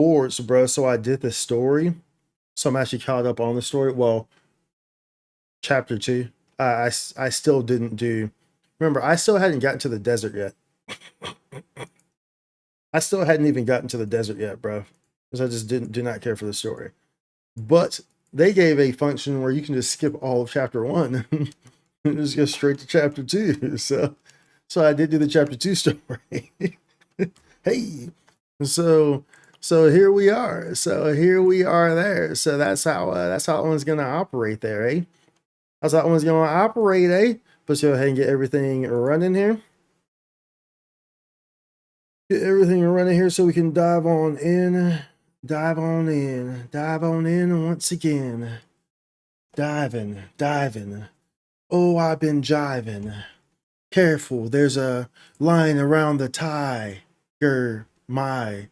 boards, bro. So I did the story. So I'm actually caught up on the story. Well, chapter 2. I still didn't do. Remember, I still hadn't gotten to the desert yet. I still hadn't even gotten to the desert yet, bro, because I just didn't do not care for the story. But they gave a function where you can just skip all of chapter 1 and just go straight to chapter 2. So I did do the chapter 2 story. Hey, so here we are. So here we are there. So that's how that one's gonna operate there, eh? That's how that one's gonna operate, eh? Let's go ahead and get everything running here. Get everything running here so we can dive on in. Dive on in. Dive on in once again. Diving. Diving. Oh, I've been jiving. Careful, there's a line around the tiger. My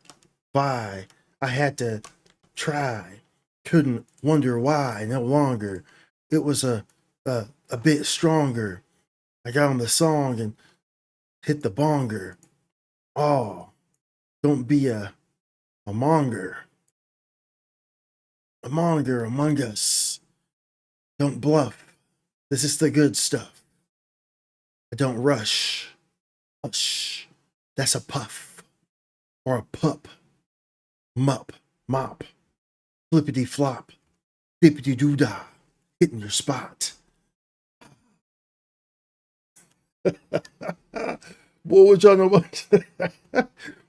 by. I had to try. Couldn't wonder why no longer. It was a bit stronger. I got on the song and hit the bonger. Oh, don't be a monger. A monger among us. Don't bluff. This is the good stuff. I don't rush. Hush. That's a puff. Or a pup. Mup. Mop. Flippity flop. Dippity doo dah. Hitting your spot. Boy, what y'all know about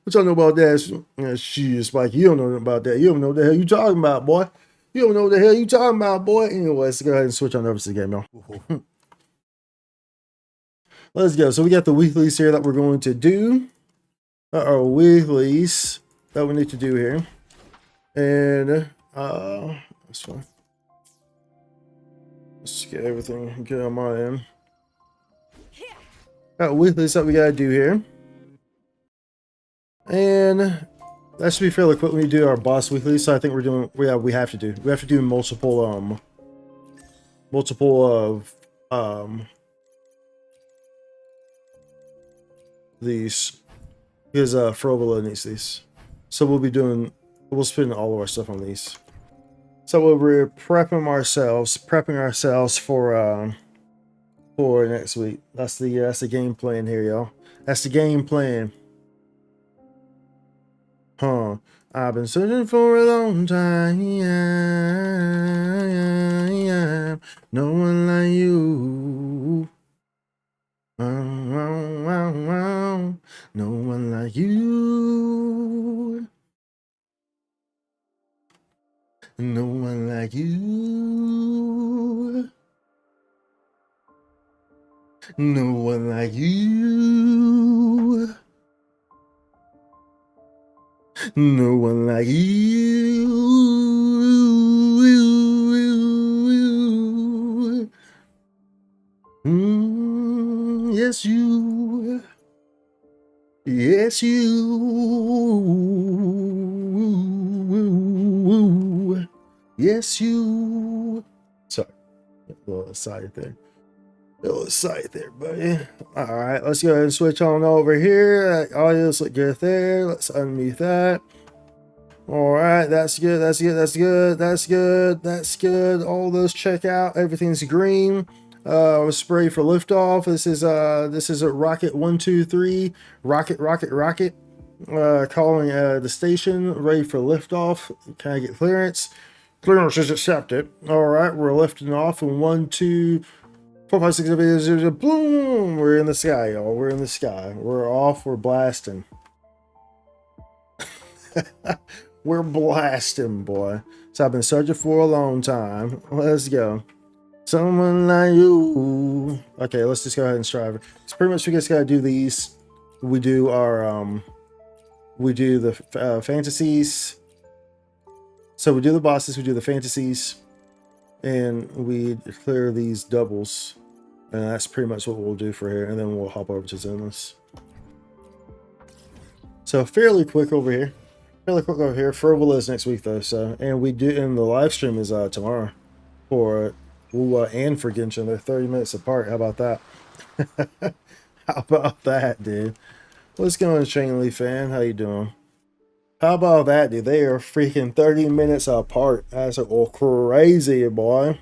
what y'all know about that? Shit, Spike, you don't know nothing about that. You don't know what the hell you talking about, boy. You don't know what the hell you talking about, boy. Anyway, let's go ahead and switch on over to the game, y'all. Let's go. So we got the weeklies here that we're going to do. Our weeklies that we need to do here. And that's fine. Let's get everything good on my end. Got weeklies that we gotta do here. And that should be fairly quick when we do our boss weekly. So I think we have to do multiple of these, because Frovola needs these. So we'll spend all of our stuff on these. So we're prepping ourselves for next week. That's the game plan here, y'all. That's the game plan. Huh. I've been searching for a long time. No one like you. No one like you. No one like you. No one like you. No one like you. Yes, you. Yes, you. Yes, you. Sorry, a little aside there. Buddy. All right, let's go ahead and switch on over here. Audio's look good there. Let's unmute that. All right, that's good. All those check out. Everything's green. Spray for liftoff. This is a rocket 123. Rocket. Calling the station, ready for liftoff. Can I get clearance? Clearance is accepted. All right, we're lifting off in 1, 2, 4, 5, 6, 7, 8, 0, boom! We're in the sky, y'all. We're in the sky. We're off. We're blasting. We're blasting, boy. So I've been searching for a long time. Let's go. Someone like you. Okay, let's just go ahead and strive. So pretty much we just gotta do these. We do our we do the fantasies. So we do the bosses. We do the fantasies, and we clear these doubles. And that's pretty much what we'll do for here, and then we'll hop over to Zenless. So fairly quick over here. Frovola is next week though, so and the live stream is tomorrow for Wuthering and for Genshin. They're 30 minutes apart. How about that? How about that, dude? What's going on, Shane Lee fan? How you doing? How about that, dude? They are freaking 30 minutes apart. That's crazy, boy.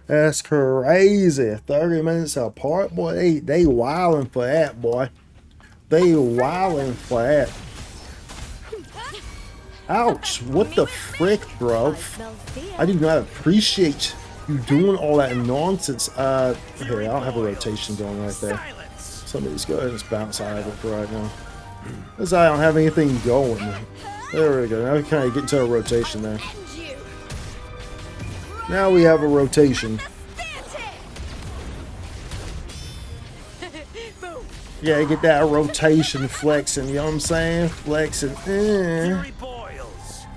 That's crazy. 30 minutes apart, boy. They wildin' for that, boy. They wildin' for that. Ouch. What the frick, bro? I do not appreciate you doing all that nonsense. Here, I don't have a rotation going right there. Somebody's go ahead and just bounce out of it for right now. Because I don't have anything going. There we go. Now we kind of get into a rotation there. Now we have a rotation. Yeah, get that rotation flexing, you know what I'm saying? Flexing.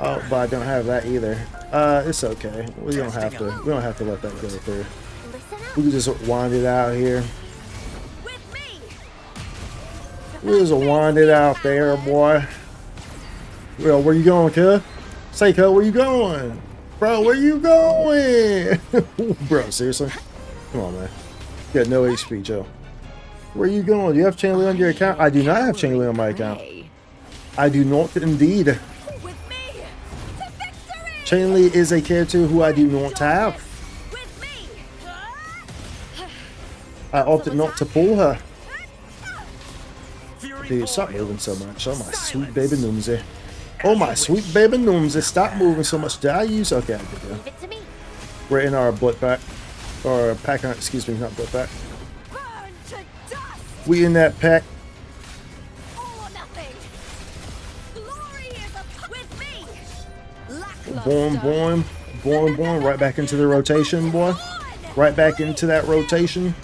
Oh, but I don't have that either. It's okay. We don't have to let that go through. We can just wind it out here. We just wind it out there, boy. Well, where you going, cuz? Say, cuz, where you going? Bro, where you going? Bro, seriously? Come on, man. You got no HP, Joe. Where you going? Do you have Chainlink on your account? I do not have Chainlink on my account. I do not indeed. Chainlink is a character who I do not have. I opted not to pull her. Dude, stop moving so much. Oh, my sweet baby Noomsy. Oh, my sweet baby Noomsy. Stop moving so much. Did I use? Okay, I did that. We're in our blood pack. Or pack, excuse me, not blood pack. We in that pack. Boom, boom, boom, boom. Right back into the rotation, boy. Right back into that rotation.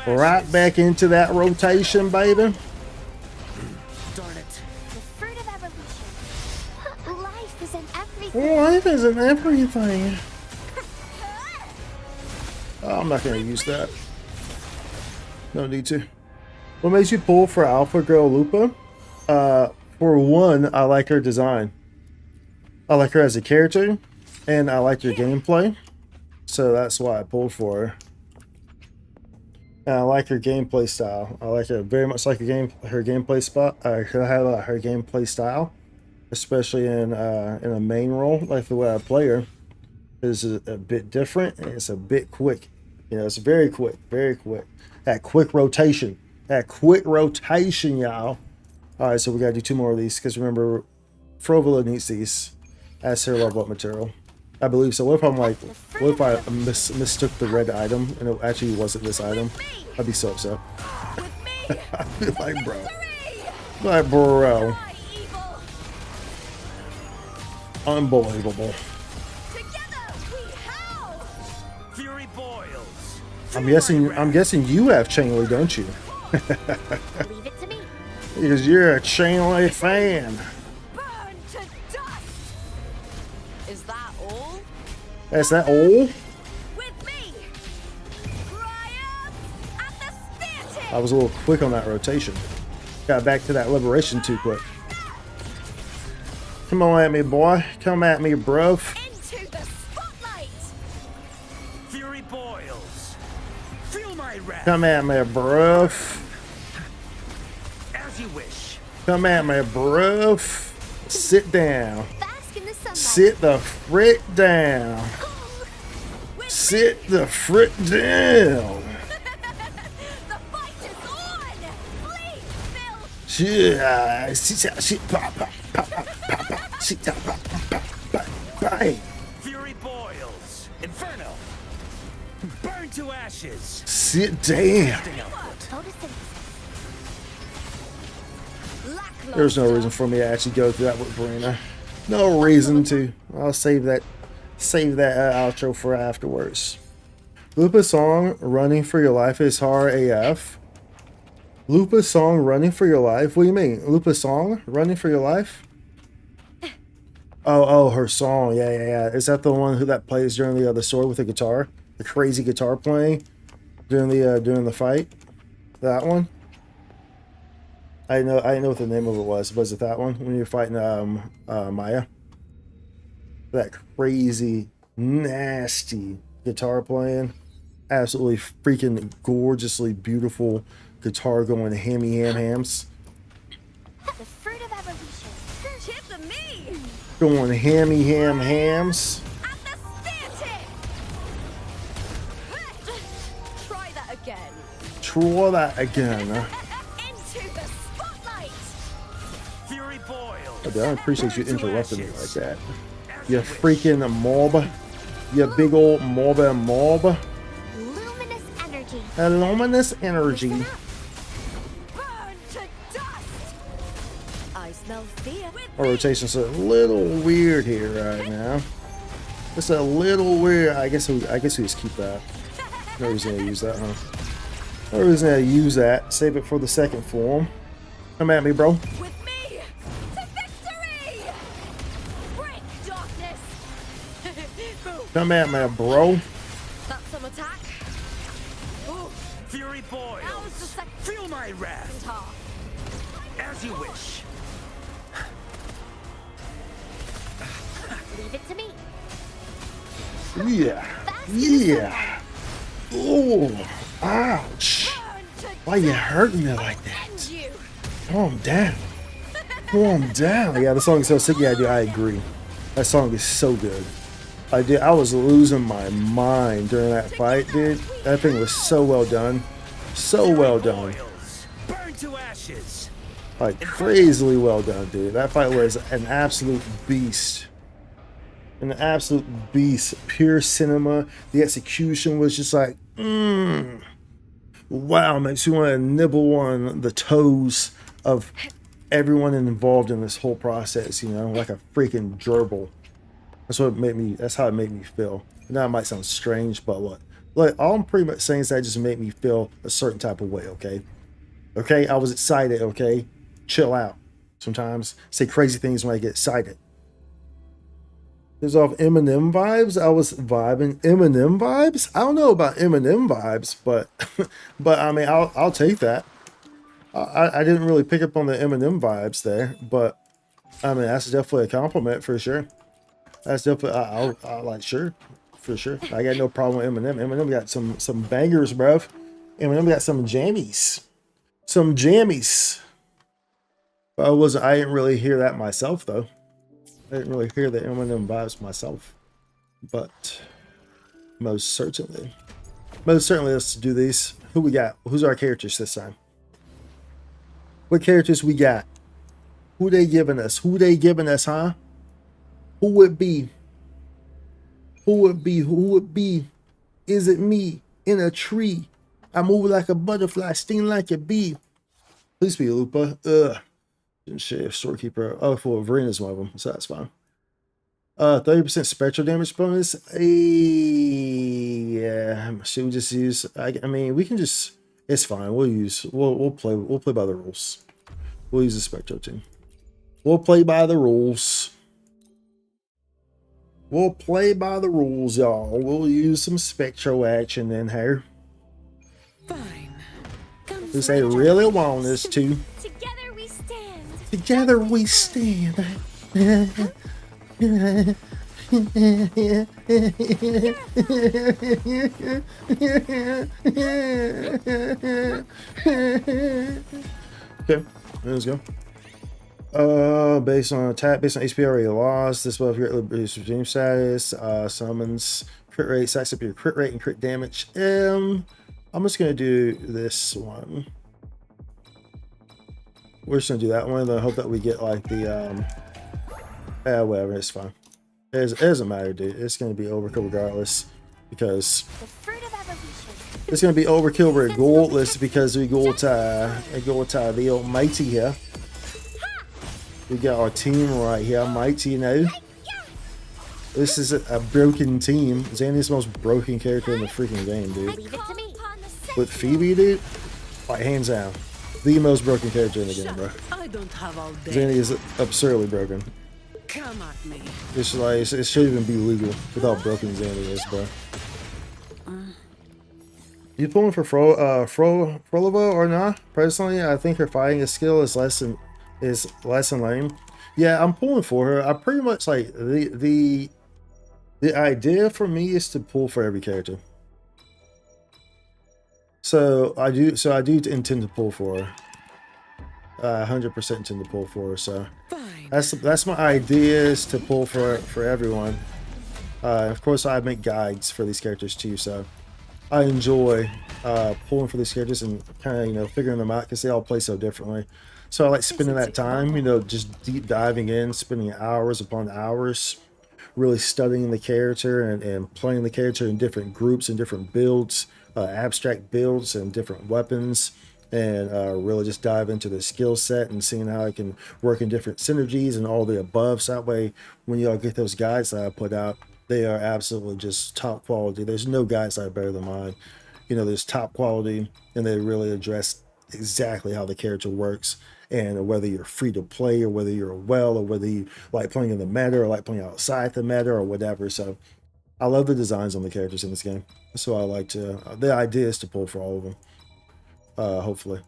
Right back into that rotation, baby. Darn it. The fruit of evolution. Life isn't everything. Life isn't everything. Oh, I'm not going to use that. No need to. What makes you pull for Alpha Girl Lupa? For one, I like her design. I like her as a character, and I like her gameplay. So that's why I pulled for her. And I like her gameplay style. I like her very much like her gameplay spot. Her gameplay style, especially in a main role, like the way I play her, is a bit different. And it's a bit quick. You know, it's very quick, very quick. That quick rotation, y'all. All right, so we gotta do 2 more of these because remember, Frovilla needs these as her level up material. I believe so. What if I'm like, what if I mistook the red item and it actually wasn't this item? I'd be so upset. I'd be like, bro. Like, bro. Unbelievable. I'm guessing you have Chainlink, don't you? Leave it to me. Because you're a Chainlink fan. Is that all? That's that all? With me. At the spear tip. I was a little quick on that rotation. Got back to that liberation too quick. Come on at me, boy. Come at me, bro. Into the spotlight. Fury boils. Feel my wrath. Come at me, bro. As you wish. Come at me, bro. Sit down. Bask in the sunlight. Sit the frick down. Sit the frick down. The fight is on. Please, Bang. Fury boils. Inferno. Burn to ashes. Sit down. There's no reason for me to actually go through that with Brina. No reason to. I'll save that outro for afterwards. Lupa's song "Running for Your Life" is hard AF. Lupa's song "Running for Your Life"? What do you mean? Lupa's song "Running for Your Life"? Oh, her song. Yeah. Is that the one that plays during the sword with the guitar? The crazy guitar playing during the fight? That one? I didn't know what the name of it was. Was it that one when you're fighting Maya? That crazy, nasty guitar playing. absolutely freaking gorgeously beautiful guitar going hammy hams. The fruit of evolution. Tip of me. Going hammy hams. At the spear tip. Try that again. Try that again. Into the spotlight. Fury boils. I don't appreciate you Burn to interrupting me like ashes. that. As You wish. freaking mob. You big old mob. Luminous energy. Luminous energy. Burn to dust. I smell fear. Our rotation's a little weird here right now. It's a little weird. I guess we just keep that. No reason to use that, huh? No reason to use that. Save it for the second form. Come at me, bro. With me to victory. Break darkness. Boom. Come at me, bro. That's some attack. Ooh, Fury that was the boils. second Feel my wrath. half. As you wish. Leave it to me. Yeah. Yeah. Oh, ouch. Burn to Why you hurting me like that? end you. Calm down. Calm down. Yeah, the song is so sick. Yeah, dude, I agree. That song is so good. I was losing my mind during that fight, dude. That thing was so well done. So well done. Boils. Burn to ashes. Like crazily well done, dude. That fight was an absolute beast. An absolute beast. Pure cinema. The execution was just like, wow, makes you want to nibble on the toes of everyone involved in this whole process, you know, like a freaking gerbil. That's how it made me feel. Now it might sound strange, but look, all I'm pretty much saying is that just made me feel a certain type of way, okay? Okay, I was excited, okay? Chill out. Sometimes say crazy things when I get excited. There's off Eminem vibes. I was vibing Eminem vibes. I don't know about Eminem vibes, but but I mean, I'll take that. I didn't really pick up on the Eminem vibes there, but I mean that's definitely a compliment for sure. That's definitely I like sure for sure. I got no problem with Eminem. Eminem got some bangers, bruv. Eminem got some jammies, some jammies. But I didn't really hear that myself though. I didn't really hear the Eminem vibes myself, but most certainly, let's do these. Who we got? Who's our characters this time? What characters we got? Who they giving us? Who they giving us, huh? Who would be? Who would be? Who would be? Is it me in a tree? I move like a butterfly, sting like a bee. Please be Lupa. Shit, storekeeper. Oh, for Wuthering is one of them, so that's fine. 30% spectral damage bonus. Yeah, should we just use? I mean, we can just. It's fine. We'll play by the rules. We'll use the spectral team. We'll play by the rules. We'll play by the rules, y'all. We'll use some spectral action in here. Fine. Because they really want us to. Together we stand. Together we stand. Okay, let's go. Based on attack, based on HP already lost, this will greatly boost regime status. Summons crit rate, stacks up your crit rate and crit damage. I'm just gonna do this one. We're just gonna do that one, and I hope that we get like the whatever, it's fine. It doesn't matter, dude. It's gonna be overkill regardless, because The fruit of evolution. it's gonna be overkill regardless because we go to the almighty here. We got our team right here, mighty now. This is a broken team. Zandy's the most broken character in the freaking game, dude. Leave it to me. With Phoebe, dude, like hands down, the most broken character in the game, bro. I don't have all day. Zandy is absurdly broken. Come at me. It's like it should even be legal with how broken Zandy is, bro. You pulling for Frolova or not? Personally, I think her fighting skill is less than lame. Yeah, I'm pulling for her. I pretty much like the idea for me is to pull for every character. So I do intend to pull for her. 100% intend to pull for her. So Fine. that's my idea, is to pull for everyone. Of course, I make guides for these characters too, so I enjoy pulling for these characters and kind of figuring them out because they all play so differently. So I like spending that time, just deep diving in, spending hours upon hours, really studying the character and playing the character in different groups and different builds, abstract builds and different weapons, and really just dive into the skill set and seeing how I can work in different synergies and all the above. So that way, when y'all get those guides that I put out, they are absolutely just top quality. There's no guides that are better than mine. There's top quality, and they really address exactly how the character works, and whether you're free to play or whether you're well or whether you like playing in the meta or like playing outside the meta or whatever. So I love the designs on the characters in this game. So I like to, the idea is to pull for all of them, hopefully.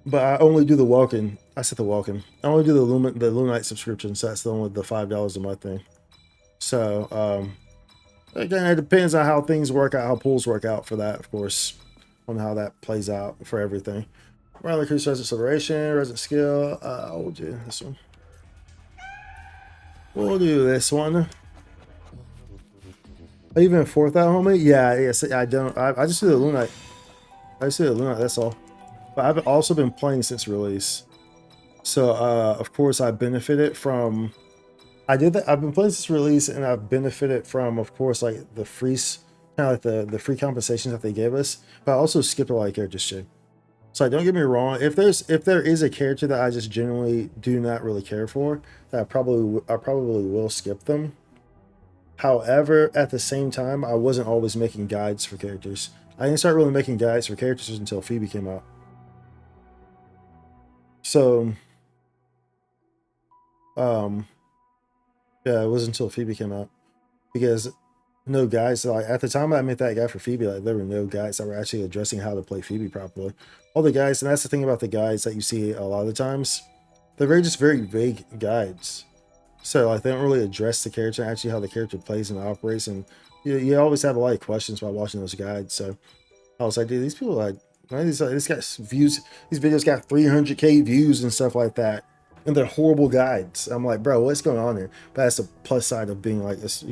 But I only do the walking. I said the walking. I only do the Lunite subscription, so that's the only the $5 a month thing. So again, it depends on how things work out, how pulls work out for that, of course, on how that plays out for everything. Rather increase resident acceleration, resident skill. We'll do this one. We'll do this one. Even fourth out, homie? Yeah, yes. I don't. I just do the Lunite. I just do the Lunite. That's all. But I've also been playing since release, so of course I benefited from. I did that. I've been playing since release, and I've benefited from, of course, like the free, kind of like the free compensations that they gave us. But I also skipped a lot of characters shit. So like, don't get me wrong. If there is a character that I just generally do not really care for, that I probably will skip them. However, at the same time, I wasn't always making guides for characters. I didn't start really making guides for characters until Phoebe came out. So, yeah, it wasn't until Phoebe came out, because no guides, like at the time I made that guide for Phoebe, like there were no guides that were actually addressing how to play Phoebe properly. All the guides, and that's the thing about the guides that you see a lot of the times, they're very vague guides. So like they don't really address the character, actually how the character plays and operates, and you always have a lot of questions while watching those guides. So I was like, dude, these people like, this guy's views, these videos got 300k views and stuff like that, and they're horrible guides. I'm like, bro, what's going on here? But that's the plus side of being like this,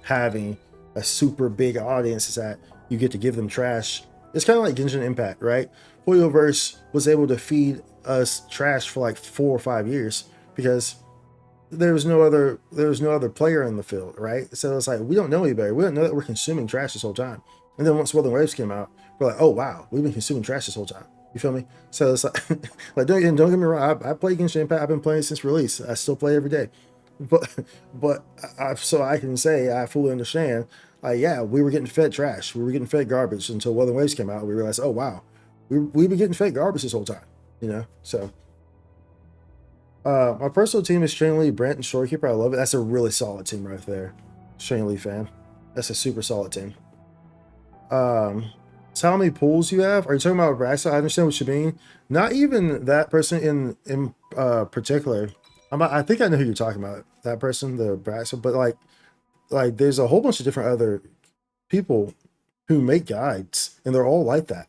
having a super big audience, is that you get to give them trash. It's kind of like Genshin Impact, right? Hoyoverse was able to feed us trash for like 4 or 5 years because there was no other player in the field, right? So it's like, we don't know any better. We don't know that we're consuming trash this whole time. And then once Wuthering Waves came out, we're like, oh wow, we've been consuming trash this whole time. You feel me? So it's like, like don't get me wrong. I play Genshin Impact. I've been playing since release. I still play every day. But so I can say I fully understand. Yeah, we were getting fed trash. We were getting fed garbage until Wuthering Waves came out. And we realized, oh wow, we've been getting fed garbage this whole time. So. My personal team is Strainlee, Brent, and Shorekeeper. I love it. That's a really solid team right there. Strainlee fan. That's a super solid team. So how many pools you have? Are you talking about Braxa? I understand what you mean. Not even that person in particular. I think I know who you're talking about. That person, the Braxa. But like there's a whole bunch of different other people who make guides, and they're all like that.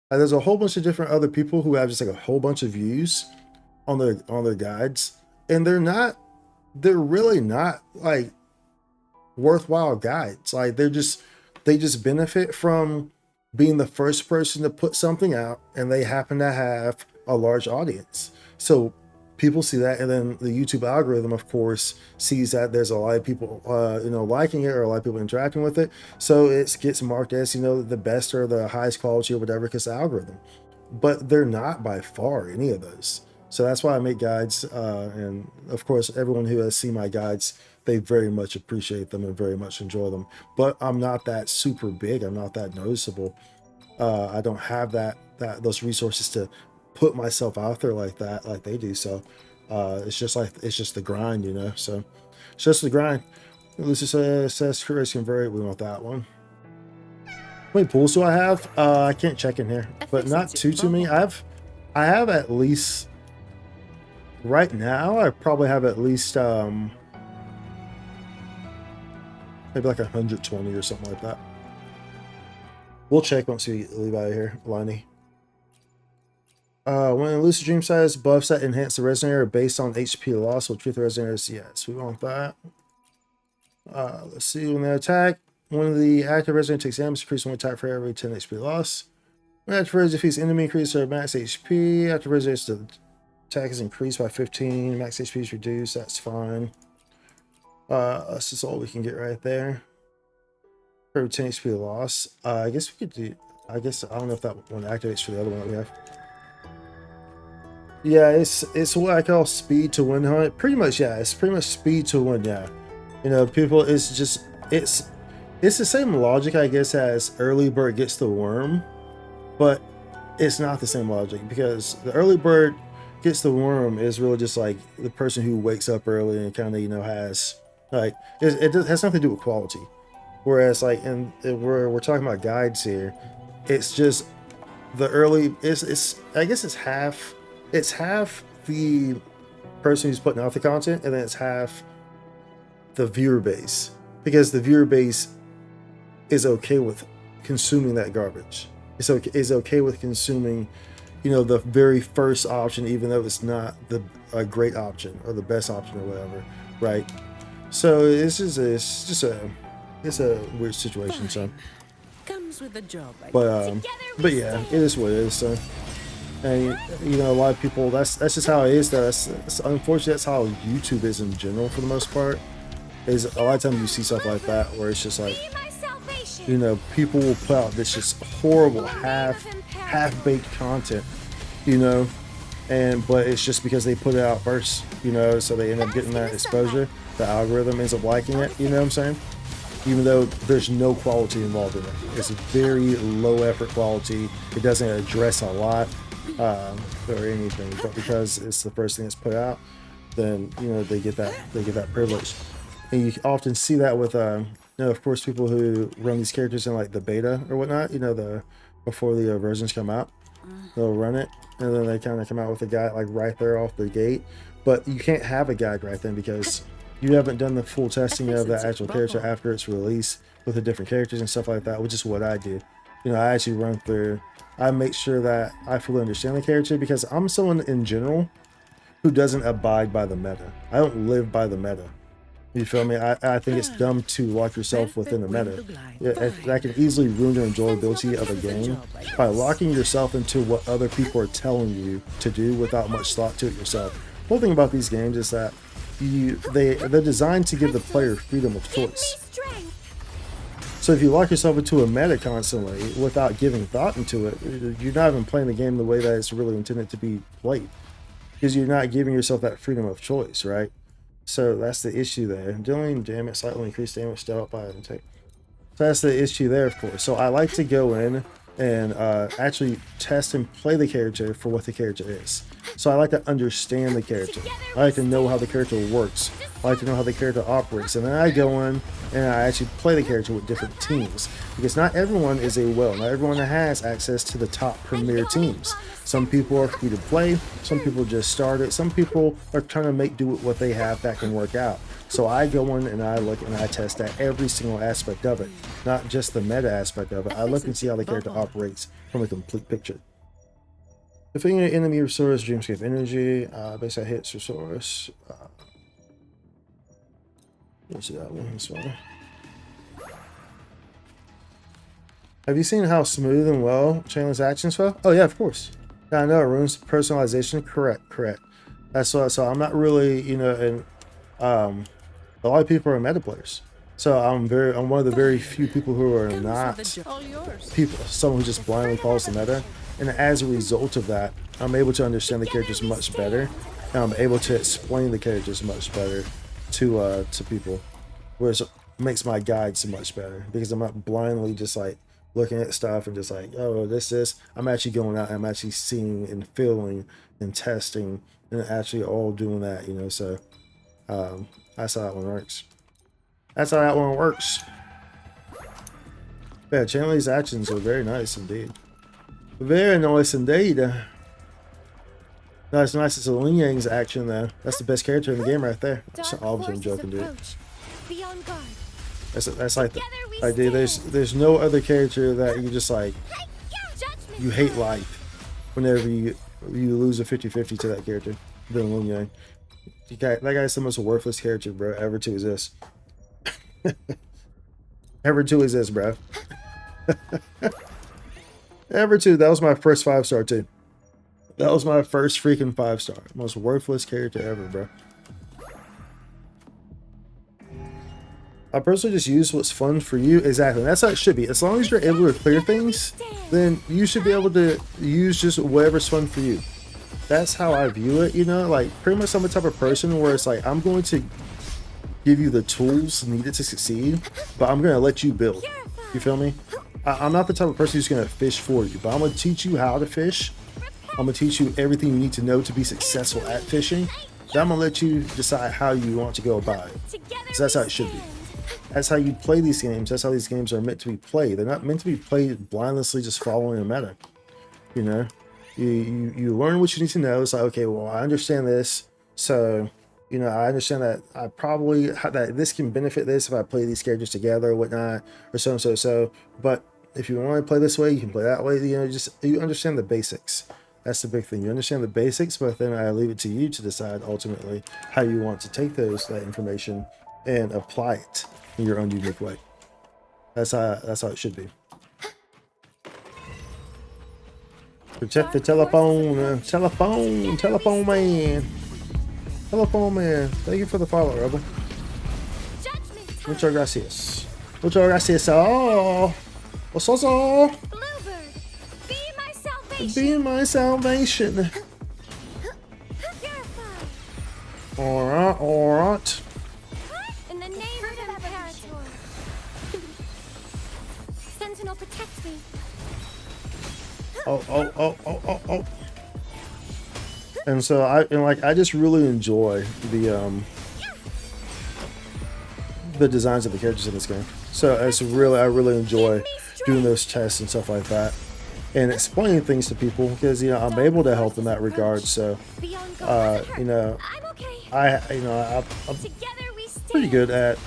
Like, there's a whole bunch of different other people who have just like a whole bunch of views on their guides, and they're really not like worthwhile guides. Like they just benefit from being the first person to put something out, and they happen to have a large audience. So people see that, and then the YouTube algorithm, of course, sees that there's a lot of people liking it, or a lot of people interacting with it, so it gets marked as the best or the highest quality or whatever, because the algorithm. But they're not by far any of those. So that's why I make guides, and of course, everyone who has seen my guides, they very much appreciate them and very much enjoy them. But I'm not that super big. I'm not that noticeable. I don't have those resources to put myself out there like that, like they do. So it's just the grind, So it's just the grind. Lucy says Curious Convert. We want that one. How many pools do I have? I can't check in here, but not too many. I have at least. Right now, I probably have at least maybe like 120 or something like that. We'll check once we leave out of here, Lonnie. When lucid dream size buffs that enhance the resonator are based on HP loss, will treat the resonator as yes. We want that. Let's see, when they attack, when the active resonator takes damage, increase one attack for every 10 HP loss. When active resonator defeats enemy, increase their max HP. Active resonator attack is increased by 15. Max HP is reduced. That's fine. That's just all we can get right there. For every 10 HP loss. I guess we could do. I guess I don't know if that one activates for the other one that we have. Yeah, it's what I call speed to win hunt. Pretty much, yeah. It's pretty much speed to win. Yeah, you know, people. It's just it's the same logic, I guess, as early bird gets the worm, but it's not the same logic because the early bird gets the worm is really just like the person who wakes up early and kind of, you know, has like it has nothing to do with quality. Whereas like we're talking about guides here, it's just the early. It's I guess it's half. It's half the person who's putting out the content, and then it's half the viewer base, because the viewer base is okay with consuming that garbage. Is okay with consuming, you know, the very first option, even though it's not a great option or the best option or whatever, right? So it's a weird situation. So, Comes with the job. but yeah, it is what it is. So. And you know, a lot of people, that's just how it is. That's unfortunately that's how YouTube is in general for the most part. Is a lot of times you see stuff like that where it's just like, you know, people will put out this just horrible half-baked content, you know, but it's just because they put it out first, you know, so they end up getting that exposure. The algorithm ends up liking it, you know what I'm saying? Even though there's no quality involved in it. It's a very low effort quality. It doesn't address a lot or anything, but because it's the first thing that's put out, then, you know, they get that privilege. And you often see that with you know, of course, people who run these characters in like the beta or whatnot, you know, before the versions come out, they'll run it and then they kind of come out with a guide like right there off the gate. But you can't have a guide right then because you haven't done the full testing of the actual character after its release with the different characters and stuff like that, which is what I do. You know, I actually run through, I make sure that I fully understand the character, because I'm someone in general who doesn't abide by the meta. I don't live by the meta. You feel me? I think it's dumb to lock yourself within the meta. Yeah, that can easily ruin your enjoyability of a game by locking yourself into what other people are telling you to do without much thought to it yourself. The whole thing about these games is that they're designed to give the player freedom of choice. So if you lock yourself into a meta constantly without giving thought into it, you're not even playing the game the way that it's really intended to be played, because you're not giving yourself that freedom of choice, right? So that's the issue there. Dealing damage, slightly increased damage dealt by intake. So that's the issue there, of course. So I like to go in and actually test and play the character for what the character is. So I like to understand the character. I like to know how the character works. I like to know how the character operates. And then I go in and I actually play the character with different teams. Because not everyone is a whale. Not everyone has access to the top premier teams. Some people are free to play. Some people just started. Some people are trying to make do with what they have that can work out. So I go in and I look and I test at every single aspect of it. Not just the meta aspect of it. I look and see how the character operates from a complete picture. Defeating an enemy restores Dreamscape energy. Base that hits restores. Let's see that one. This one. Have you seen how smooth and well Chandler's actions felt? Oh yeah, of course. Yeah, I know it ruins personalization. Correct. That's what. So I'm not really, you know, and a lot of people are meta players. So I'm one of the very few people who are not someone who just blindly follows the meta. And as a result of that, I'm able to understand the characters much better, and I'm able to explain the characters much better to people, whereas it makes my guides much better because I'm not blindly just like looking at stuff and just like, oh, this. I'm actually going out and I'm actually seeing and feeling and testing and actually all doing that, you know. So that's how that one works. Yeah, Chandler's actions are very nice indeed. Very nice indeed. Not as nice as Lin Yang's action though. That's the best character in the game right there. Obviously I'm joking, dude. Be on guard. That's like, Together we like dude, stand. there's no other character that you just like, Judgment you hate time. life whenever you lose a 50-50 to that character than Lin Yang. That guy's the most worthless character, bro, ever to exist. Ever to exist, bro. Ever to. That was my first 5-star too. That was my first freaking 5-star. Most worthless character ever, bro. I personally just use what's fun for you. Exactly. That's how it should be. As long as you're able to clear things, then you should be able to use just whatever's fun for you. That's how I view it, you know? Like, pretty much I'm the type of person where it's like, I'm going to give you the tools needed to succeed, but I'm going to let you build. You feel me? I'm not the type of person who's going to fish for you, but I'm going to teach you how to fish. I'm going to teach you everything you need to know to be successful at fishing. Then I'm going to let you decide how you want to go about it. Together So that's how we it should be. stand. That's how you play these games. That's how these games are meant to be played. They're not meant to be played blindlessly just following a meta. You know? You learn what you need to know. It's like, okay, well, I understand this. So, you know, I understand that I probably, that this can benefit this if I play these characters together or whatnot, or so and so. So, but if you want to play this way, you can play that way. You know, just, you understand the basics. That's the big thing. You understand the basics, but then I leave it to you to decide ultimately how you want to take that information and apply it in your own unique way. That's how it should be. Protect the telephone, telephone man. Telephone man. Thank you for the follow, Rebel. Judgment time. Muchas gracias. Muchas gracias. Oh, so. Bluebird, be my salvation. Be my salvation. Purify. All right. In the name of Imperator. Sentinel, protect me. Oh. And so I just really enjoy the designs of the characters in this game. So I really enjoy doing those tests and stuff like that, and explaining things to people because, you know, I'm able to help in that regard. So Beyond God, you know, I'm okay. I'm Together we stand. pretty good at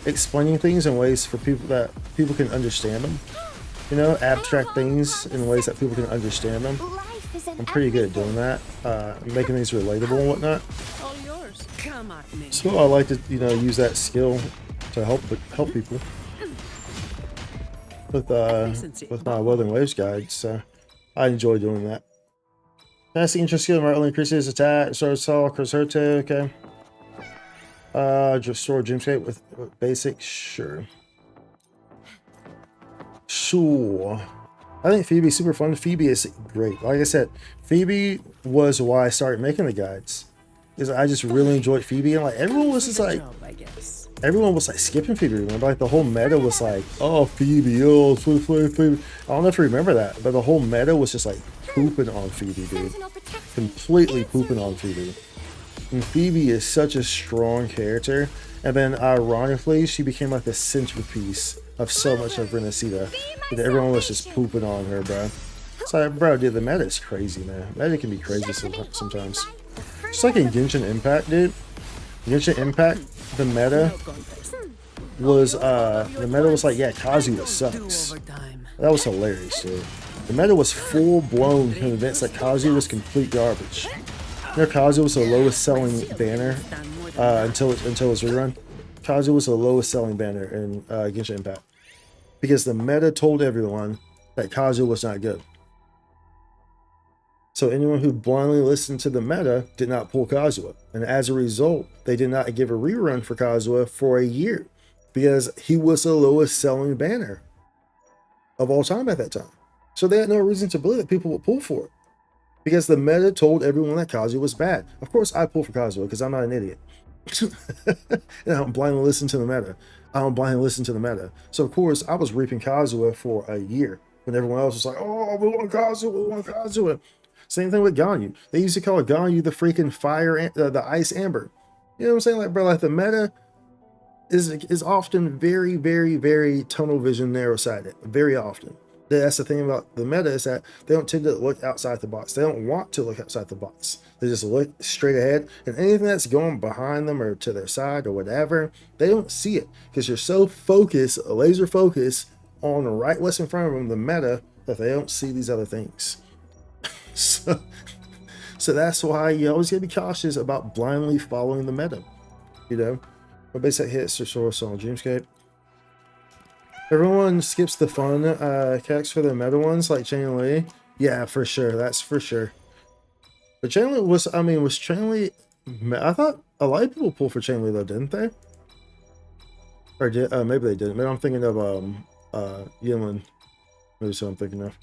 explaining things in ways for people that people can understand them. You know, abstract things in ways that people can understand them. Life is in I'm pretty good at doing that, making things relatable and whatnot. All yours. Come at me. So I like to, you know, use that skill to help people with my Wuthering Waves guide. So I enjoy doing that. That's the interest skill. Right, only increases attack. Sword saw, Crusote. Okay. Just store Dreamscape with basic. Sure. I think Phoebe's super fun. Phoebe is great. Like I said, Phoebe was why I started making the guides, because I just really enjoyed Phoebe, and like everyone was just like, everyone was like skipping Phoebe. Remember, like the whole meta was like, oh Phoebe, oh Phoebe. I don't know if you remember that, but the whole meta was just like pooping on Phoebe, dude. Sentinel, protect me. Completely pooping on Phoebe. And Phoebe is such a strong character, and then ironically, she became like the centerpiece of so much of Renacita. But everyone was just pooping on her, bro. It's like, bro, dude, the meta is crazy, man. Meta can be crazy sometimes. Just like in Genshin Impact, dude. Genshin Impact, the meta was like, yeah, Kazuya sucks. That was hilarious, dude. The meta was full blown convinced that Kazuya was complete garbage. You know, Kazuya was the lowest selling banner until its rerun. Kazuya was the lowest selling banner in Genshin Impact, because the meta told everyone that Kazuya was not good. So anyone who blindly listened to the meta did not pull Kazuya, and as a result, they did not give a rerun for Kazuya for a year, because he was the lowest selling banner of all time at that time. So they had no reason to believe that people would pull for it, because the meta told everyone that Kazuya was bad. Of course, I pull for Kazuya because I'm not an idiot. And I don't blindly listen to the meta. So of course, I was reaping Kazuya for a year when everyone else was like, "Oh, we want Kazuya." Same thing with Ganyu. They used to call Ganyu the freaking fire, the ice amber. You know what I'm saying? Like, bro, like the meta is often very, very, very tunnel vision, narrow sighted. Very often. That's the thing about the meta, is that they don't tend to look outside the box. They don't want to look outside the box. They just look straight ahead, and anything that's going behind them or to their side or whatever, they don't see it because you're so focused, laser focused on right what's in front of them, the meta, that they don't see these other things. So that's why you always gotta be cautious about blindly following the meta. You know, my basic hits or source on Dreamscape. Everyone skips the fun cacks for the meta ones like Chain Lee. Yeah, for sure. That's for sure. But Chain Lee was, I mean, was Chain Lee, I thought a lot of people pulled for Chain Lee though, didn't they? Or did, maybe they didn't. Maybe I'm thinking of Yinlin. Maybe so I'm thinking of.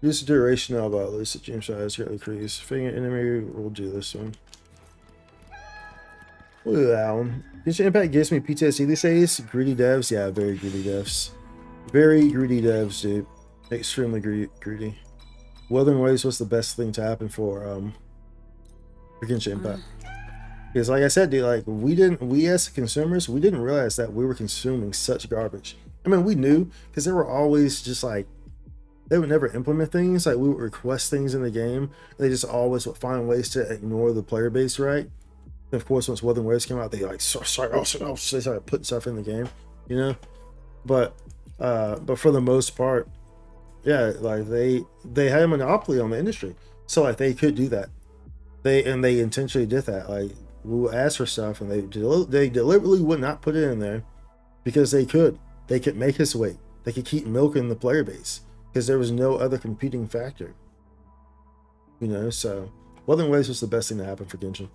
Use the duration of lucid dream size greatly increase. Fitting enemy will do this one. Look at that one. Genshin Impact gives me PTSD these days. Greedy devs, yeah, very greedy devs. Very greedy devs, dude. Extremely greedy. Wuthering Waves was the best thing to happen for Genshin Impact. Because like I said, dude, like we as consumers, we didn't realize that we were consuming such garbage. I mean, we knew because they were always just like, they would never implement things. Like we would request things in the game. They just always would find ways to ignore the player base, right? And of course, once Wuthering Waves came out, they like they started putting stuff in the game, you know. But for the most part, yeah, like they had a monopoly on the industry, so like they could do that. They intentionally did that. Like we would ask for stuff, and they deliberately would not put it in there because they could make us wait. They could keep milking the player base because there was no other competing factor. You know, so Wuthering Waves was the best thing to happen for Genshin.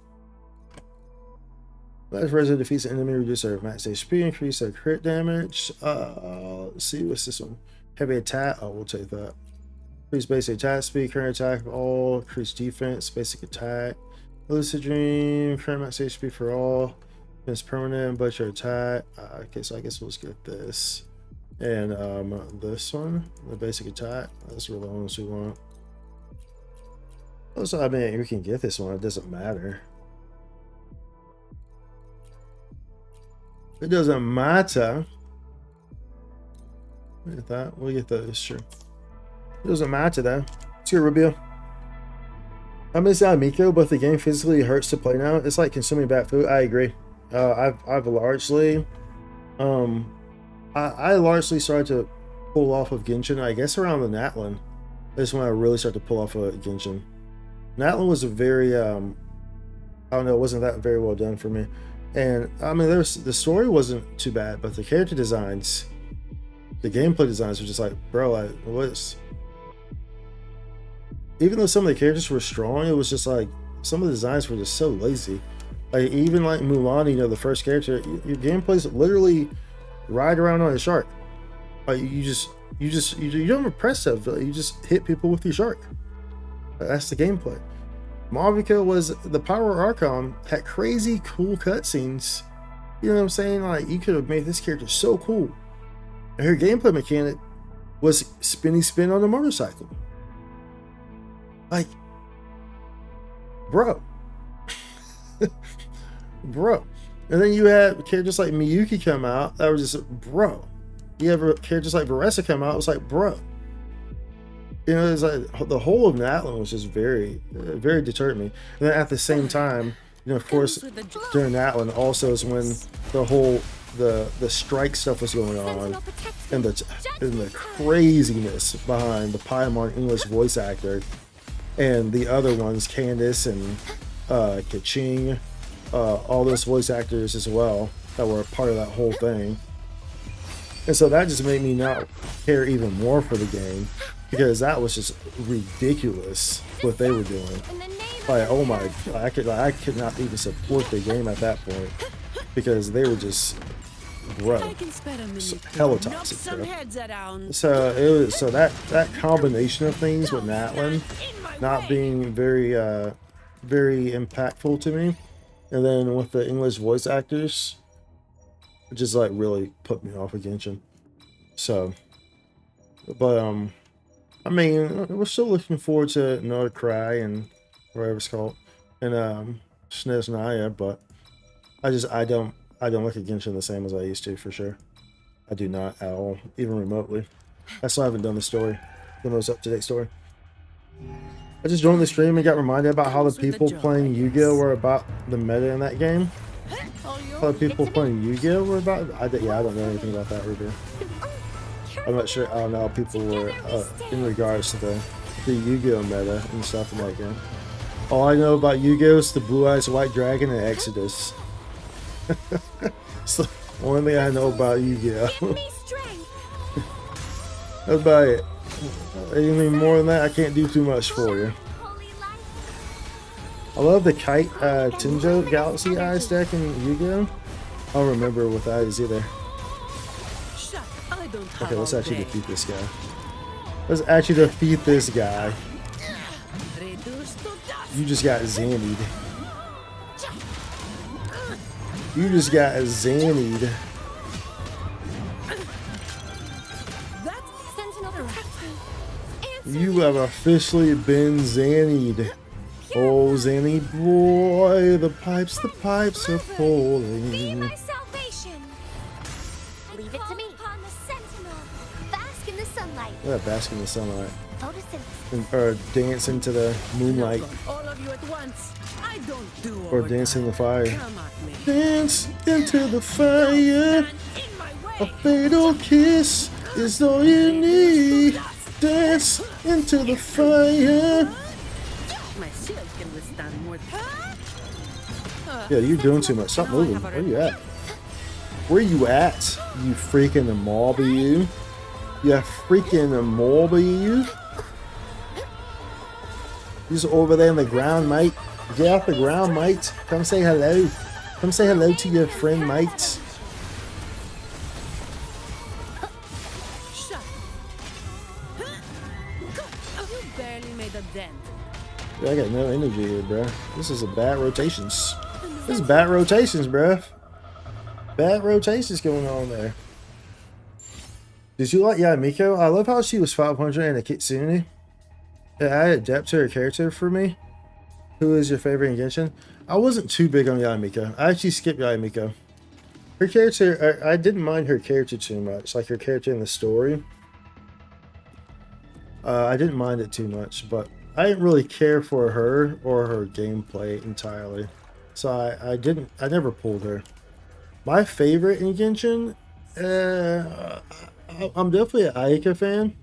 Last resident defeats an enemy, reduce their max HP, increase their crit damage. Let's see, what's this one? Heavy attack. Oh, we'll take that. Increase basic attack speed, current attack of all, increase defense, basic attack. Lucid Dream, current max HP for all. It's permanent, but your attack. Okay, so I guess we'll just get this. And this one, the basic attack. That's really the ones we want. Also, I mean, we can get this one, it doesn't matter. It doesn't matter. Look at that. We'll get those, sure. It doesn't matter though. Let's get Rubio. I miss Miko, but the game physically hurts to play now. It's like consuming bad food. I agree. I've largely I largely started to pull off of Genshin, I guess around the Natlin. That's when I really started to pull off of Genshin. Natlin was a very I don't know, it wasn't that very well done for me. And I mean, the story wasn't too bad, but the character designs, the gameplay designs were just like, bro, like, what's... Even though some of the characters were strong, it was just like, some of the designs were just so lazy. Like, even like Mulan, you know, the first character, your gameplay's literally ride around on a shark. Like, you don't press stuff, you just hit people with your shark. That's the gameplay. Marvika was the Power Archon, had crazy cool cutscenes. You know what I'm saying? Like, you could have made this character so cool. And her gameplay mechanic was spin on a motorcycle. Like, bro. Bro. And then you had characters like Miyuki come out that was just, bro. You have characters like Varessa come out, it was like, bro. You know, it's like the whole of Natlin was just very deterred me. And then at the same time, you know, of course, during Natlin also is when the whole the strike stuff was going on, and the craziness behind the Paimon English voice actor, and the other ones, Candace and Kaching, all those voice actors as well that were a part of that whole thing. And so that just made me not care even more for the game. Because that was just ridiculous what they were doing. Like, oh my God, I could not even support the game at that point because they were just, bro, hella toxic, bro. So it was, so that combination of things with Natlin not being very impactful to me, and then with the English voice actors, it just like really put me off of Genshin. So, but I mean, we're still looking forward to Another Cry and whatever it's called, and Snezhnaya, but I don't look at Genshin the same as I used to, for sure. I do not at all, even remotely. I still haven't done the story. the most up-to-date story. I just joined the stream and got reminded about how the people playing Yu-Gi-Oh were about the meta in that game. All How the yours. people playing Yu-Gi-Oh were about. Yeah, I don't know anything about that, Ruby. I'm not sure. I don't know how people were in regards to the Yu-Gi-Oh meta and stuff in that game. All I know about Yu-Gi-Oh is the Blue Eyes White Dragon and Exodus. It's the only thing I know about Yu-Gi-Oh. Give me strength. That's about it. Anything more than that, I can't do too much for you. Holy light. I love the Kite Tenjo Galaxy Eyes deck in Yu-Gi-Oh. I don't remember what that is either. Shut. I don't have Okay, let's all actually day. defeat this guy. Let's actually defeat this guy. Reduced to dust. You just got zannied. You just got zannied. That's Sentinel protect me. Answer You have officially been zannied. Oh, Zanny boy, the pipes are Be falling. my salvation. Leave it to me. Upon the sentinel. Bask in the sunlight. Look at that bask in the sunlight. Photosynthesis. Or dance into the moonlight. all of you at once. I don't do Or overtime. dance in the fire. Come at me. Dance into the fire. Stand in my A way. fatal kiss is all you need. Dance into the fire. My shield can withstand more. Yeah, you're doing too much. Stop moving. Where you at? Where you at? You freaking mobby you. You freaking mobby you. He's over there on the ground, mate. Get off the ground, mate. Come say hello. Come say hello to your friend, mate. Shut. You barely made a dent. Yeah, I got no energy here, bro. This is a bad rotations. This is bad rotations, bro. Bad rotations going on there. Did you like Yamiko? I love how she was 500 and a Kitsune. It added depth to her character for me. Who is your favorite in Genshin? I wasn't too big on Yamiko. I actually skipped Yamiko. Her character, I didn't mind her character too much. Like her character in the story. I didn't mind it too much, but I didn't really care for her or her gameplay entirely. So I never pulled her. My favorite in Genshin, I'm definitely an Aika fan.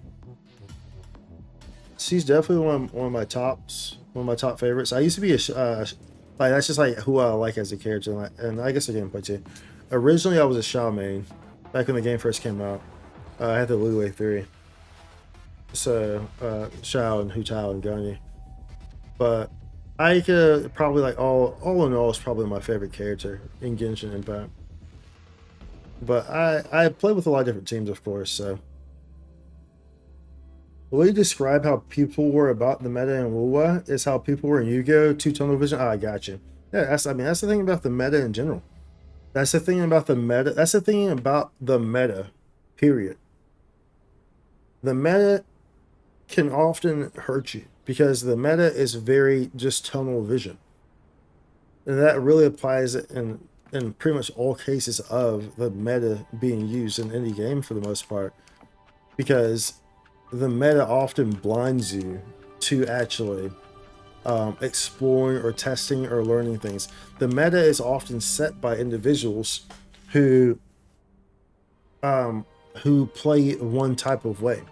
She's definitely one of my tops, one of my top favorites. I used to be like that's just like who I like as a character, and I guess the gameplay too. Originally, I was a Xiao main back when the game first came out. I had the Lue 3, so Xiao and Hu Tao and Ganyu. But Aika probably like all in all is probably my favorite character in Genshin Impact. But I play with a lot of different teams, of course, so. The way you describe how people were about the meta in Wuwa is how people were in Yu-Gi-Oh! Two-tunnel vision. Oh, I got you. Yeah, that's the thing about the meta in general. That's the thing about the meta. That's the thing about the meta, period. The meta can often hurt you because the meta is very just tunnel vision. And that really applies in pretty much all cases of the meta being used in any game for the most part. Because the meta often blinds you to actually exploring or testing or learning things. The meta is often set by individuals who play one type of way.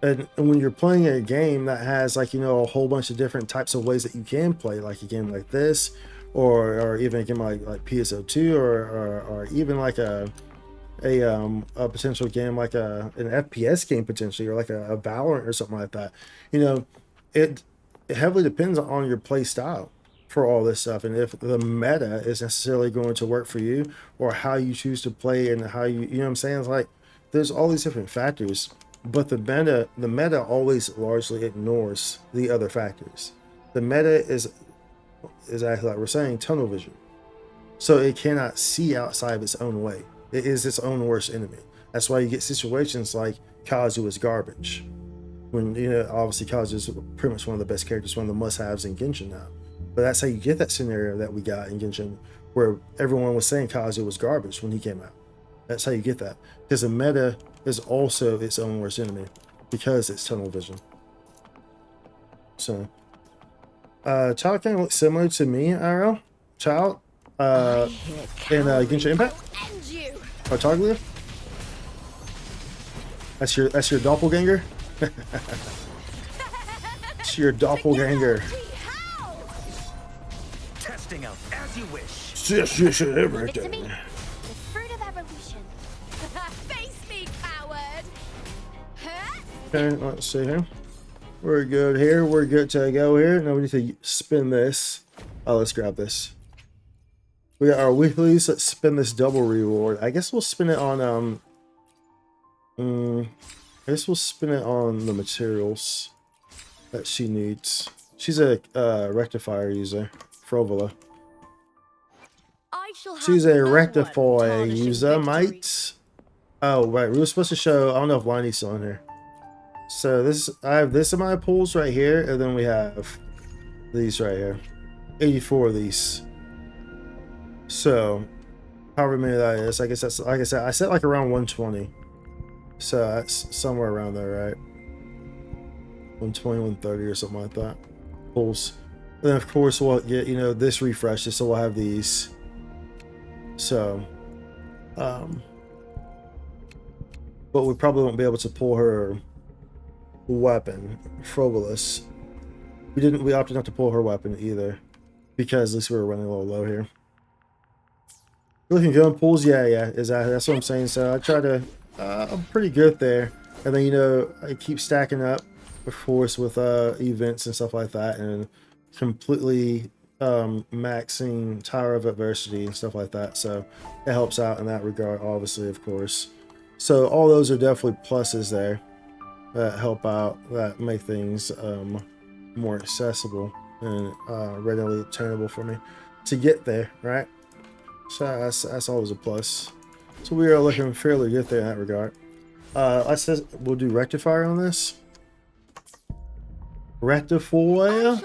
And when you're playing a game that has like, a whole bunch of different types of ways that you can play, like a game like this, or even a game like PSO2, or even like a potential game like an FPS game potentially, or like a Valorant or something like that. It heavily depends on your play style for all this stuff, and if the meta is necessarily going to work for you, or how you choose to play, and how you know what I'm saying. It's like there's all these different factors, but the meta always largely ignores the other factors. The meta is actually, like we're saying, tunnel vision, so it cannot see outside of its own way. It is its own worst enemy. That's why you get situations like Kazu is garbage. When, obviously Kazu is pretty much one of the best characters, one of the must-haves in Genshin now. But that's how you get that scenario that we got in Genshin, where everyone was saying Kazu was garbage when he came out. That's how you get that. Because the meta is also its own worst enemy. because it's tunnel vision. So, Child kind of looks similar to me, IRL. Child, in Genshin Impact. End you. Or Targlia. That's your doppelganger. It's your doppelganger. We howl. Testing out as you wish. Yes, Leave it to me. everything. The fruit of evolution. Face me, coward. Huh? Okay, let's see here. We're good here. We're good to go here. Now we need to spin this. Oh, let's grab this. We got our weeklies. Let's spin this double reward. I guess we'll spin it on I guess we'll spin it on the materials that she needs. She's a rectifier user, Frovola. I shall have She's a no one rectifier tarnishing user, victory. mate. Oh right, we were supposed to show. I don't know if Liney's still in here. So this, I have this in my pools right here, and then we have these right here. 84 of these. So, however many that is, I guess that's, like I said, I set like around 120. So that's somewhere around there, right? 120, 130 or something like that. Pulls. And then of course we'll get, you know, this refreshes, so we'll have these. So, but we probably won't be able to pull her weapon, Frovolus. We opted not to pull her weapon either, because at least we were running a little low here. Looking good on pulls, yeah, exactly. That's what I'm saying. So I try to, I'm pretty good there, and then, you know, I keep stacking up, of course, with events and stuff like that, and completely maxing Tower of Adversity and stuff like that. So it helps out in that regard, obviously, of course. So all those are definitely pluses there that help out, that make things more accessible and readily obtainable for me to get there, right? So that's always a plus. So we are looking fairly good there in that regard. We'll do rectifier on this. Rectifier.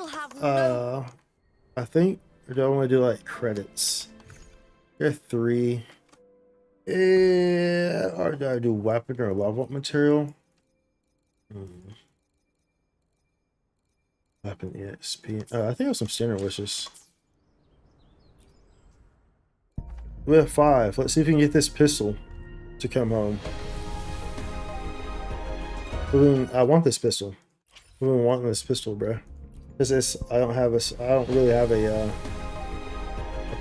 I think, or do I want to do like credits? Here are 3. Or do I do weapon or level up material? Weapon EXP. I think I have some standard wishes. We have 5. Let's see if we can get this pistol to come home. I want this pistol. I've been wanting this pistol, bro. Cause this, I don't really have a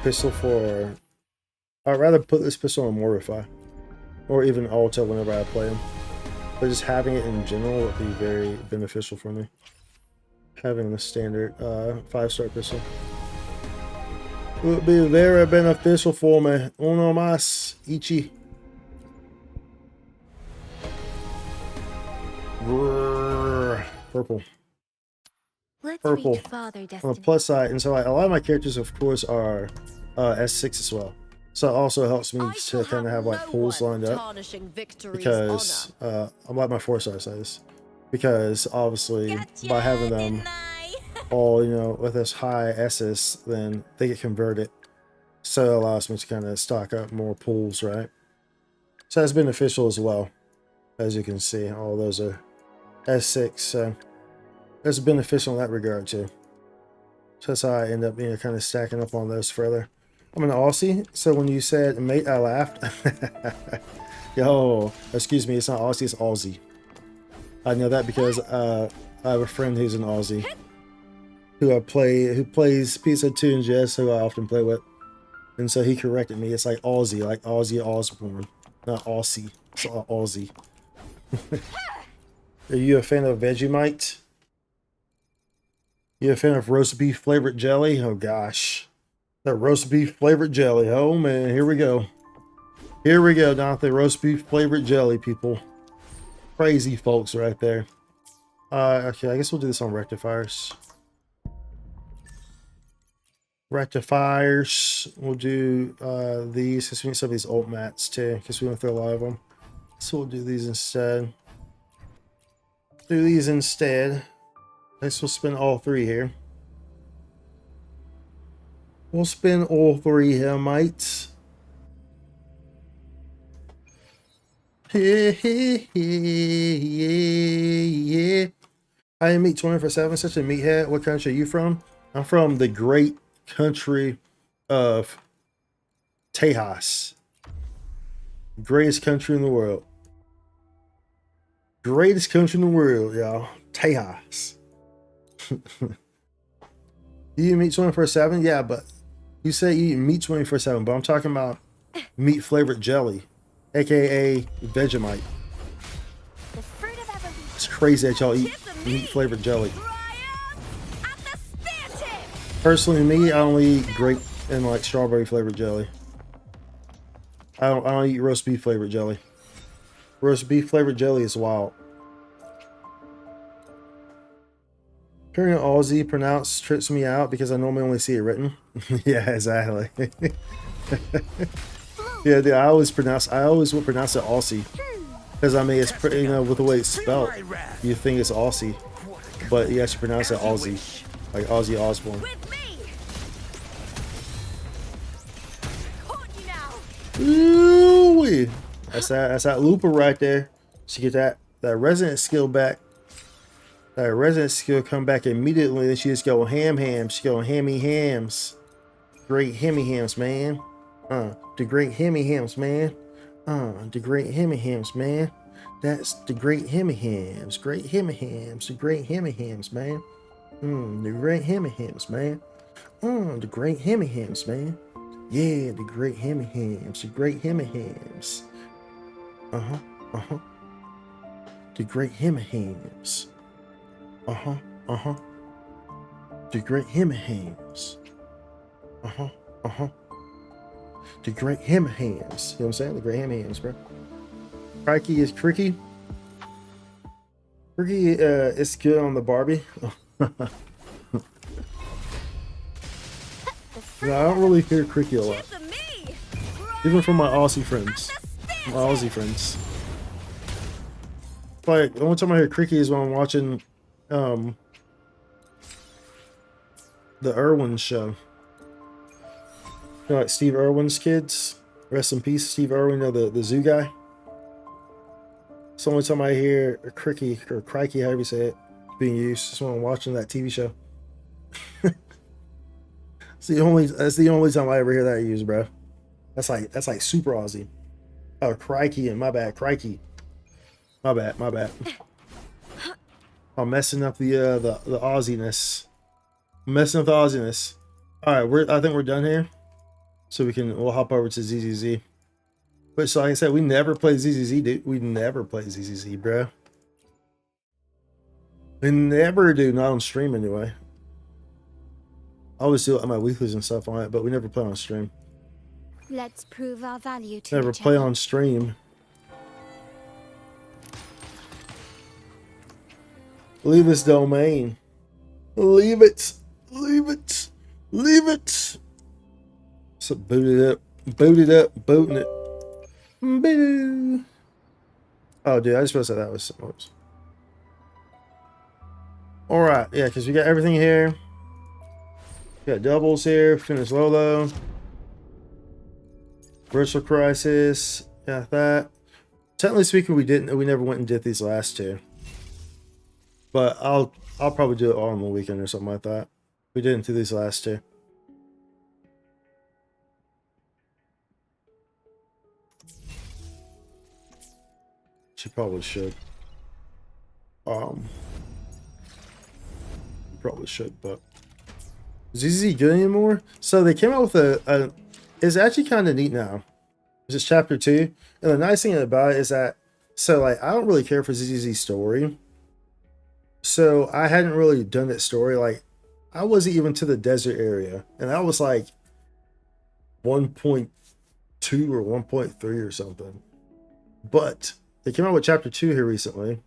pistol for. I'd rather put this pistol on Mortify, or even Alta whenever I play him. But just having it in general would be very beneficial for me. Having the standard 5-star pistol would be very beneficial for me. Uno más, Ichi. Purple. Let's Purple. reach farther, On the Destiny. plus side, and so like, a lot of my characters, of course, are S6 as well. So it also helps me to kind of have like pools lined up, because I'm like my 4-star size, because obviously by having them all, you know, with this high S's, then they get converted. So it allows me to kind of stock up more pools, right? So that's beneficial as well. As you can see, all those are S6, so that's beneficial in that regard too. So that's how I end up, you know, kind of stacking up on those further. I'm an Aussie, so when you said mate, I laughed. Yo, excuse me, it's not Aussie, it's Aussie. I know that because I have a friend who's an Aussie who plays Pizza 2 and Jess, who I often play with. And so he corrected me. It's like Aussie, like Ozzy Osbourne, not Aussie. It's Aussie. Are you a fan of Vegemite? You a fan of roast beef flavored jelly? Oh gosh. That roast beef flavored jelly. Oh man, here we go. Here we go, Dante. Roast beef flavored jelly, people. Crazy folks right there. Okay, I guess we'll do this on rectifiers. Rectifiers. We'll do these, because we need some of these alt mats too, because we went through a lot of them. So we'll do these instead. Do these instead. I guess we'll spin all 3 here. We'll spin all 3 here, mates. Yeah, yeah. I am Meat 24/7, such a meathead. What country are you from? I'm from the great country of Tejas. Greatest country in the world. Greatest country in the world, y'all. Tejas. You eat meat 24/7? Yeah, but you say you eat meat 24/7, but I'm talking about meat flavored jelly, aka Vegemite. The fruit of evolution. It's crazy that y'all eat meat flavored jelly. At the spear tip. Personally, me, I only eat grape and like strawberry flavored jelly. I don't eat roast beef flavored jelly. Roast beef flavored jelly is wild. Hearing Aussie pronounced trips me out because I normally only see it written. Yeah, exactly. Yeah, I always will pronounce it Aussie. Because I mean, it's pretty, you know, with the way it's spelled, you think it's Aussie, but you actually pronounce it Aussie, like Ozzy Osbourne. With me. Caught you now. Ooh-wee. That's that looper right there. She get that resident skill back. That resident skill come back immediately. Then she just go ham. She go hammy hams. Great hammy hams, man. The great hammy hams, man. The great hammy hams, man. That's the great hammy hams. Great hammy hams. The great hammy hams, man. The great hammy hams, man. The great hammy hams, man. Yeah, the great hammy hams. The great hammy hams. The great hammy hams. The great hammy hams. The great hammer hams. You know what I'm saying? The great hammer hams, bro. Crikey is tricky. Tricky is good on the Barbie. No, I don't really hear Cricky a lot. Even from my Aussie friends. Like, the only time I hear Cricky is when I'm watching the Irwin show. You know, like Steve Irwin's kids. Rest in peace, Steve Irwin, you know, the zoo guy. It's the only time I hear a cricky or crikey, however you say it, being used. Just when I'm watching that TV show. That's the only time I ever hear that used, bro. That's like super Aussie. Oh, crikey, and my bad, crikey. My bad. I'm messing up the Aussiness. All right, I think we're done here. So we'll hop over to ZZZ. But so like I said, we never play ZZZ, dude. We never play ZZZ, bro. We never do, not on stream anyway. I always do my weeklies and stuff on it, but we never play on stream. Let's prove our value to Never each play other. on stream. Leave this domain. Leave it. So boot it up, booting it. Boo. Oh, dude, I just supposed to say that was something else. All right, yeah, because we got everything here. We got doubles here. Finish Lolo. Virtual Crisis. Got that. Technically speaking, we never went and did these last two. But I'll probably do it all on the weekend or something like that. We didn't do these last two. She probably should. Probably should, but is ZZ good anymore? So they came out with a it's actually kind of neat now. This is chapter 2, and the nice thing about it is that like I don't really care for ZZ's story. So I hadn't really done that story. Like I wasn't even to the desert area, and that was like 1.2 or 1.3 or something. But they came out with chapter 2 here recently,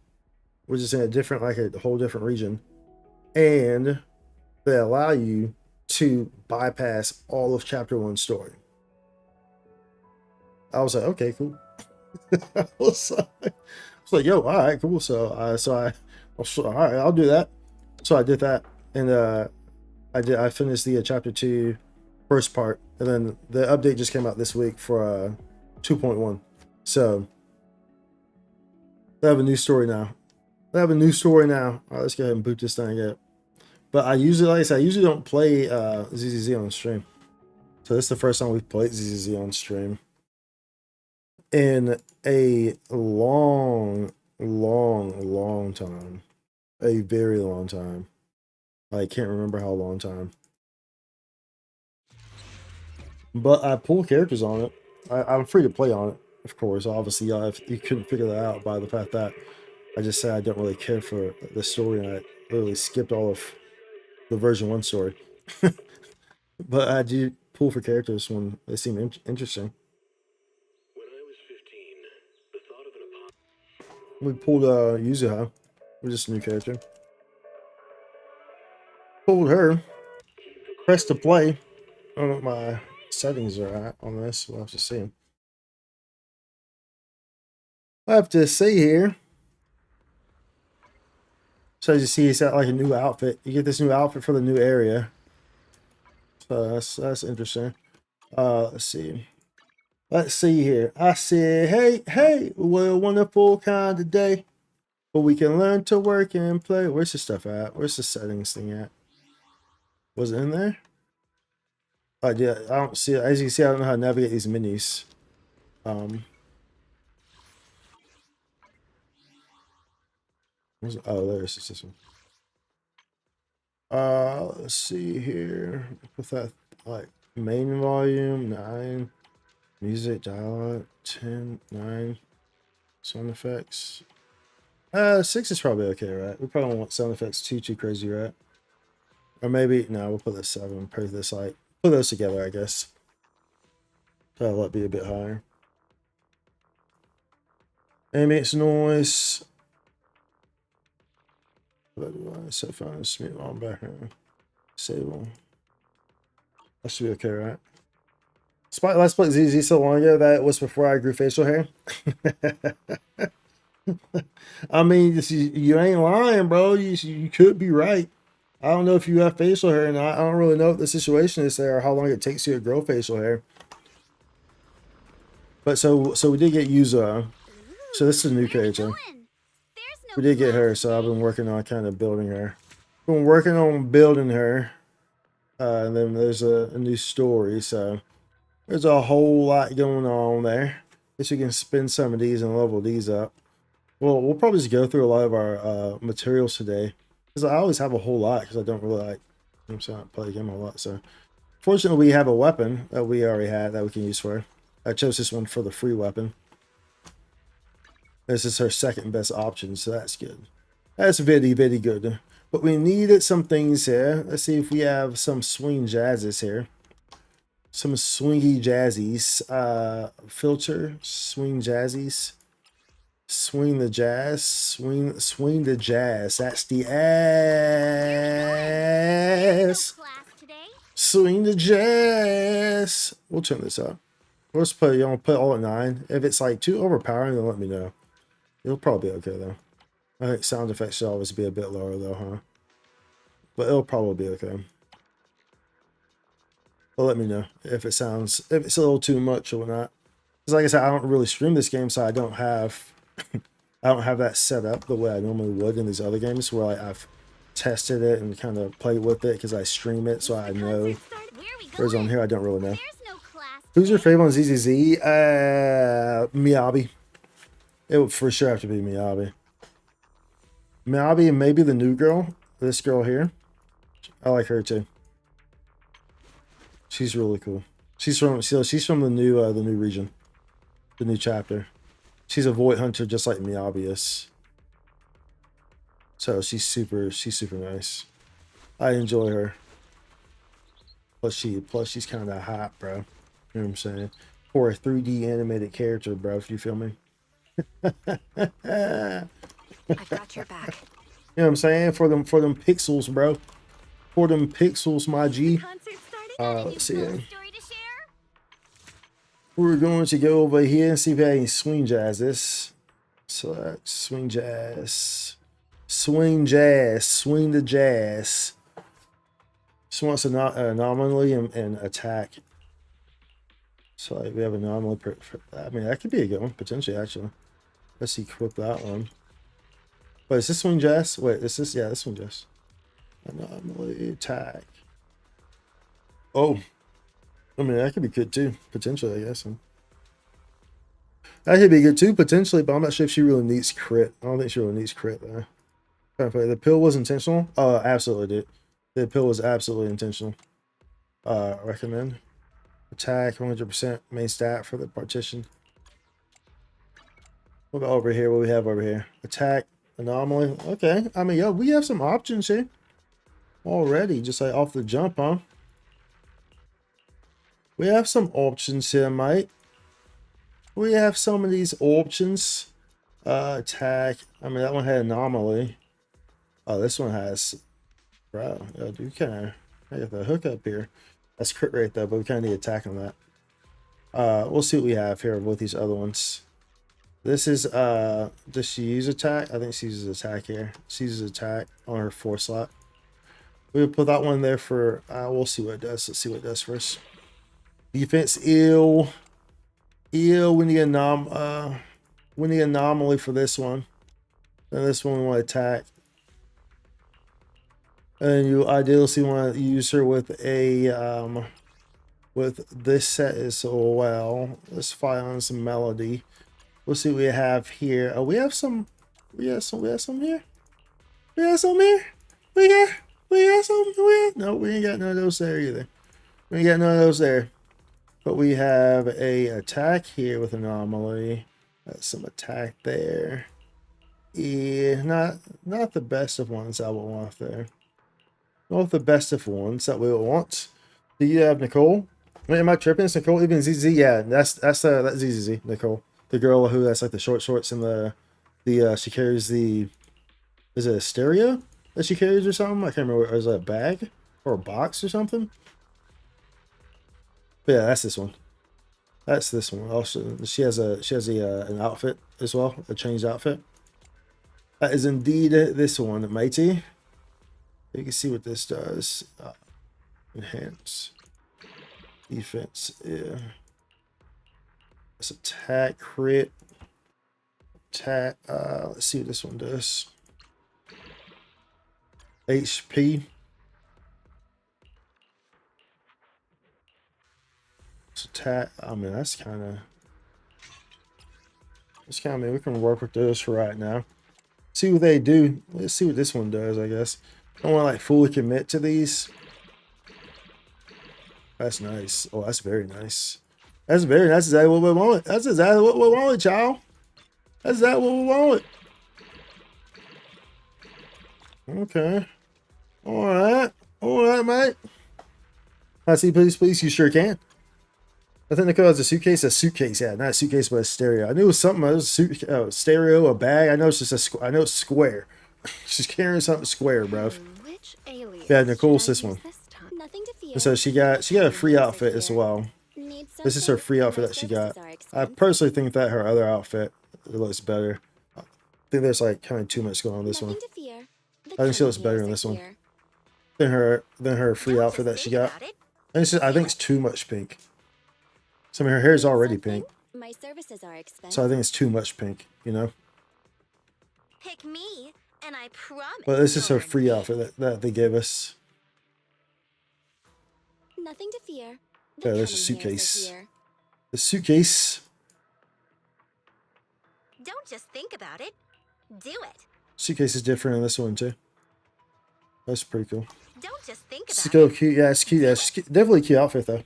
which is in a different, like a whole different region. And they allow you to bypass all of chapter 1 story. I was like, okay, cool. I was like, yo, all right, cool. So all right, I'll do that. So I did that, and I finished the chapter 2 first part, and then the update just came out this week for 2.1. So They have a new story now. They have a new story now. All right, let's go ahead and boot this thing up. But I usually, like I said, I usually don't play ZZZ on stream. So this is the first time we've played ZZZ on stream in a long time. A very long time. I can't remember how long time. But I pull characters on it. I'm free to play on it, of course. Obviously, if you couldn't figure that out by the fact that I just said I don't really care for the story, and I literally skipped all of the version 1 story. But I do pull for characters when they seem interesting. We pulled Yuzuha, which is a new character. Pulled her. Press to play. I don't know what my settings are at on this. We'll have to see. I have to see here. So as you see, it's got like a new outfit. You get this new outfit for the new area. So that's interesting. Let's see. Let's see here. I said, hey, what a wonderful kind of day. But we can learn to work and play. Where's the stuff at? Where's the settings thing at? Was it in there? Oh, yeah, I don't see it. As you can see, I don't know how to navigate these menus. Oh, there's this one. Let's see here. With that, like, main volume, 9. Music, dialogue, 10, 9. Sound effects. 6 is probably okay, right? We probably don't want sound effects too crazy, right? Or maybe, no, we'll put this 7. Put this, like, put those together, I guess. That'll be a bit higher. Ambient noise. Set fine, smooth on background. Disable. That should be okay, right? Last played ZZ so long ago that was before I grew facial hair. I mean, you ain't lying, bro. You could be right. I don't know if you have facial hair, and I don't really know what the situation is there or how long it takes you to grow facial hair. But so we did get Yuzuha. So this is a new character. We did get her, so I've been working on kind of building her. Been working on building her. And then there's a new story, so there's a whole lot going on there. Guess we can spin some of these and level these up. Well, we'll probably just go through a lot of our materials today. Because I always have a whole lot, because I don't really like, I'm saying, I play the game a lot. So fortunately, we have a weapon that we already had that we can use for her. I chose this one for the free weapon. This is her second best option, so that's good. That's very good. But we needed some things here. Let's see if we have some swing jazzes here. Some swingy jazzies. Filter, swing jazzies. Swing the jazz. Swing the jazz. That's the ass. Swing the jazz. We'll turn this up. We'll just put, put all at 9. If it's like too overpowering, then let me know. It'll probably be okay though. I think sound effects should always be a bit lower though, huh? But it'll probably be okay. But let me know if it's a little too much or not. Because like I said, I don't really stream this game, so I don't have that set up the way I normally would in these other games where I've tested it and kind of played with it because I stream it, so I know. Whereas on here, I don't really know. Who's your favorite on ZZZ? Miyabi. It would for sure have to be Miyabi. Miyabi and maybe the new girl. This girl here. I like her too. She's really cool. She's from the new region. The new chapter. She's a Void Hunter just like Miyabi is. So she's super nice. I enjoy her. Plus she's kinda hot, bro. You know what I'm saying? For a 3D animated character, bro, if you feel me. I've got your back. You know what I'm saying? For them pixels, bro. For them pixels, my G. Let's see. We're going to go over here and see if we have any swing jazzes. Select swing jazz. Swing jazz. Swing the jazz. Just wants an anomaly and attack. So like we have anomaly. I mean, that could be a good one, potentially, actually. Let's equip that one. Wait, is this one Jess? Wait, is this? Yeah, this one Jess. Anomaly attack. Oh, I mean that could be good too, potentially. I guess. That could be good too, potentially, but I'm not sure if she really needs crit. I don't think she really needs crit though. The pill was intentional. Absolutely did. The pill was absolutely intentional. Recommend. Attack 100% main stat for the partition. What about over here? What we have over here? Attack anomaly. Okay. I mean, yo, we have some options here already, just like off the jump, huh? We have some options here, mate. We have some of these options. Attack. I mean, that one had anomaly. Oh, this one has. Bro, yo, dude, kind of got the hook up here. That's crit rate though, but we kind of need attack on that. We'll see what we have here with these other ones. This is does she use attack? I think she uses attack here. She uses attack on her 4 slot. We'll put that one there for we'll see what it does. Let's see what it does first. Defense ill. We need anomaly for this one. And this one we want attack. And you ideally want to use her with a with this set as well. Let's fire on some melody. We'll see what we have here. Oh, we have some here. We got some here. We got some. No, we ain't got none of those there either. We ain't got none of those there. But we have a attack here with anomaly. That's some attack there. Yeah, not the best of ones I would want there. Not the best of ones that we would want. Do you have Nicole? Wait, am I tripping? It's Nicole? Even ZZ? Yeah, that's ZZ, Nicole. The girl who has like the short shorts and the she carries the, is it a stereo that she carries or something? I can't remember. Or is it a bag or a box or something? But yeah, that's this one. That's this one. Also, she has an outfit as well, a changed outfit. That is indeed this one, matey. You can see what this does. Enhance defense. Yeah. It's attack, crit, attack. Let's see what this one does. HP. It's attack. I mean, that's kind of. It's kind of. I mean, we can work with those for right now. See what they do. Let's see what this one does. I guess. I don't want to like fully commit to these. That's nice. Oh, that's very nice. That's very nice. That's exactly what we want. That's exactly what we want, y'all. That's exactly what we want. Okay. All right, mate. I see, please. You sure can. I think Nicole has a suitcase. A suitcase, yeah, not a suitcase, but a stereo. I knew it was something. It was a stereo, a bag. I know it's just a. I know it's square. She's carrying something square, bro. Yeah, Nicole's this one. And so she got a free outfit as well. This is her free outfit that she got. I personally think that her other outfit looks better. I think there's like kind of too much going on this one. I think she looks better in this one than her free outfit that she got. And it's just, I think it's too much pink. So I mean, her hair is already pink. So I think it's too much pink, you know. Pick me, and I promise. But this is her free outfit that they gave us. Nothing to fear. Yeah, there's a suitcase. The suitcase. Don't just think about it. Do it. Suitcase is different in this one too. That's pretty cool. Don't just think It's about a cute. Yeah, it's cute. Yeah, it's cute. Definitely a cute outfit though.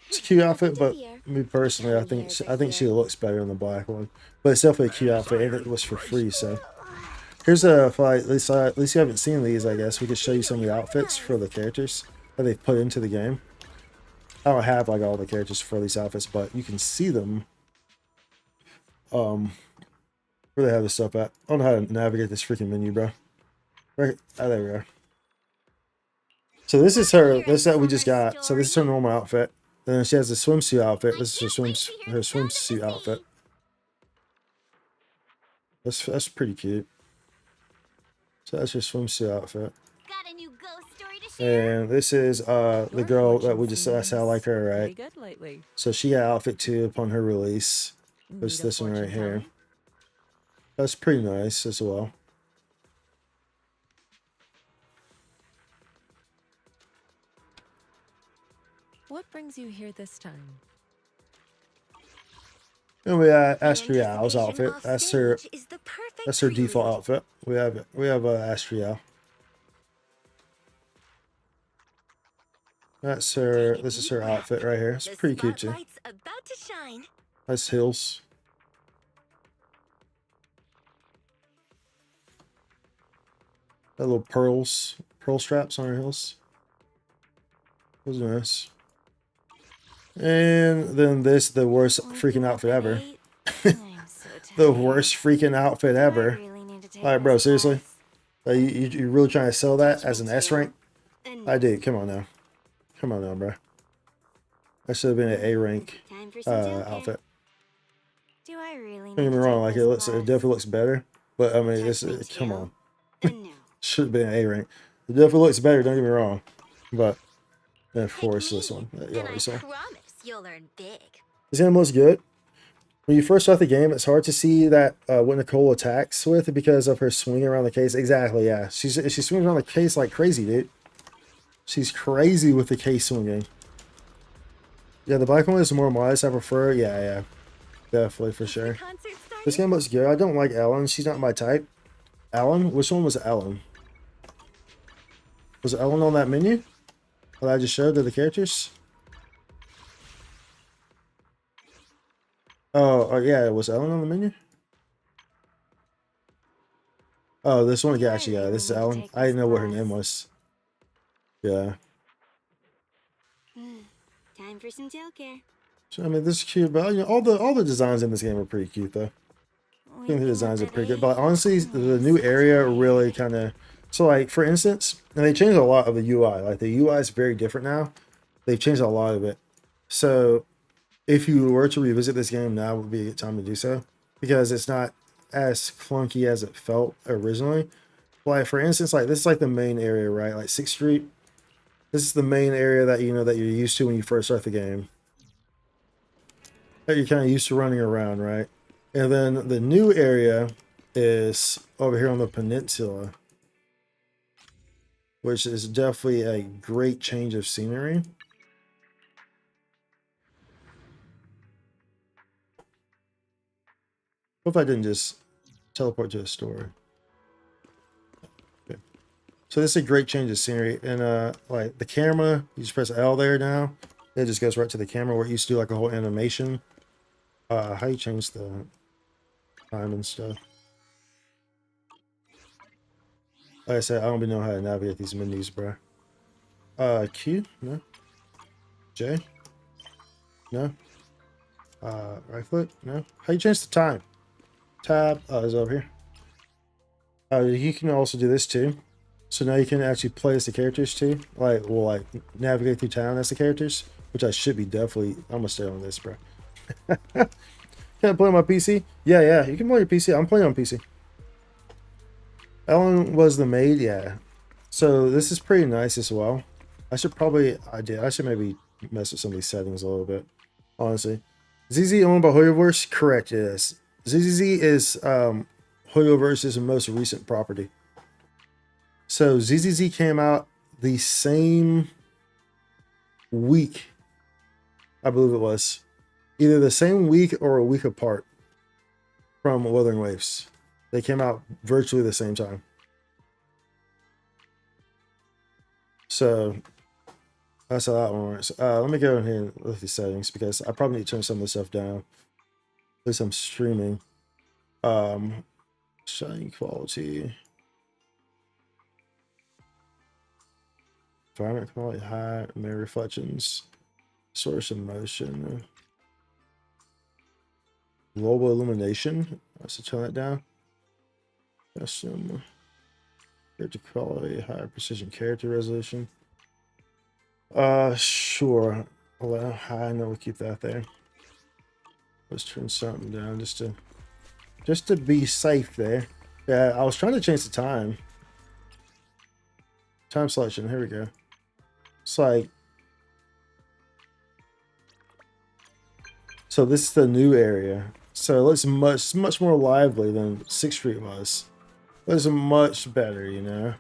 It's a cute outfit, but me personally, I think she looks better in the black one. But it's definitely a cute outfit, and it was for free. So here's a at least you haven't seen these. I guess we could show you some of the outfits for the characters that they've put into the game. I don't have like all the characters for these outfits, but you can see them. Where they have this stuff at? I don't know how to navigate this freaking menu, bro. Right, there we go. So this is her. This is that we just got. So this is her normal outfit. And then she has a swimsuit outfit. This is her swimsuit outfit. That's pretty cute. So that's her swimsuit outfit. Got a new ghost story to share. And this is the girl that we just said. That's how I like her, right? Good lately. So she got outfit 2 upon her release. There's this one right here. That's pretty nice as well. What brings you here this time? And we got The Astrial's anticipation outfit. off That's her. stage is the perfect That's her default prelude. outfit. We have Astrial. That's her. Take a This is deep her breath. outfit right here. It's The pretty cute too. spotlight's about to shine. Nice heels. Got little pearl straps on her heels. Those are nice. And then this, the worst freaking outfit ever. I'm so The tired. worst freaking outfit Do I ever. really need to take All right, bro. this Seriously, class? you really trying to sell that as an Teach me S to. rank? I did. Come on now. Come on now, bro. That should have been an A rank Time for some tail care. outfit. Do I really need Don't get me to wrong. take Like this it class? definitely looks better, but I mean, Teach me come to. on. No. Should have been an A rank. It definitely looks better. Don't get me wrong, but and of Pick course me, this one that you and I already saw. promise you'll learn big. This game looks good. When you first start the game, it's hard to see that what Nicole attacks with because of her swing around the case. Exactly, yeah. She swings around the case like crazy, dude. She's crazy with the case swinging. Yeah, the black one is more modest. I prefer. Yeah, definitely for sure. Concert started? This game looks good. I don't like Ellen. She's not my type. Ellen? Which one was Ellen? Was Ellen on that menu that I just showed to the characters? Oh, yeah, it was Ellen on the menu? Oh, this one, yeah, actually, yeah, this is Ellen. I didn't know what her name was. Yeah. Time for some tail care. So, I mean, this is cute, but you know, all the designs in this game are pretty cute, though. I think the designs are pretty good, but honestly, the new area really kind of... So, like, for instance, and they changed a lot of the UI. Like, the UI is very different now. They've changed a lot of it. So, if you were to revisit this game now, would be a good time to do so. Because it's not as clunky as it felt originally. Like, for instance, like, this is like the main area, right? Like, 6th Street. This is the main area that, you know, that you're used to when you first start the game. That you're kind of used to running around, right? And then the new area is over here on the peninsula, which is definitely a great change of scenery. What if I didn't just teleport to a store? Okay. So this is a great change of scenery. And like the camera, you just press L there now. It just goes right to the camera where it used to do like a whole animation. How you change the time and stuff. Like I said, I don't even know how to navigate these menus, bro. Q? No. J? No. Right click? No. How you change the time? Tab. Oh, it's over here. You can also do this too. So now you can actually play as the characters too. Like, we'll like navigate through town as the characters, which I should be definitely. I'm gonna stay on this, bro. Can I play on my PC? Yeah, you can play on your PC. I'm playing on PC. Ellen was the maid, yeah. So this is pretty nice as well. I should maybe mess with some of these settings a little bit, honestly. ZZ owned by Hoyoverse? Correct, yes. ZZZ is Hoyoverse's most recent property. So ZZZ came out the same week, I believe it was. Either the same week or a week apart from Wuthering Waves. They came out virtually the same time. So that's how that one works. Let me go in here and look at these settings because I probably need to turn some of this stuff down. At least I'm streaming. Shining quality. Environment quality high. Mirror reflections. Source of motion. Global illumination. Let's turn that down. Custom. Character quality, higher precision character resolution. Sure. Well, I know we'll keep that there. Let's turn something down just to be safe there. Yeah, I was trying to change the time. Time selection. Here we go. It's like, so this is the new area. So it looks much more lively than 6th Street was. It looks much better, you know.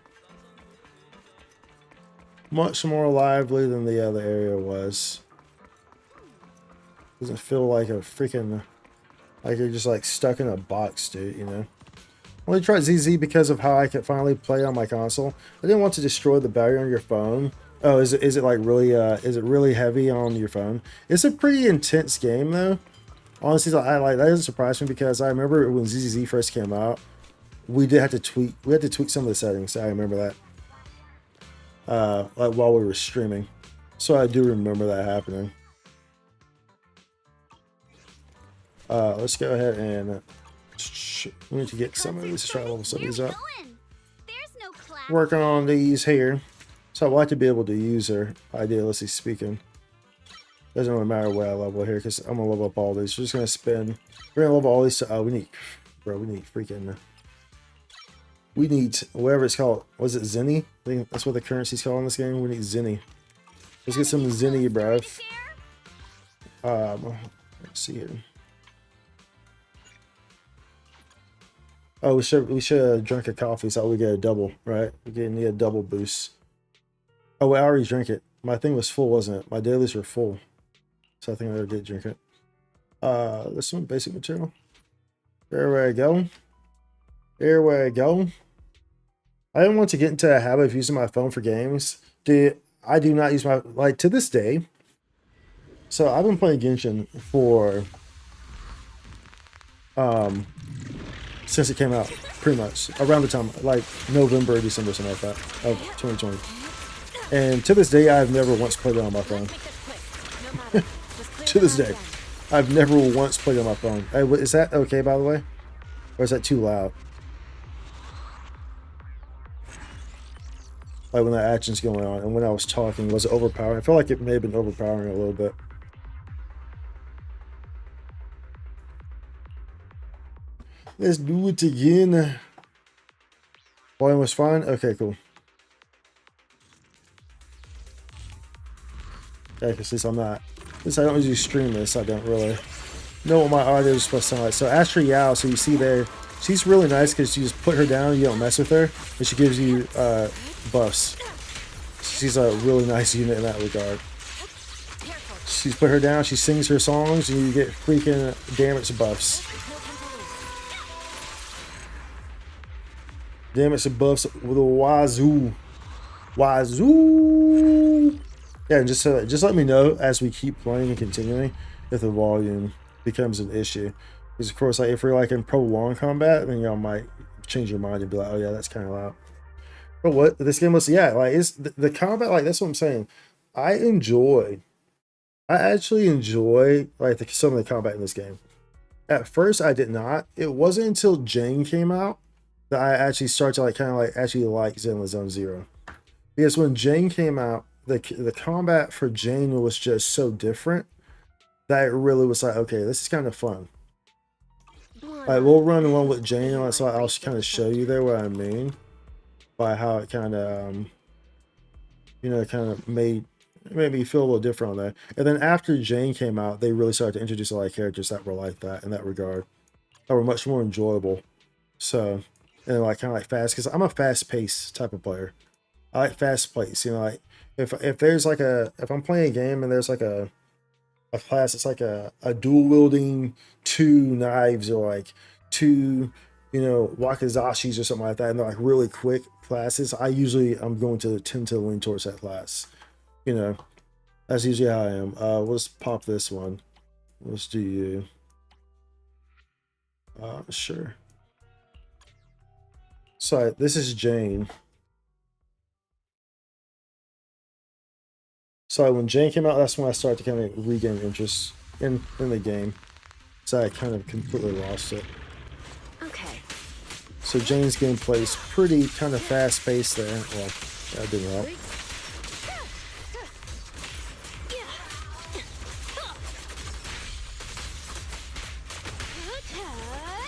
Much more lively than the other area was. Doesn't feel like a freaking, like you're just like stuck in a box, dude, you know. I only tried ZZ because of how I could finally play on my console. I didn't want to destroy the battery on your phone. Oh, is it like really is it really heavy on your phone? It's a pretty intense game though. Honestly, I like that doesn't surprise me because I remember when ZZ first came out, we had to tweak some of the settings. I remember that. Like while we were streaming. So I do remember that happening. Let's go ahead and we need to get some of these. Let's try to level some of these up. Working on these here. So I'd like to be able to use her, idealistically speaking. Doesn't really matter what I level here because I'm gonna level up all these. We're just gonna spend. We're gonna level all these. Oh, we need freaking. We need whatever it's called. Was it Zenny? I think that's what the currency's called in this game. We need Zenny. Let's get some Zenny, bro. Let's see here. Oh, we should have drunk a coffee so we get a double, right? We need a double boost. Oh, I already drank it. My thing was full, wasn't it? My dailies were full. So I think I already did drink it. This one, basic material. There we go. There we go. I didn't want to get into a habit of using my phone for games. Dude, I do not use my, like, to this day. So I've been playing Genshin for, since it came out, pretty much. Around the time, like, November, December, something like that, of 2020. And to this day, I've never once played it on my phone. To this day, I've never once played it on my phone. Hey, is that okay, by the way? Or is that too loud? Like when that action's going on and when I was talking, was it overpowering? I feel like it may have been overpowering a little bit. Let's do it again. Volume was fine? Okay, cool. Yeah, because since I'm not, since I don't usually stream this, I don't really know what my audio is supposed to sound like. So Astra Yao, so you see there, she's really nice because you just put her down, you don't mess with her, and she gives you buffs. She's a really nice unit in that regard. She's put her down, she sings her songs, and you get freaking damage buffs. Damage buffs with a wazoo. Wazoo! Yeah, and just let me know as we keep playing and continuing if the volume becomes an issue. Because of course, like if we're like in prolonged combat, then y'all might change your mind and be like, oh yeah, that's kind of loud. But what this game was, yeah, like it's the combat, like that's what I'm saying. I actually enjoy like some of the combat in this game. At first, I did not. It wasn't until Jane came out that I actually started to like kind of like actually like Zenless Zone Zero. Because when Jane came out, the combat for Jane was just so different that it really was like, okay, this is kind of fun. Like we'll run along with Jane, and so I'll kind of show you there what I mean by how it kind of, you know, kind of made me feel a little different on that. And then after Jane came out, they really started to introduce a lot of characters that were like that in that regard, that were much more enjoyable. So, and like kind of like fast, because I'm a fast-paced type of player. I like fast pace, you know, like if there's like if I'm playing a game and there's like a class, it's like a dual wielding 2 knives or like 2, you know, wakizashis or something like that, and they're like really quick classes, I'm going to tend to lean towards that class. You know, that's usually how I am. Let's pop this one. Let's do you. Sure. So this is Jane. So when Jane came out, that's when I started to kind of regain interest in the game. So I kind of completely lost it. Okay. So Jane's gameplay is pretty kind of fast paced there. Well, that didn't help.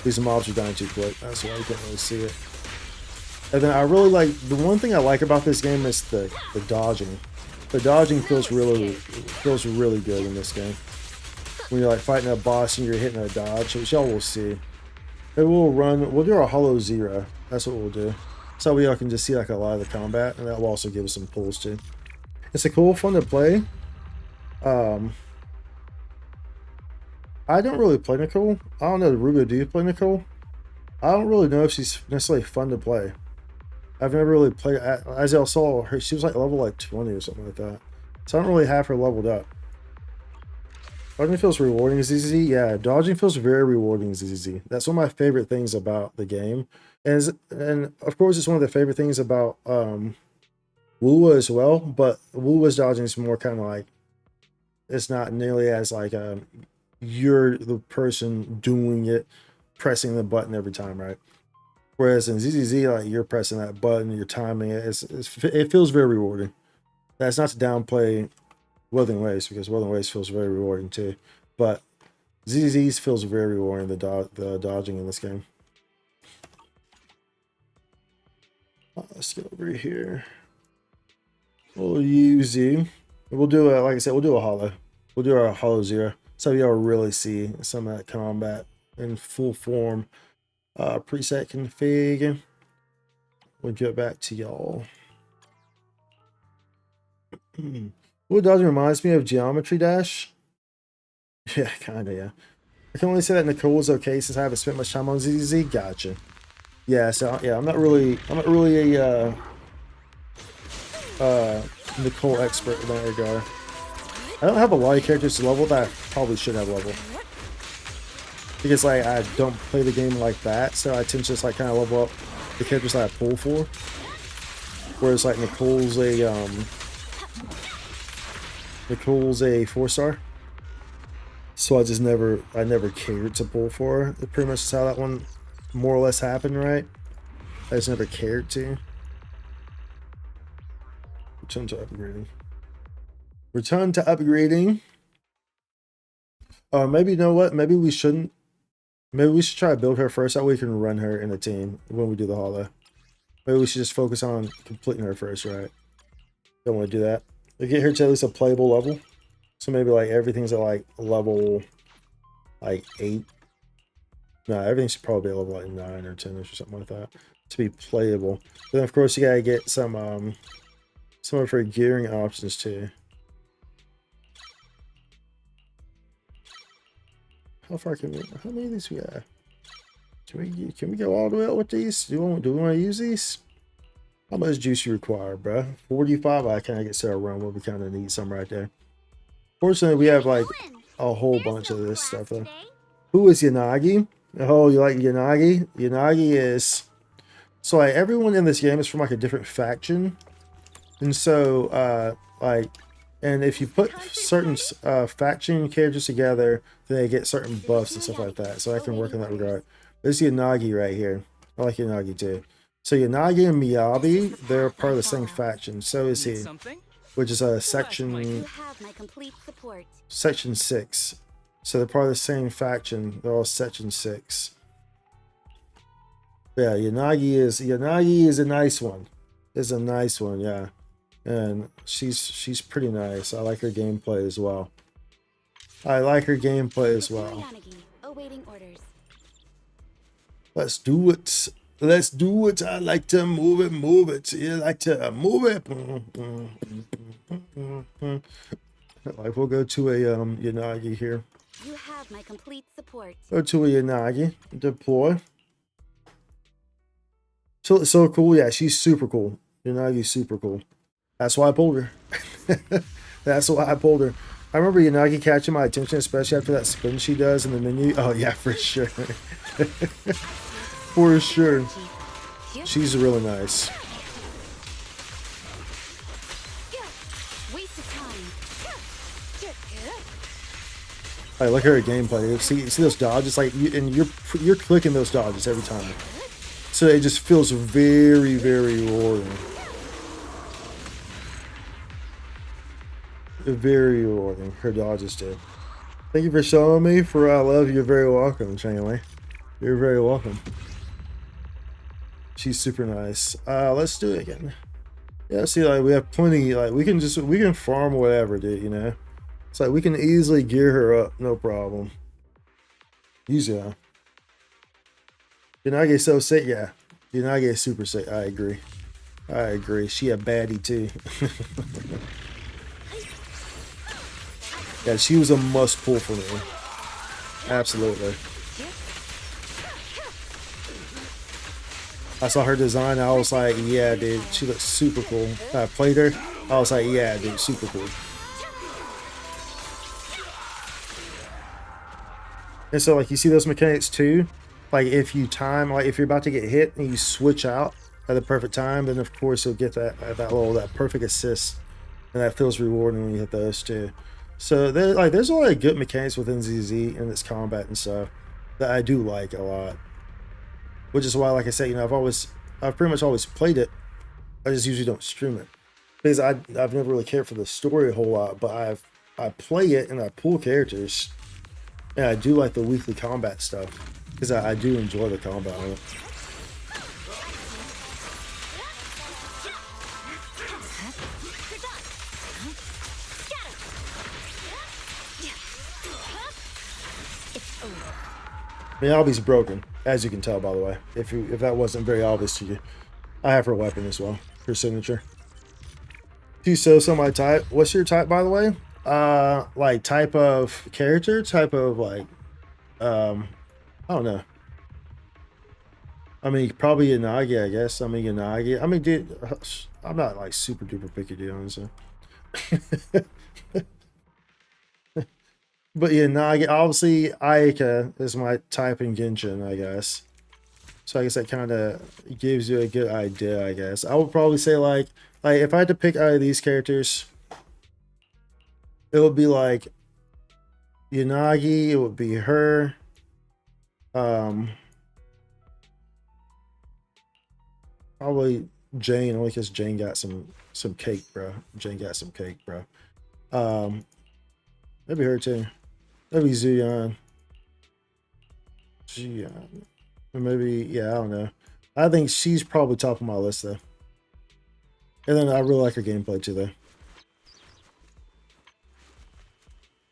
These mobs are dying too quick. That's why you can't really see it. And then I really like, the one thing I like about this game is the dodging. The dodging feels really good in this game. when you're like fighting a boss and you're hitting a dodge, which y'all will see. It will run. We'll do our Hollow Zero. That's what we'll do. So y'all can just see like a lot of the combat, and that will also give us some pulls too. It's a cool, fun to play. I don't really play Nicole. I don't know, Rubio, do you play Nicole? I don't really know if she's necessarily fun to play. I've never really played. As y'all saw, her, she was like level like 20 or something like that. So I don't really have her leveled up. Dodging feels rewarding as ZZ. Yeah, dodging feels very rewarding as ZZ. That's one of my favorite things about the game. And of course, it's one of the favorite things about Wuwa as well. But Wuwa's dodging is more kind of like, it's not nearly as like you're the person doing it, pressing the button every time, right? Whereas in ZZZ, like you're pressing that button, you're timing it. It feels very rewarding. That's not to downplay Wuthering Waves, because Wuthering Waves feels very rewarding too. But ZZZ feels very rewarding, the dodging in this game. Let's get over here. We'll use you. We'll do like I said, we'll do a hollow. We'll do our Hollow Zero. So y'all really see some of that combat in full form. Preset config. We'll get back to y'all. What dodging reminds me of Geometry Dash. Yeah, kinda, yeah. I can only say that Nicole is okay since I haven't spent much time on ZZ. Gotcha. Yeah, so yeah, I'm not really a Nicole expert in that regard. I don't have a lot of characters to level that I probably should have leveled. Because like I don't play the game like that, so I tend to just like kind of level up the characters that I pull for. Whereas like Nicole's a 4-star. So I never cared to pull for her. Pretty much is how that one more or less happened, right? I just never cared to. Return to upgrading. Return to upgrading. Maybe you know what? Maybe we shouldn't. Maybe we should try to build her first. That way we can run her in a team when we do the hollow. Maybe we should just focus on completing her first, right? Don't want to do that. We get her to at least a playable level. So maybe like everything's at like level like 8. No, everything should probably be level like 9 or 10 or something like that to be playable. But then of course you gotta get some of her gearing options too. How far can we? How many of these we have? Can we go all the way out with these? Do we want to use these? How much juice you require, bro? 45. I kind of get Sarah run where we kind of need some right there. Fortunately, we have like a whole bunch of this stuff though. Who is Yanagi? Oh, you like Yanagi? Yanagi is so like everyone in this game is from like a different faction, and so and if you put certain faction characters together, then they get certain buffs and stuff like that. So I can work in that regard. There's Yanagi right here. I like Yanagi too. So Yanagi and Miyabi, they're part of the same faction. So is he, which is a section 6. So they're part of the same faction. They're all section 6. Yeah, Yanagi is a nice one. Is a nice one, yeah. And she's pretty nice. I like her gameplay as well. Let's do it. Let's do it. I like to move it. You like to move it. Like we'll go to a Yanagi here. You have my complete support. Go to a Yanagi. Deploy. So cool. Yeah, she's super cool. Yanagi's super cool. That's why I pulled her. That's why I pulled her. I remember Yanagi catching my attention, especially after that spin she does in the menu. Oh yeah, for sure. For sure. She's really nice. I like her gameplay. See those dodges, like you're clicking those dodges every time. So it just feels very, very rewarding. Very rewarding. Her dodges do. Thank you for showing me. For I love you're very welcome, Changley. You're very welcome. She's super nice. Let's do it again. Yeah, see, like we have plenty. Like we can farm whatever, dude. You know, It's like we can easily gear her up, no problem. Yuzuha. Yanagi is so sick, yeah. Yanagi is super sick. I agree. I agree. She a baddie too. Yeah, she was a must pull for me. Absolutely. I saw her design. I was like, yeah, dude, she looks super cool. I played her. I was like, yeah, dude, super cool. And so, like, you see those mechanics too. Like, if you time, like, if you're about to get hit and you switch out at the perfect time, then of course you'll get that perfect assist, and that feels rewarding when you hit those too. So there's a lot of good mechanics within ZZ and its combat and stuff that I do like a lot. Which is why, like I said, you know, I've pretty much always played it. I just usually don't stream it because I've never really cared for the story a whole lot. But I play it and I pull characters, and I do like the weekly combat stuff because I do enjoy the combat on it. Miyabi's broken, as you can tell, by the way. If that wasn't very obvious to you, I have her weapon as well, her signature. She's so my type. What's your type, by the way? Like type of character, type of like, I don't know. I mean, probably Yanagi, I guess. I mean, Yanagi. I mean, dude, I'm not like super duper picky, dude, honestly. But yeah, Nagi, obviously Ayaka is my type in Genshin, I guess. So I guess that kind of gives you a good idea, I guess. I would probably say like if I had to pick out of these characters, it would be like Yanagi, it would be her. Probably Jane, only because Jane got some cake, bro. Jane got some cake, bro. Maybe her too. Maybe Zuyan. Or maybe, yeah, I don't know. I think she's probably top of my list, though. And then I really like her gameplay, too, though.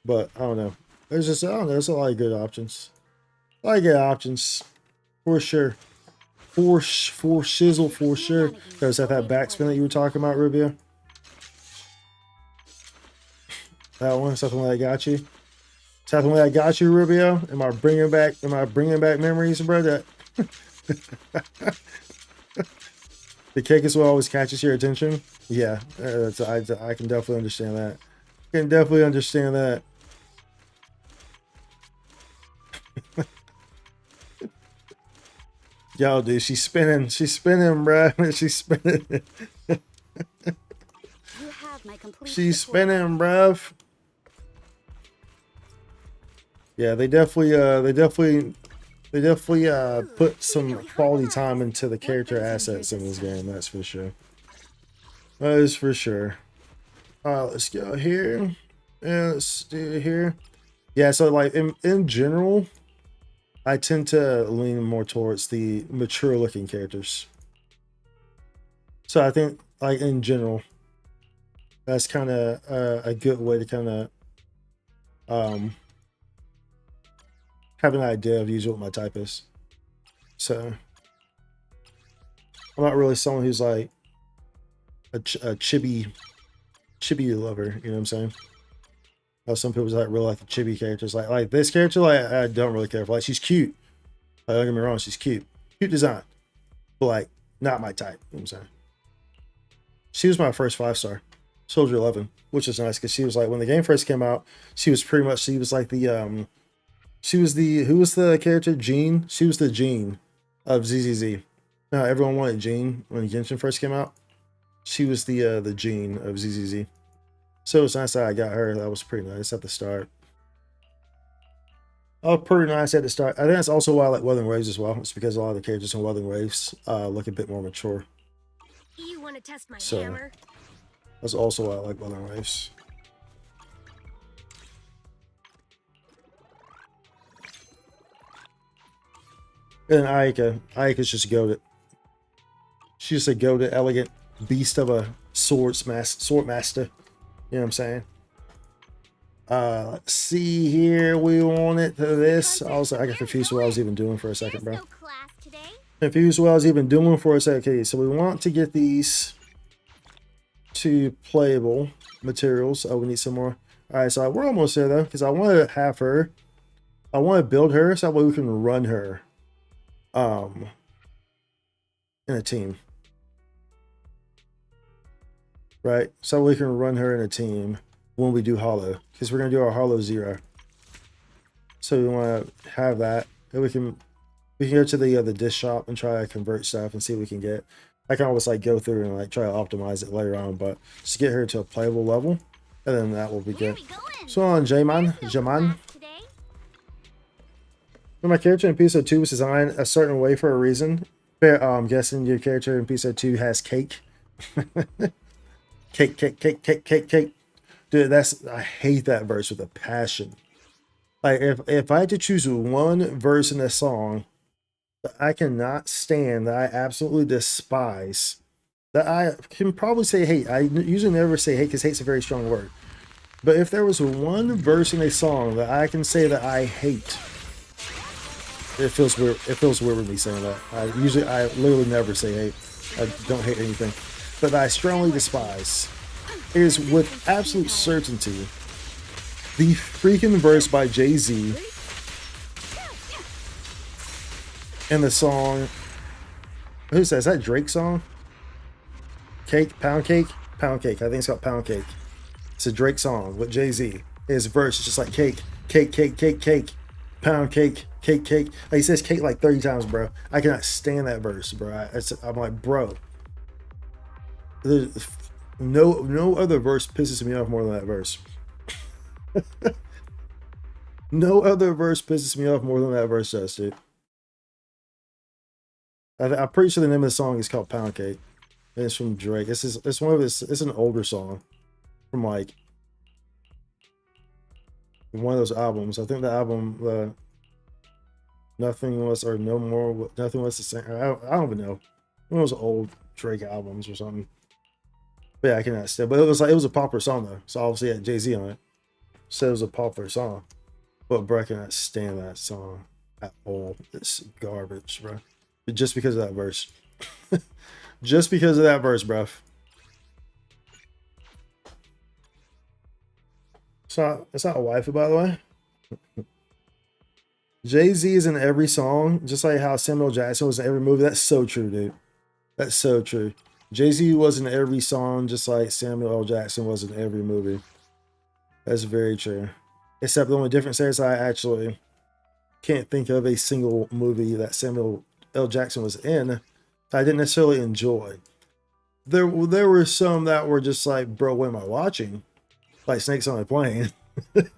But, I don't know. There's just, I don't know, there's a lot of good options. A lot of good options. For sure. For shizzle, for sure. There's that backspin that you were talking about, Rubio. That one, something like that got you. Something like I got you, Rubio. Am I bringing back memories, bro? That the cake is what always catches your attention. Yeah, I can definitely understand that. Can definitely understand that. Yo, dude, she's spinning, bro. She's spinning. You have my complete She's support. spinning, bruv. Yeah, they definitely put some quality time into the character assets in this game. That's for sure. That is for sure. Let's go here. Yeah, let's do it here. Yeah, so like in general, I tend to lean more towards the mature looking characters. So I think like in general, that's kind of a good way to kind of have an idea of usually what my type is. So I'm not really someone who's like a chibi lover, you know what I'm saying? Some people like really like the chibi characters. Like this character, like I don't really care for. Like she's cute. Like, don't get me wrong, she's cute. Cute design. But like not my type, you know what I'm saying? She was my first 5-star. Soldier 11, which is nice because she was like when the game first came out, she was like the who was the character? Jean? She was the Jean of ZZZ. Now everyone wanted Jean when Genshin first came out. She was the Jean of ZZZ. So it's nice that I got her. That was pretty nice at the start. Oh, pretty nice at the start. I think that's also why I like Wuthering Waves as well. It's because a lot of the characters in Wuthering Waves look a bit more mature. You want to test my So hammer? that's also why I like Wuthering Waves. And Ayaka's just goated. She's just a goated, elegant beast of a sword master. You know what I'm saying? Let's see here. We want it to this. I got confused what I was even doing for a second, bro. There's no class today. Confused what I was even doing for a second. Okay, so we want to get these to playable materials. Oh, we need some more. All right, so we're almost there though, because I want to have her. I want to build her so that way we can run her, in a team. Right, so we can run her in a team when we do hollow, because we're gonna do our hollow 0. So we want to have that, and we can go to the disc shop and try to convert stuff and see what we can get. I can always like go through and like try to optimize it later on, but just get her to a playable level, and then that will be Where good. we going? So on Jaman, There's no class today. when my character in episode 2 was designed a certain way for a reason. I'm guessing your character in episode 2 has cake. Cake. Dude, I hate that verse with a passion. Like if I had to choose one verse in this song that I cannot stand, that I absolutely despise, that I can probably say hate. I usually never say hate because hate's a very strong word. But if there was one verse in a song that I can say that I hate, it feels weird. It feels weird with me saying that. I literally never say hate. I don't hate anything, but I strongly despise is with absolute certainty the freaking verse by Jay-Z in the song. Who's that? Is that Drake's song? Pound cake. I think it's called Pound Cake. It's a Drake song with Jay-Z. His verse is just like cake, pound cake. Like he says cake like 30 times, bro. I cannot stand that verse, bro. I'm like, bro. There's no other verse pisses me off more than that verse. No other verse pisses me off more than that verse does, dude. I'm pretty sure the name of the song is called Pound Cake. And it's from Drake. It's an older song from like one of those albums. I think the album Nothing Was the Same. I don't even know. One of those old Drake albums or something. But yeah, I cannot stand. But it was a popular song though. So obviously it had Jay-Z on it. So it was a popular song. But bro, I cannot stand that song at all. It's garbage, bro. But just because of that verse. Just because of that verse, bro. It's not a waifu, by the way. Jay-Z is in every song, just like how Samuel Jackson was in every movie. That's so true, dude. That's so true. Jay-Z was in every song, just like Samuel L. Jackson was in every movie. That's very true. Except the only difference there is I actually can't think of a single movie that Samuel L. Jackson was in that I didn't necessarily enjoy. There were some that were just like, bro, what am I watching? Like Snakes on a Plane. But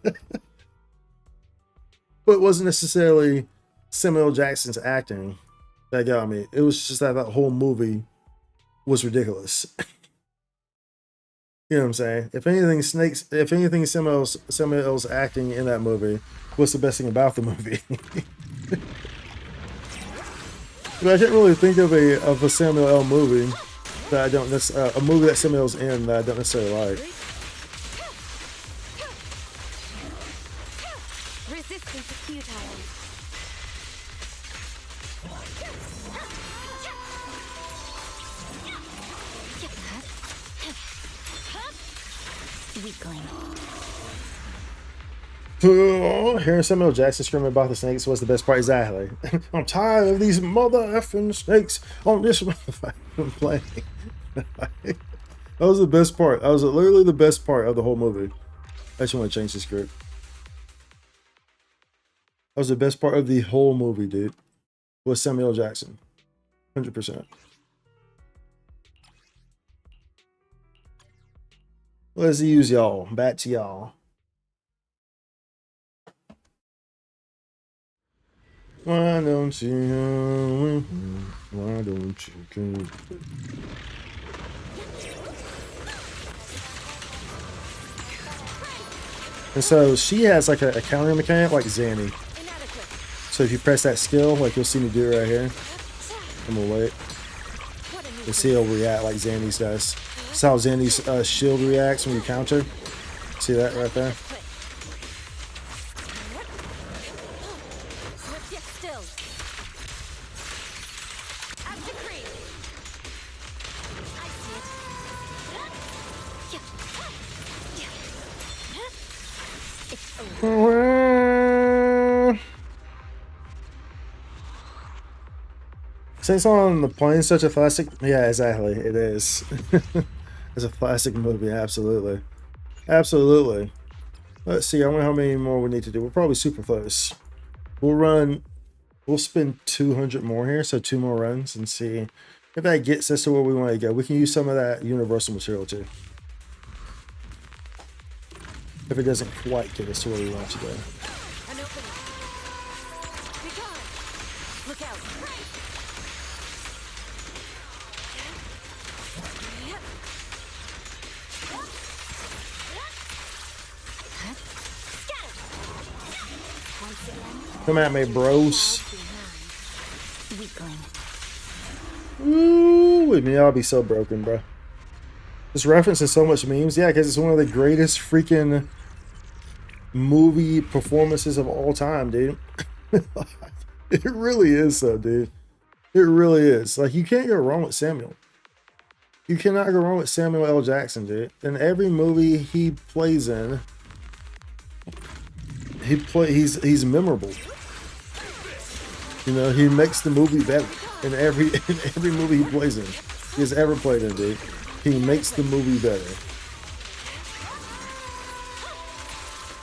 it wasn't necessarily Samuel L. Jackson's acting that got me. It was just that whole movie was ridiculous. You know what I'm saying? If anything, Samuel's acting in that movie was the best thing about the movie. But I can't really think of a Samuel L. movie that I don't a movie that Samuel's in that I don't necessarily like. Resistance is futile. Weakling. Oh, hearing Samuel L. Jackson screaming about the snakes was the best part. Exactly. I'm tired of these mother effing snakes on this motherfucking plane. That was the best part. That was literally the best part of the whole movie. I just want to change the script. That was the best part of the whole movie, dude. Was Samuel L. Jackson. 100%. Let's use y'all. Back to y'all. Why don't you come? And so she has like a counter mechanic like Zanny. So if you press that skill, like you'll see me do it right here. I'm gonna wait. You'll see it'll react like Zanny's does. That's how Zanny's shield reacts when you counter. See that right there? Since on the plane, such a classic. Yeah, exactly. It is. It's a classic movie. Absolutely. Absolutely. Let's see. I wonder how many more we need to do. We're probably super close. We'll run. We'll spend 200 more here, so 2 more runs, and see if that gets us to where we want to go. We can use some of that universal material too. If it doesn't quite get us to where we want to go. An opening. Be gone. Look out. Once again, Come at me, bros. weakling. Ooh, with me, I'll be so broken, bro. This reference is so much memes. Yeah, because it's one of the greatest freaking movie performances of all time, dude. It really is, so, dude. It really is. Like, you can't go wrong with Samuel. You cannot go wrong with Samuel L. Jackson, dude. In every movie he plays in, he's memorable. You know, he makes the movie better in every movie he plays in. He has ever played in, dude. He makes the movie better.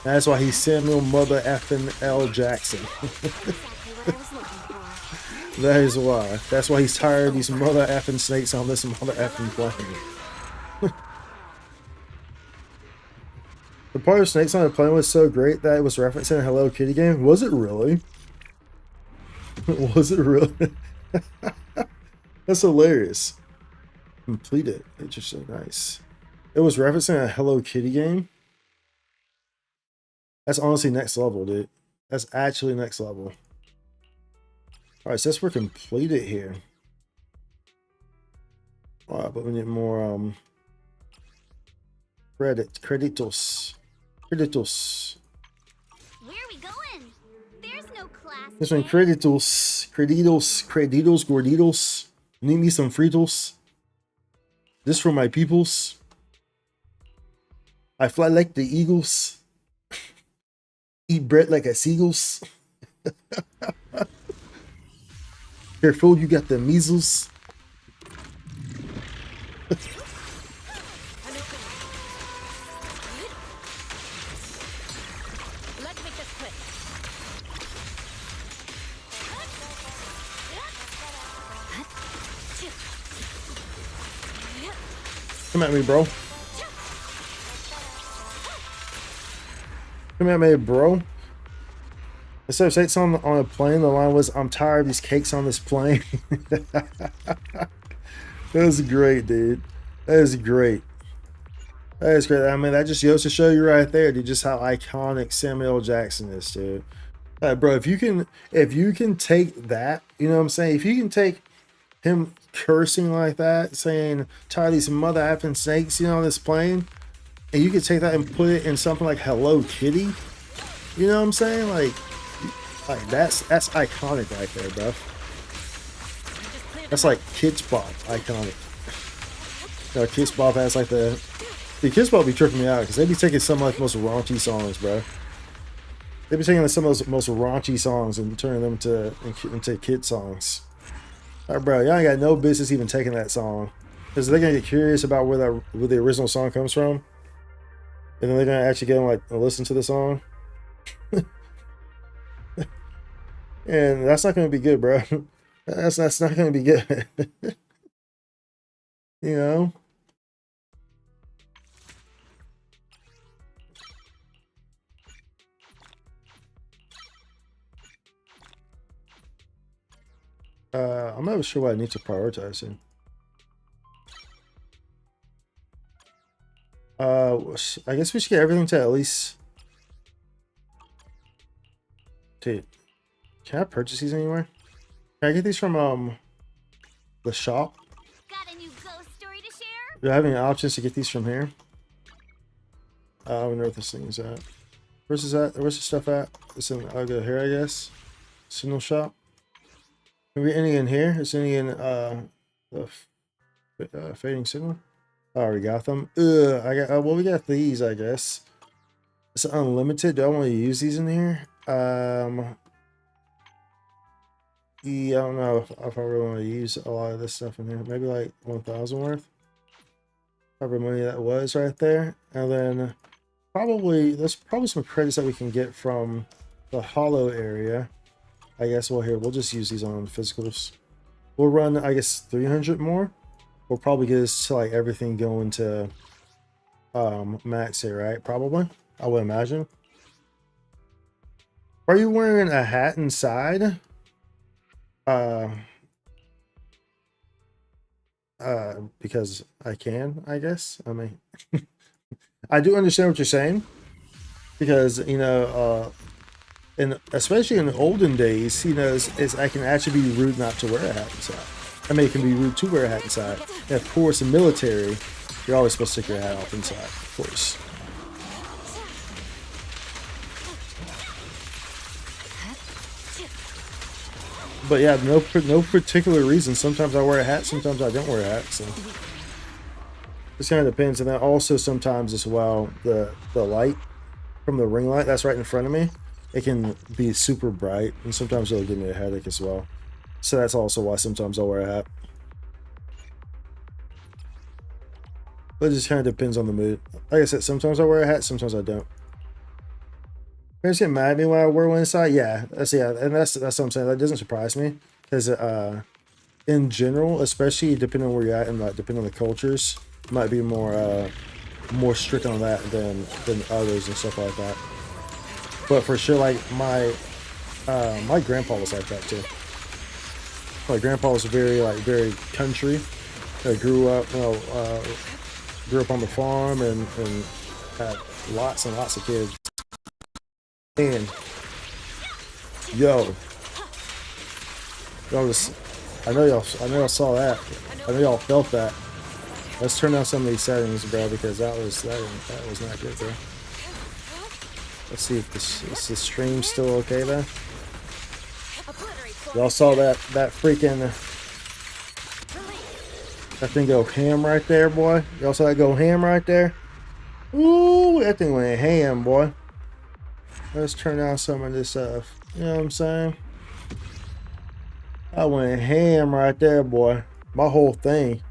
That's why he's Samuel Mother effing L. Jackson. That is why. That's why he's tired of these mother effing snakes on this mother effing plane. The part of snakes on the plane was so great that it was referencing a Hello Kitty game. Was it really? Was it really? That's hilarious. Complete it. Interesting. Nice. It was referencing a Hello Kitty game. That's honestly next level, dude. That's actually next level. Alright, since we're completed here. Alright, but we need more creditos. Creditos. Where are we going? There's no class. This one, today. creditos, gorditos. Need me some fritos. This for my peoples. I fly like the eagles. Eat bread like a seagulls. Careful, you got the measles. An opening. Let's make this quick. Come at me, bro. Come at me, bro. Instead of saying something on a plane, the line was, "I'm tired of these cakes on this plane." That was great, dude. That is great. That is great. I mean, that just goes to show you right there, dude, just how iconic Samuel L. Jackson is, dude. Bro, if you can take that, you know what I'm saying? If you can take him cursing like that, saying, "Tired of these mother effing snakes," you know, on this plane, and you can take that and put it in something like Hello Kitty, you know what I'm saying? Like that's iconic right there, bro. That's like Kids Bop iconic. You know, Kids Bop has like the Kids Bop be tripping me out because they be taking some of like the most raunchy songs, bro. They be taking some of those most raunchy songs and turning them into kid songs. Alright, bro, y'all ain't got no business even taking that song because they're gonna get curious about where the original song comes from, and then they're gonna actually go and like listen to the song. And that's not going to be good, bro. That's not going to be good. You know? I'm not sure what I need to prioritize in. I guess we should get everything to at least... Dude, can I purchase these anywhere? Can I get these from the shop? Got a new ghost story to share? Do I have any options to get these from here? I don't know where this thing is at. Where's the stuff at? It's in, I'll go here, I guess. Signal shop. Maybe any in here? Is any in the fading signal? I already got them. I got well, we got these, I guess. It's unlimited. Do I want to use these in here? Yeah, I don't know if I really want to use a lot of this stuff in here. Maybe like 1,000 worth. However money that was right there. And then probably, there's probably some credits that we can get from the hollow area. I guess, well, here, we'll just use these on physicals. We'll run, I guess, 300 more. We'll probably get us to like everything going to max here, right? Probably, I would imagine. Are you wearing a hat inside? Because I can, I guess. I mean, I do understand what you're saying, because you know, and especially in the olden days, you know, I can actually be rude not to wear a hat inside. I mean, it can be rude to wear a hat inside. And of course, in military, you're always supposed to take your hat off inside, of course. But yeah, no particular reason. Sometimes I wear a hat, sometimes I don't wear a hat. So this kind of depends. And then also sometimes as well, the light from the ring light that's right in front of me, it can be super bright, and sometimes it'll give me a headache as well. So that's also why sometimes I'll wear a hat. But it just kind of depends on the mood. Like I said, sometimes I wear a hat, sometimes I don't. Parents get mad at me when I wear one inside. Yeah, and that's what I'm saying. That doesn't surprise me, because in general, especially depending on where you're at and like depending on the cultures, might be more strict on that than others and stuff like that. But for sure, like my grandpa was like that too. My grandpa was very country. I grew up on the farm and had lots and lots of kids. And yo, I know y'all saw that. I know y'all felt that. Let's turn down some of these settings, bro, because that was not good, bro. Let's see if the stream's still okay though. Y'all saw that freaking that thing go ham right there, boy. Y'all saw that go ham right there. Ooh, that thing went ham, boy. Let's turn down some of this stuff. You know what I'm saying? I went ham right there, boy. My whole thing,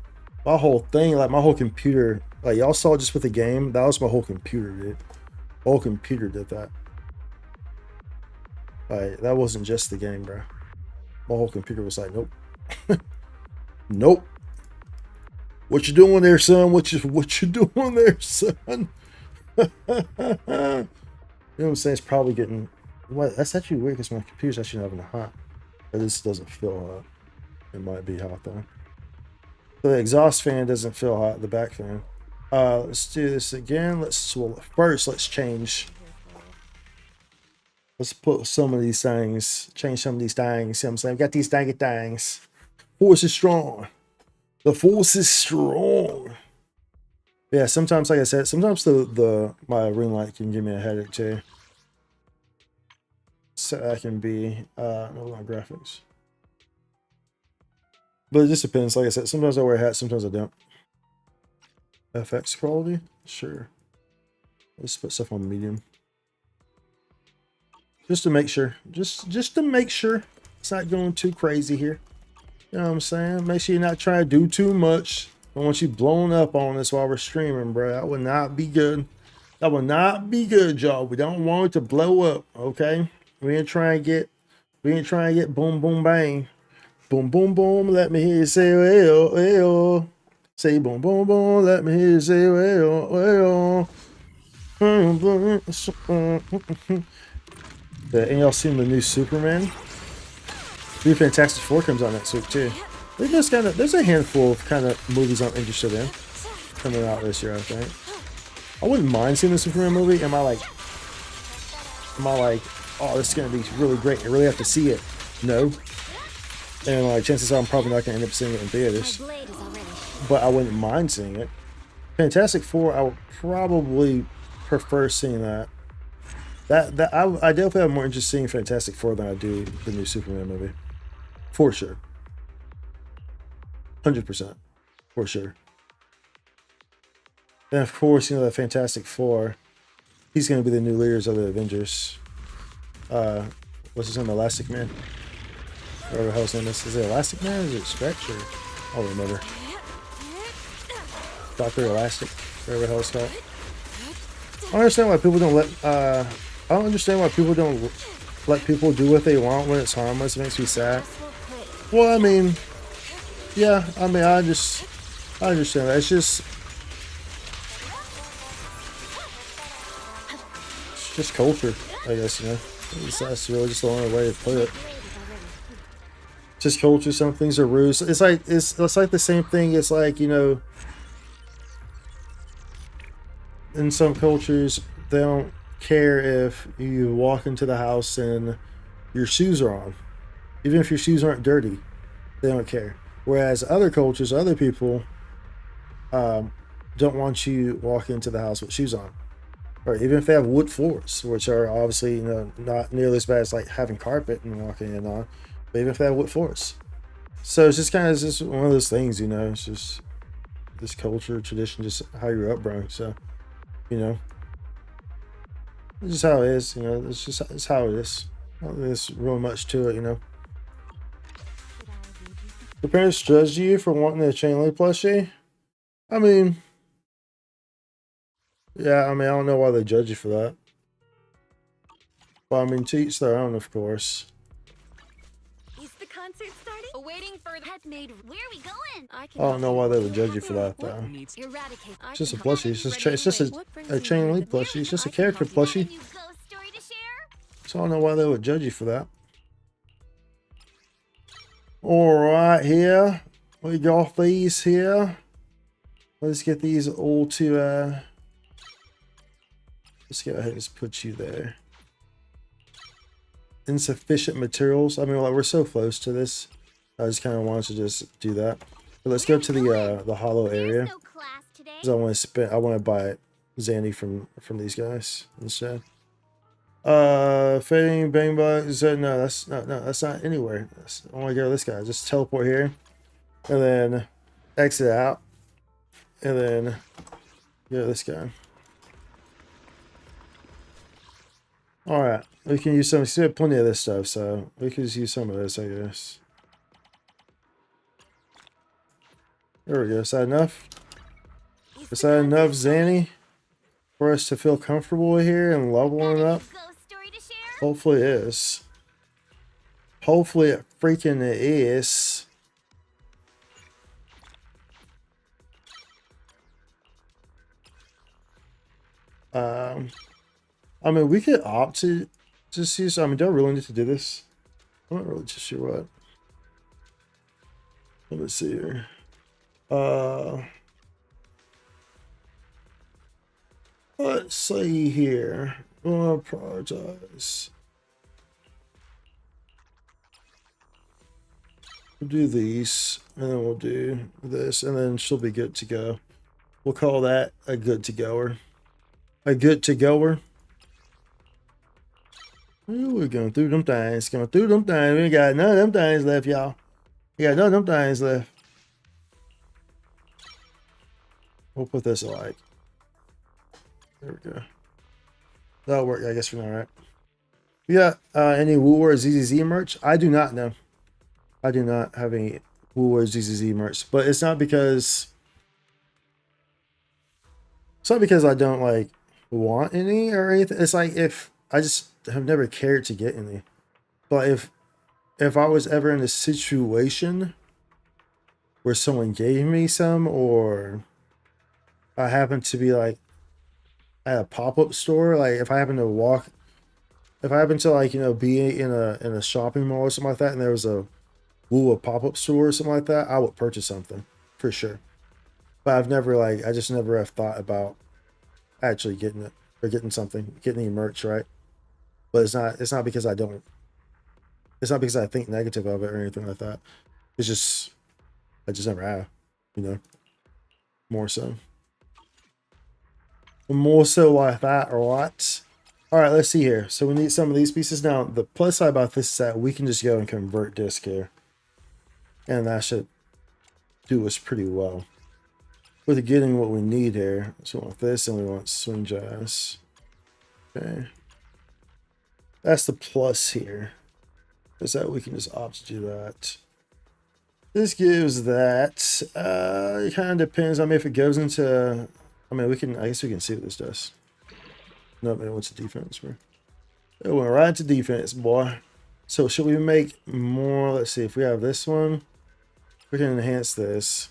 like my whole computer. Like y'all saw just with the game, that was my whole computer, dude. My whole computer did that. Like that wasn't just the game, bro. My whole computer was like, nope, nope. What you doing there, son? What you doing there, son? You know what I'm saying? It's probably getting. What? That's actually weird because my computer's actually not even hot. Or this doesn't feel hot. It might be hot though. So the exhaust fan doesn't feel hot. The back fan. Let's do this again. First, let's change. Let's put some of these things. Change some of these things. See what I'm saying? We got these dang things. Force is strong. The force is strong. Yeah, sometimes, like I said, sometimes my ring light can give me a headache too. So that can be no graphics. But it just depends. Like I said, sometimes I wear a hat, sometimes I don't. FX quality, sure. Let's put stuff on medium, just to make sure. Just to make sure it's not going too crazy here. You know what I'm saying? Make sure you're not trying to do too much. I want you blown up on this while we're streaming, bro. That would not be good. That would not be good, y'all. We don't want it to blow up, okay? We ain't trying to get boom, boom, bang. Boom, boom, boom. Let me hear you say, well, well. Say boom, boom, boom. Let me hear you say, well, well. And y'all seen the new Superman? New Fantastic Four comes out next week too. There's a handful of kind of movies I'm interested in coming out this year, I think. I wouldn't mind seeing the Superman movie. Am I like, oh, this is gonna be really great, I really have to see it? No. And like chances are I'm probably not gonna end up seeing it in theaters. But I wouldn't mind seeing it. Fantastic Four, I would probably prefer seeing that. I definitely have more interest in seeing Fantastic Four than I do the new Superman movie. For sure. 100%. For sure. And of course, you know, the Fantastic Four He's gonna be the new leaders of the Avengers. What's his name? Elastic Man. Whatever the hell's name is. Is it Elastic Man or is it Stretch or I don't remember. Dr. Elastic, whatever the hell it's called. I don't understand why people don't let I don't understand why people don't let people do what they want when it's harmless. It makes me sad. Well, I mean, yeah, I mean, I understand that. It's just culture, I guess, you know. That's really just the only way to put it. Just culture. Some things are rude. It's like the same thing. It's like, you know, in some cultures they don't care if you walk into the house and your shoes are on, even if your shoes aren't dirty. They don't care. Whereas other cultures, other people, don't want you walking into the house with shoes on, or even if they have wood floors, which are obviously, you know, not nearly as bad as like having carpet and walking in on. But even if they have wood floors, so it's just kind of just one of those things, you know. It's just this culture, tradition, just how you're upbringing. So, you know, it's just how it is. You know, it's how it is. There's real much to it, you know. Your parents judge you for wanting a chain link plushie? I mean, yeah, I mean, I don't know why they judge you for that. Well, I mean, to each their own, of course. Is the concert starting? Awaiting for the head made. Where are we going? I I don't know why they would judge you for that, though. Eradicate. It's just a plushie. It's just a chain link plushie. It's just a character plushie. New ghost story to share? So I don't know why they would judge you for that. Alright, here. We got these here. Let's get these all to, let's go ahead and just put you there. Insufficient materials. I mean, like, we're so close to this. I just kind of wanted to just do that. But let's go to the hollow area. There's no class today. Because I want to buy Zanny from these guys instead. Fading bang bugs. No, that's not anywhere. I want to go to this guy. Just teleport here, and then exit out, and then go to this guy. All right, we can use some. We have plenty of this stuff, so we could just use some of this, I guess. There we go. Is that enough? Is that enough, Zanny, for us to feel comfortable here and leveling up? Ghost story to share? Hopefully it is. Hopefully it freaking is. I mean, we could opt to just use. I mean, do I really need to do this? I'm not really too sure what. Let me see here. Let's see here. I'll prioritize. We'll do these, and then we'll do this, and then she'll be good to go. We'll call that a good to goer. A good to goer. Ooh, we're going through them things. Going through them things. We ain't got none of them things left, y'all. We got none of them things left. We'll put this like. There we go. That'll work, I guess, for now, right? Yeah. Any Woo War ZZZ merch? I do not know. I do not have any Woo War ZZZ merch, but it's not because I don't like want any or anything. It's like if I just have never cared to get any. But if I was ever in a situation where someone gave me some, or I happen to be like at a pop-up store, like if I happen to like, you know, be in a shopping mall or something like that, and there was a pop-up store or something like that, I would purchase something for sure. But I've never like, I just never have thought about actually getting it or getting any merch, right? But it's not because I think negative of it or anything like that. It's just I just never have, you know. More so like that, or what? All right, let's see here. So we need some of these pieces. Now the plus side about this is that we can just go and convert disc here, and that should do us pretty well with getting what we need here. So we want this, and we want swing jazz. Okay. That's the plus here. Is that we can just opt to do that. This gives that. It kind of depends on if it goes into. I mean, we can. I guess we can see what this does. Nope, it went to defense, bro. It went right into defense, boy. So should we make more? Let's see if we have this one. We can enhance this.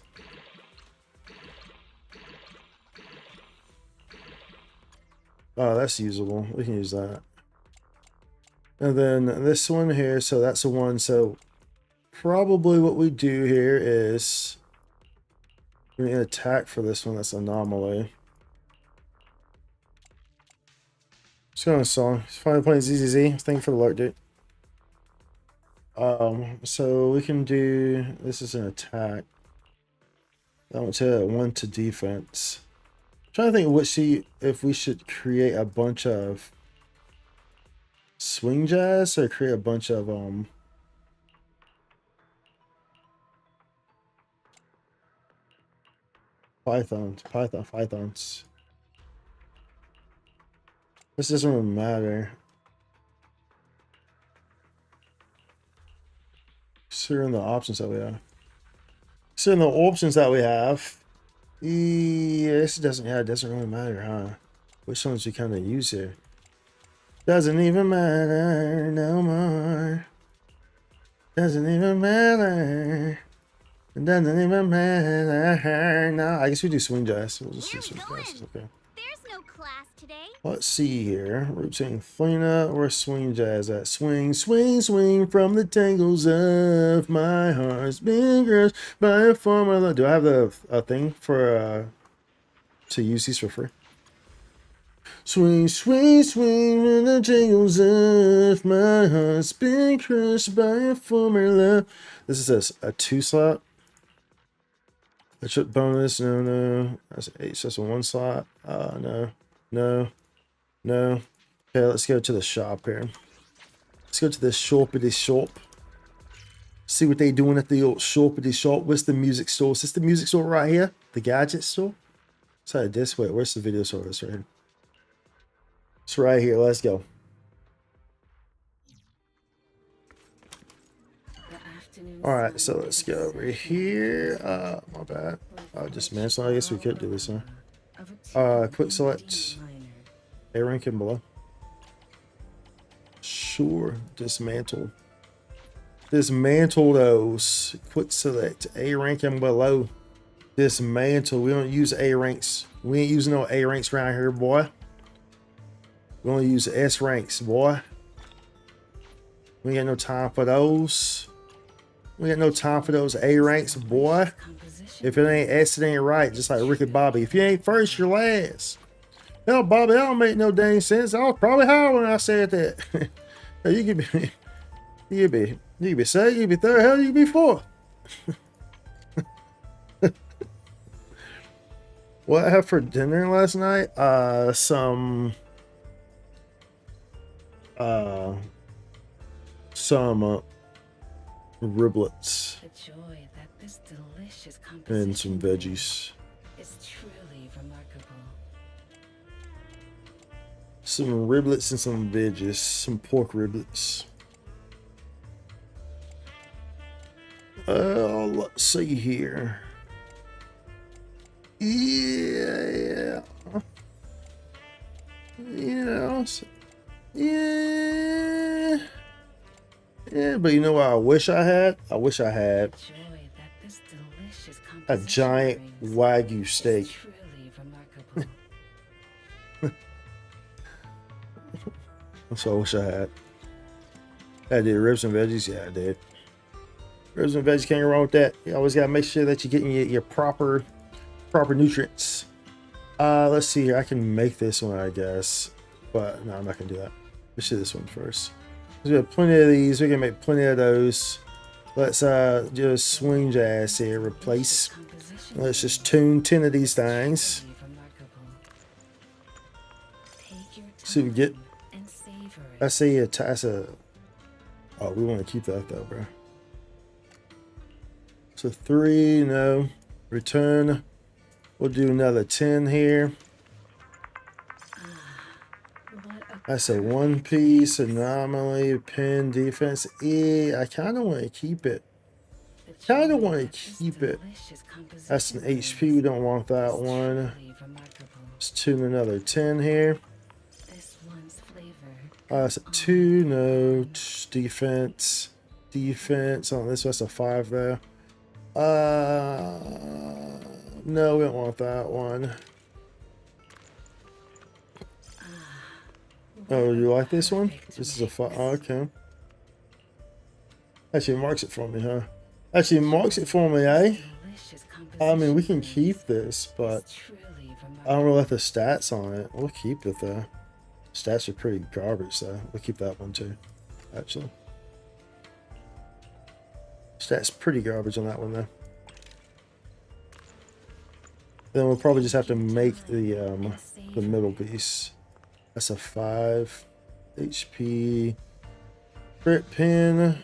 Oh, that's usable. We can use that. And then this one here. So that's the one. So probably what we do here is we need an attack for this one. That's anomaly. Let's go on a song. Finally playing ZZZ. Thank you for the alert, dude. So we can do this is an attack. That went to one to defense. I'm trying to think if we should create a bunch of swing jazz or create a bunch of pythons. This doesn't really matter. Considering the options that we have. Considering the options that we have. Yeah, this doesn't it doesn't really matter, huh? Which ones we kind of use here? Doesn't even matter no more. Doesn't even matter. It doesn't even matter. No, I guess we do swing jazz. We'll just do swing jazz. Okay. There's no class today. Let's see here. We're saying Flina or swing jazz at swing, swing, swing from the tangles of my heart's been crushed by a formula. Do I have a thing for to use these for free? Swing, swing, swing from the tangles of my heart's been crushed by a formula. This is a 2 slot. A trip bonus, no. That's 8, so that's a 1 slot. No. Okay, let's go to the shop here. Let's go to the shopity shop. See what they doing at the old shopity shop. Where's the music store? Is this the music store right here? The gadget store? Sorry, this way. Where's the video store? It's right here. It's right here. Let's go. Alright, so let's go over here. My bad. Dismantle. I guess we could do this, huh? Quick select A rank and below. Sure. Dismantle. Dismantle those. Quick select A rank and below. Dismantle. We don't use A ranks. We ain't using no A ranks around here, boy. We only use S ranks, boy. We ain't got no time for those. We got no time for those A ranks, boy. If it ain't S, it ain't right. Just like Ricky Bobby. If you ain't first, you're last. Hell, Bobby, that don't make no dang sense. I was probably high when I said that. You could be second, you could be third, hell, you could be fourth. What I had for dinner last night? Some riblets and some veggies. Truly remarkable. Some riblets and some veggies, some pork riblets. Let's see here. Yeah. Yeah, but you know what I wish I had? I wish I had a giant Wagyu steak. That's what I wish I had. I did ribs and veggies. Yeah, I did. Ribs and veggies, can't go wrong with that. You always gotta make sure that you're getting your proper nutrients. Let's see here. I can make this one, I guess, but no, I'm not gonna do that. Let's do this one first. We have plenty of these. We can make plenty of those. Let's just swing jazz here. Replace. Let's just tune 10 of these things. See what we get. I see a oh, we want to keep that though, bro. So 3, no. Return. We'll do another 10 here. What That's a one piece anomaly pin defense. I kind of want to keep it. Kind of want to keep it. That's an HP. We don't want that one. Let's tune another 10 here. That's a 2. No defense. Defense on this. That's a 5 there. No, we don't want that one. Oh, you like this one? This is a 5. Oh, okay. Actually, marks it for me, huh? Actually, marks it for me, eh? I mean, we can keep this, but I don't really like the stats on it. We'll keep it though. Stats are pretty garbage, though. We'll keep that one too, actually. Stats pretty garbage on that one though. Then we'll probably just have to make the middle piece. That's a 5 HP. Crit pin.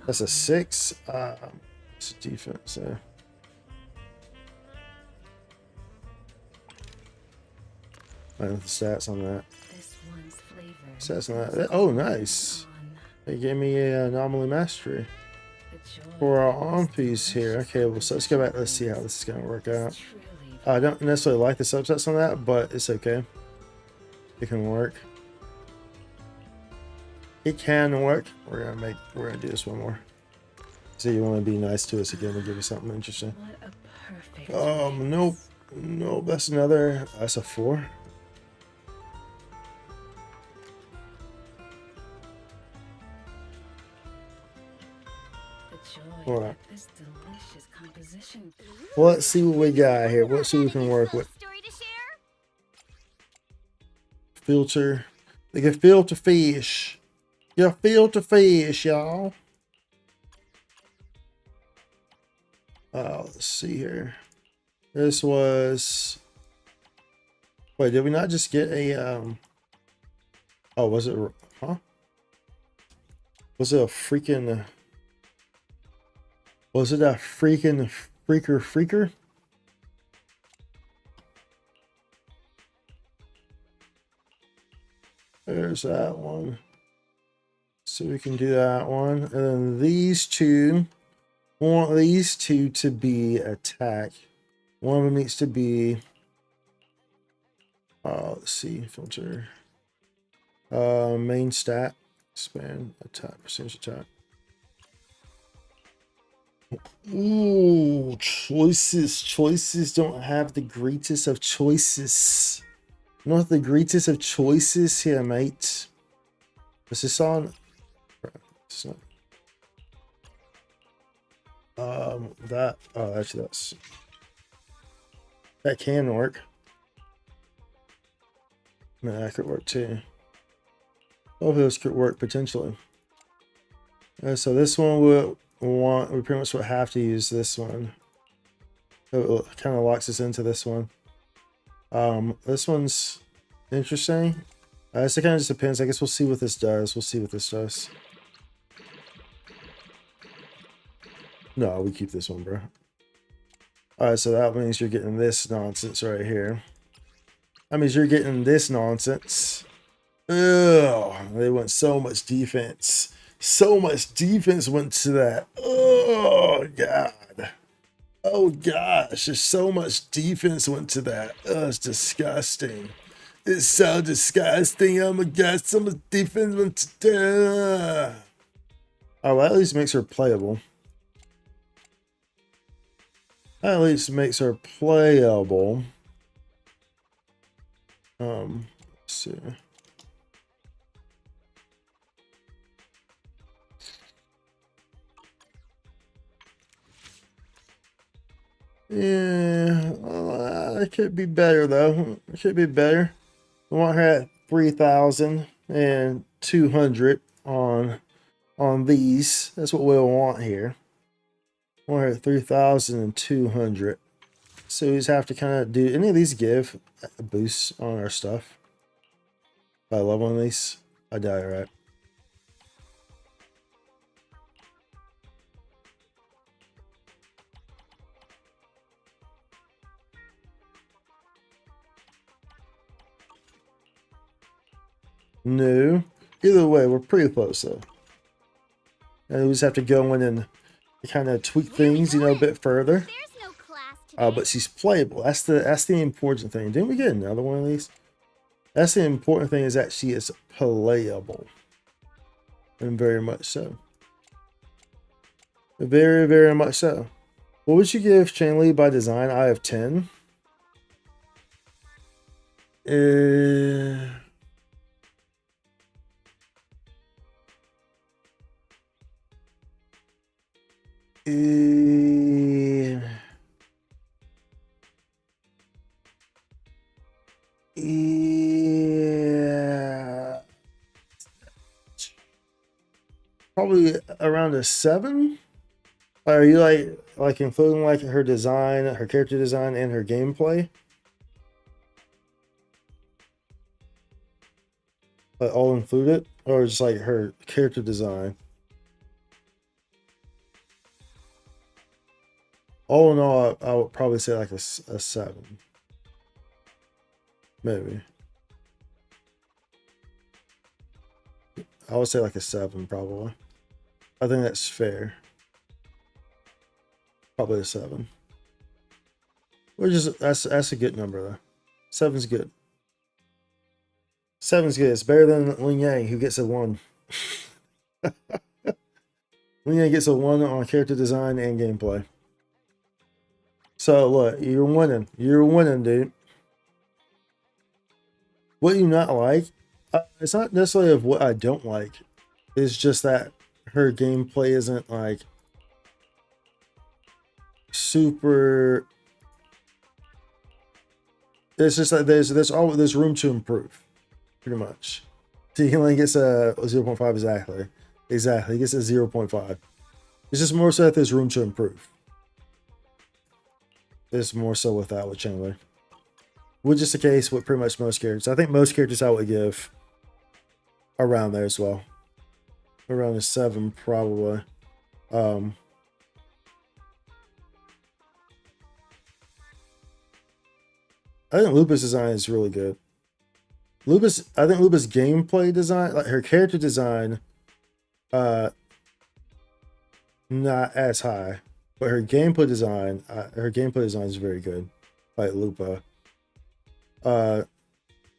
That's a 6. It's a defense there. I have the stats on that. Stats on that. Oh, nice. They gave me a anomaly mastery for our arm piece here. Okay, well, so let's go back. Let's see how this is going to work out. I don't necessarily like the subsets on that, but it's okay. It can work. It can work. We're gonna do this one more. So you want to be nice to us again and give us something interesting. Nope. Nope, that's another. That's a 4. All right. Well, let's see what we got here. Let's see what we can work with. Filter. They can filter fish. You filter fish, y'all. Let's see here. This was. Wait, did we not just get a? Oh, was it? Huh? Was it a freaking? Was it a freaking freaker? There's that one. So we can do that one. And then these two. We want these two to be attack. One of them needs to be. Let's see. Filter. Main stat. Expand attack. Percentage attack. Ooh, choices. Choices don't have the greatest of choices. Not the greatest of choices here, mate. Is this on? It's not. That. Oh, actually, that can work. No, that could work too. Both of those could work potentially. So this one we pretty much would have to use this one. So it kind of locks us into this one. This one's interesting. So it kind of just depends. I guess we'll see what this does. We'll see what this does. No, we keep this one, bro. Alright, so that means you're getting this nonsense right here. That means you're getting this nonsense. Ugh, they went so much defense. So much defense went to that. Oh, God. Oh, gosh. There's so much defense went to that. Oh, it's disgusting. It's so disgusting. Oh, my God. So much defense went to that. Oh, well, at least makes her playable. At least makes her playable. Let's see. Yeah, it could be better though. It could be better. We want her at 3,200 on these. That's what we'll want here. We want her at 3,200. So we just have to kind of do any of these give a boost on our stuff. I love one of these. I die, right? No. Either way, we're pretty close though. And we just have to go in and kind of tweak things, you know, a bit further. There's no class today. But she's playable. That's the important thing. Didn't we get another one of these? That's the important thing, is that she is playable. And very much so. Very, very much so. What would you give Chainli by design? I have 10. Yeah. Probably around a 7. Are you like including like her design, her character design, and her gameplay? Like all included, or just like her character design? All in all, I would probably say like a 7, maybe. I would say like a 7, probably. I think that's fair. Probably a 7. Which is that's a good number though. 7's good. 7's good. It's better than Lin Yang, who gets a 1. Lin Yang gets a 1 on character design and gameplay. So look, you're winning. You're winning, dude. What you not like? It's not necessarily of what I don't like. It's just that her gameplay isn't like super. It's just that there's room to improve, pretty much. So he only gets a 0.5 exactly. Exactly, he gets a 0.5. It's just more so that there's room to improve. It's more so with that with Chandler. Which is the case with pretty much most characters. I think most characters I would give around there as well. Around a 7 probably. I think Lupus design is really good. I think Lupus gameplay design, like her character design, not as high, but her gameplay design is very good. Like Lupa. I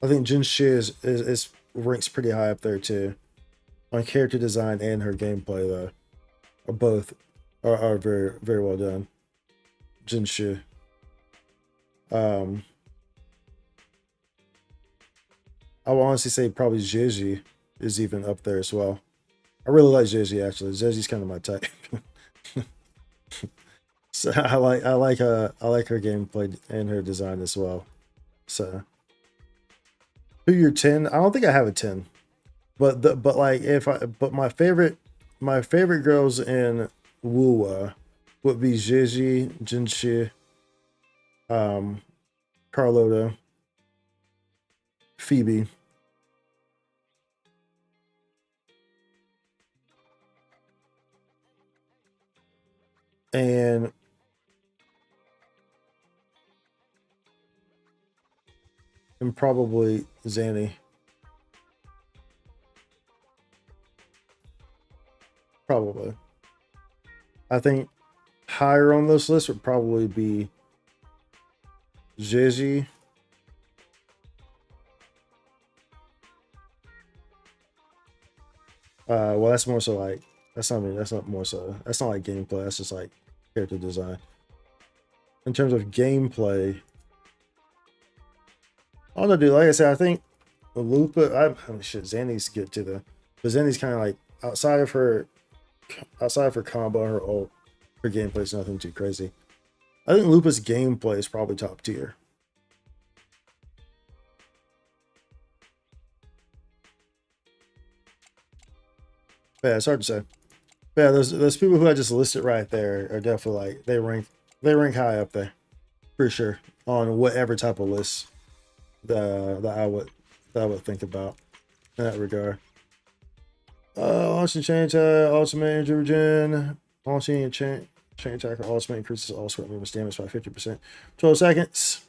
think Jin Shi is ranks pretty high up there too. On character design and her gameplay though. Are both are very, very well done. Jin Shi. I will honestly say probably Jeji is even up there as well. I really like Jeji actually. Jeji's kind of my type. So I like her gameplay and her design as well. So who your 10? I don't think I have a 10. But my favorite girls in Wuwa would be Jeji, Jinshi, Carlota, Phoebe. And probably Zanny. Probably. I think higher on this list would probably be Jeji. Well, that's more so like that's not like gameplay. That's just like character design. In terms of gameplay, I don't know, dude. Like I said, I think Lupa. Shit, Zanny's good too, though. But Zanny's kind of like outside of her combo, her ult, her gameplay is nothing too crazy. I think Lupa's gameplay is probably top tier. Yeah, it's hard to say. But yeah, those people who I just listed right there are definitely like they rank high up there for sure on whatever type of list that I would think about. in that regard. Launching chain attack, ultimate injury regen. Launching a chain attack or ultimate increases all sweat movement damage by 50%. 12 seconds.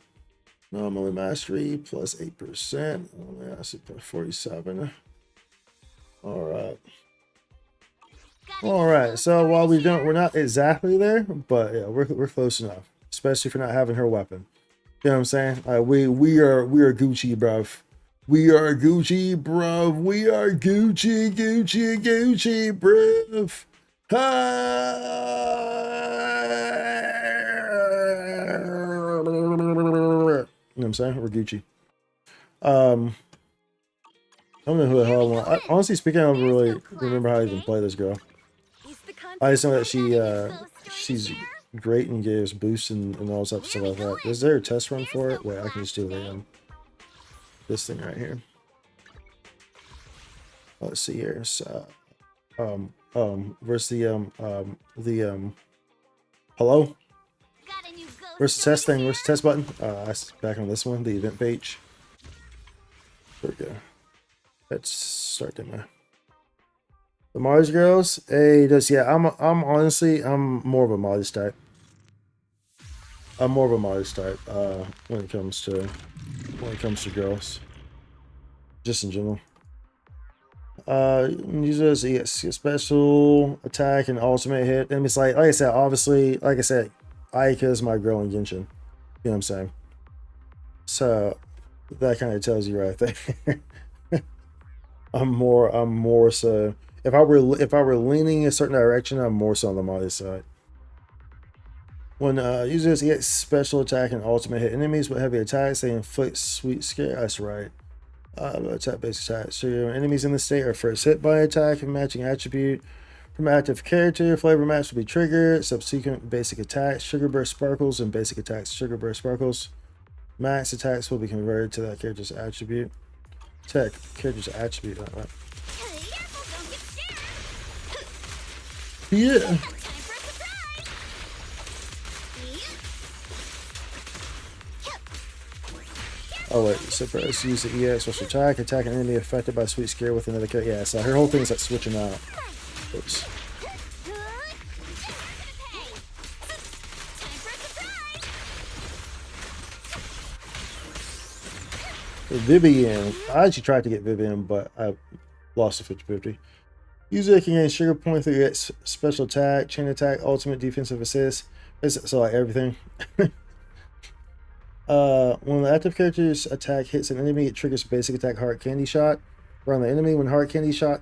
Normally mastery plus 8%. Oh, yeah, 47. Alright. Alright, so while we're not exactly there, but yeah, we're close enough. Especially for not having her weapon. You know what I'm saying? We are Gucci, bruv. We are Gucci, bruv. We are Gucci, bruv. You know what I'm saying? We're Gucci. I don't know who the hell I want. Honestly speaking, I don't really remember how to even play this girl. I just know that she's great and gives boosts and all that stuff like that. Is there a test run for it? Wait, I can just do this thing right here. Let's see here. So, where's the hello? Where's the test thing? Where's the test button? Back on this one, the event page. There we go. Let's start demo. The Mars girls, hey, yeah. I'm honestly, I'm more of a modest type. I'm more of a modest type when it comes to girls, just in general. Uses a special attack and ultimate hit. And it's like I said, obviously, like I said, Aika is my girl in Genshin. You know what I'm saying? So that kind of tells you right there. I'm more so. If I were leaning a certain direction, I'm more so on the modest side. When users get special attack and ultimate hit enemies with heavy attacks, they inflict sweet scare. That's right. Attack based attack. So your enemies in the state are first hit by attack and matching attribute from active character. Flavor match will be triggered. Subsequent basic attacks, sugar burst sparkles, and basic attacks, sugar burst sparkles. Max attacks will be converted to that character's attribute. Tech character's attribute. Right. Yeah. Oh wait, suppress, use the EX special attack, attack an enemy affected by sweet scare with another character. Yeah, so her whole thing is like switching out. Oops. Vivian. I actually tried to get Vivian, but I lost a 50-50. User can gain sugar point through its special attack, chain attack, ultimate defensive assist. So like everything. When the active character's attack hits an enemy, it triggers basic attack heart candy shot. Around the enemy, when heart candy shot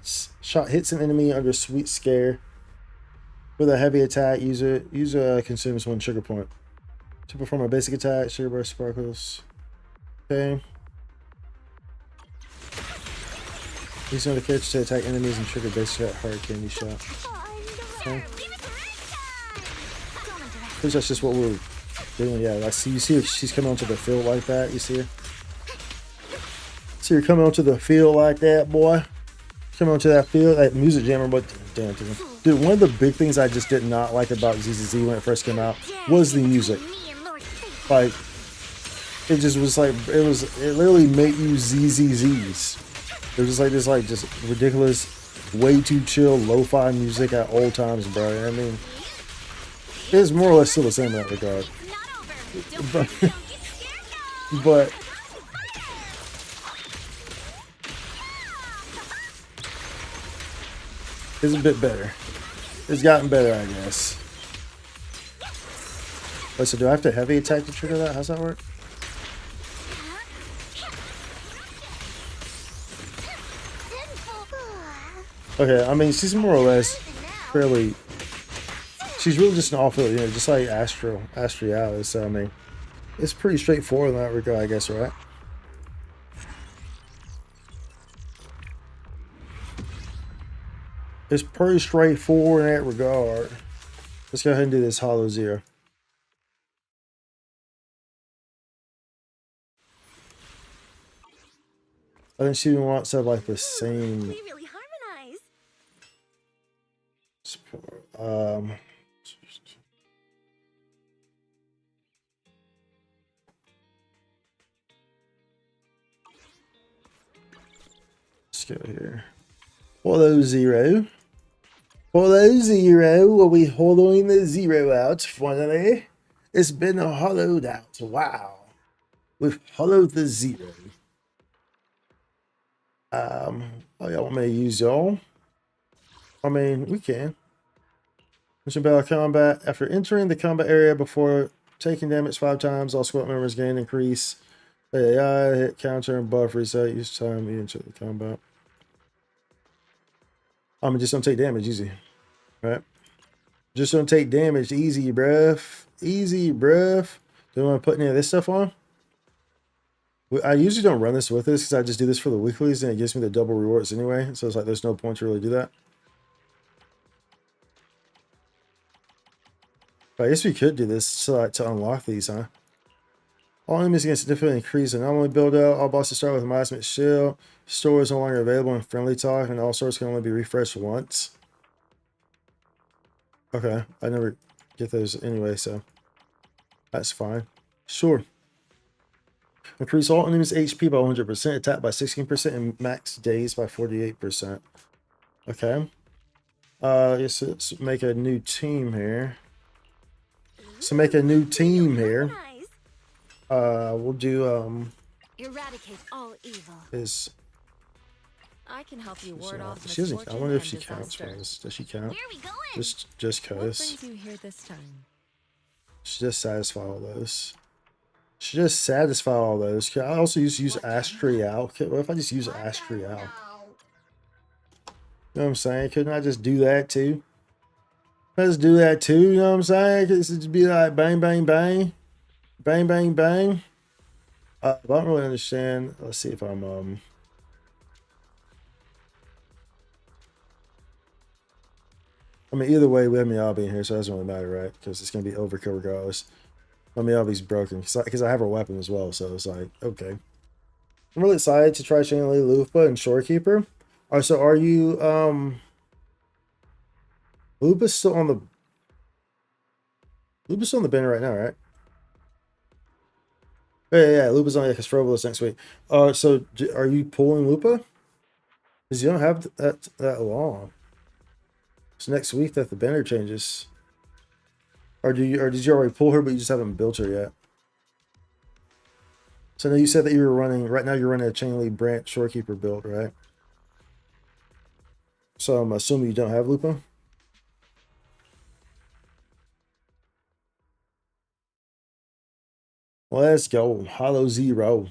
hits an enemy under sweet scare with a heavy attack, user consumes 1 sugar point. To perform a basic attack, sugar burst sparkles. Okay. Using the character to attack enemies and trigger basic attack heart candy shot. Okay. Pretty that's just what we're doing. Yeah, I see. You see her, she's coming onto the field like that. You see her? See her coming onto the field like that, boy. Coming onto that field, that music jammer. But damn, dude, one of the big things I just did not like about ZZZ when it first came out was the music. Like, it just was like it literally made you ZZZs. It was just like this, like just ridiculous, way too chill, lo-fi music at old times, bro. I mean, it's more or less still the same in that regard. But it's a bit better. It's gotten better, I guess. Wait, so do I have to heavy attack to trigger that? How's that work? Okay, I mean, she's more or less fairly. She's really just an off-field, you know, just like Astrialis. So I mean, it's pretty straightforward in that regard, I guess, right? It's pretty straightforward in that regard. Let's go ahead and do this Hollow Zero. I think she wants to have like the same. We really harmonize. go here. Follow 0. Follow 0. We'll be hollowing the 0 out finally. It's been hollowed out. Wow. We've hollowed the 0. Oh, y'all want me to use y'all? I mean, we can. Mission battle combat. After entering the combat area before taking damage 5 times, all squad members gain increase. AI, hit counter, and buff reset each time you enter the combat. Just don't take damage, easy. Right? Just don't take damage, easy, bruh. Easy, bruh. Don't want to put any of this stuff on? I usually don't run this with this because I just do this for the weeklies and it gives me the double rewards anyway. So it's like there's no point to really do that. But I guess we could do this to unlock these, huh? All enemies against significantly increase the anomaly build out. All bosses start with a Miasmic Shield. Store is no longer available in friendly talk, and all swords can only be refreshed once. Okay, I never get those anyway, so that's fine. Sure. Increase all enemies' HP by 100%, attack by 16%, and max days by 48%. Okay. Let's make a new team here. We'll do Eradicate all evil. I can help you ward off she doesn't. I misfortune wonder if and she counts for disaster. this. Does she count? Where are we going? Just What cause. brings you here this time? Should just satisfy all those. Should just satisfy all those. Can I also use Astral? What if I just use Astral? You know what I'm saying? Couldn't I just do that too? Let's do that too. You know what I'm saying? Could it just be like bang, bang, bang, bang, bang, bang. I don't really understand. Let's see if I'm I mean, either way, we have Miyabi in here, so it doesn't really matter, right? Because it's going to be overkill regardless. My Miyabi's broken because I have her weapon as well, so it's like, okay. I'm really excited to try Chainley Lupa and Shorekeeper. Alright, so are you, Lupa's still on the banner right now, right? Yeah, Lupa's on Castrovolis next week. So are you pulling Lupa? Because you don't have that long. It's next week that the banner changes. Or did you already pull her, but you just haven't built her yet? So now you said that you were running, right now you're running a Chainley Branch Shorekeeper build, right? So I'm assuming you don't have Lupa? Let's go. Hollow 0.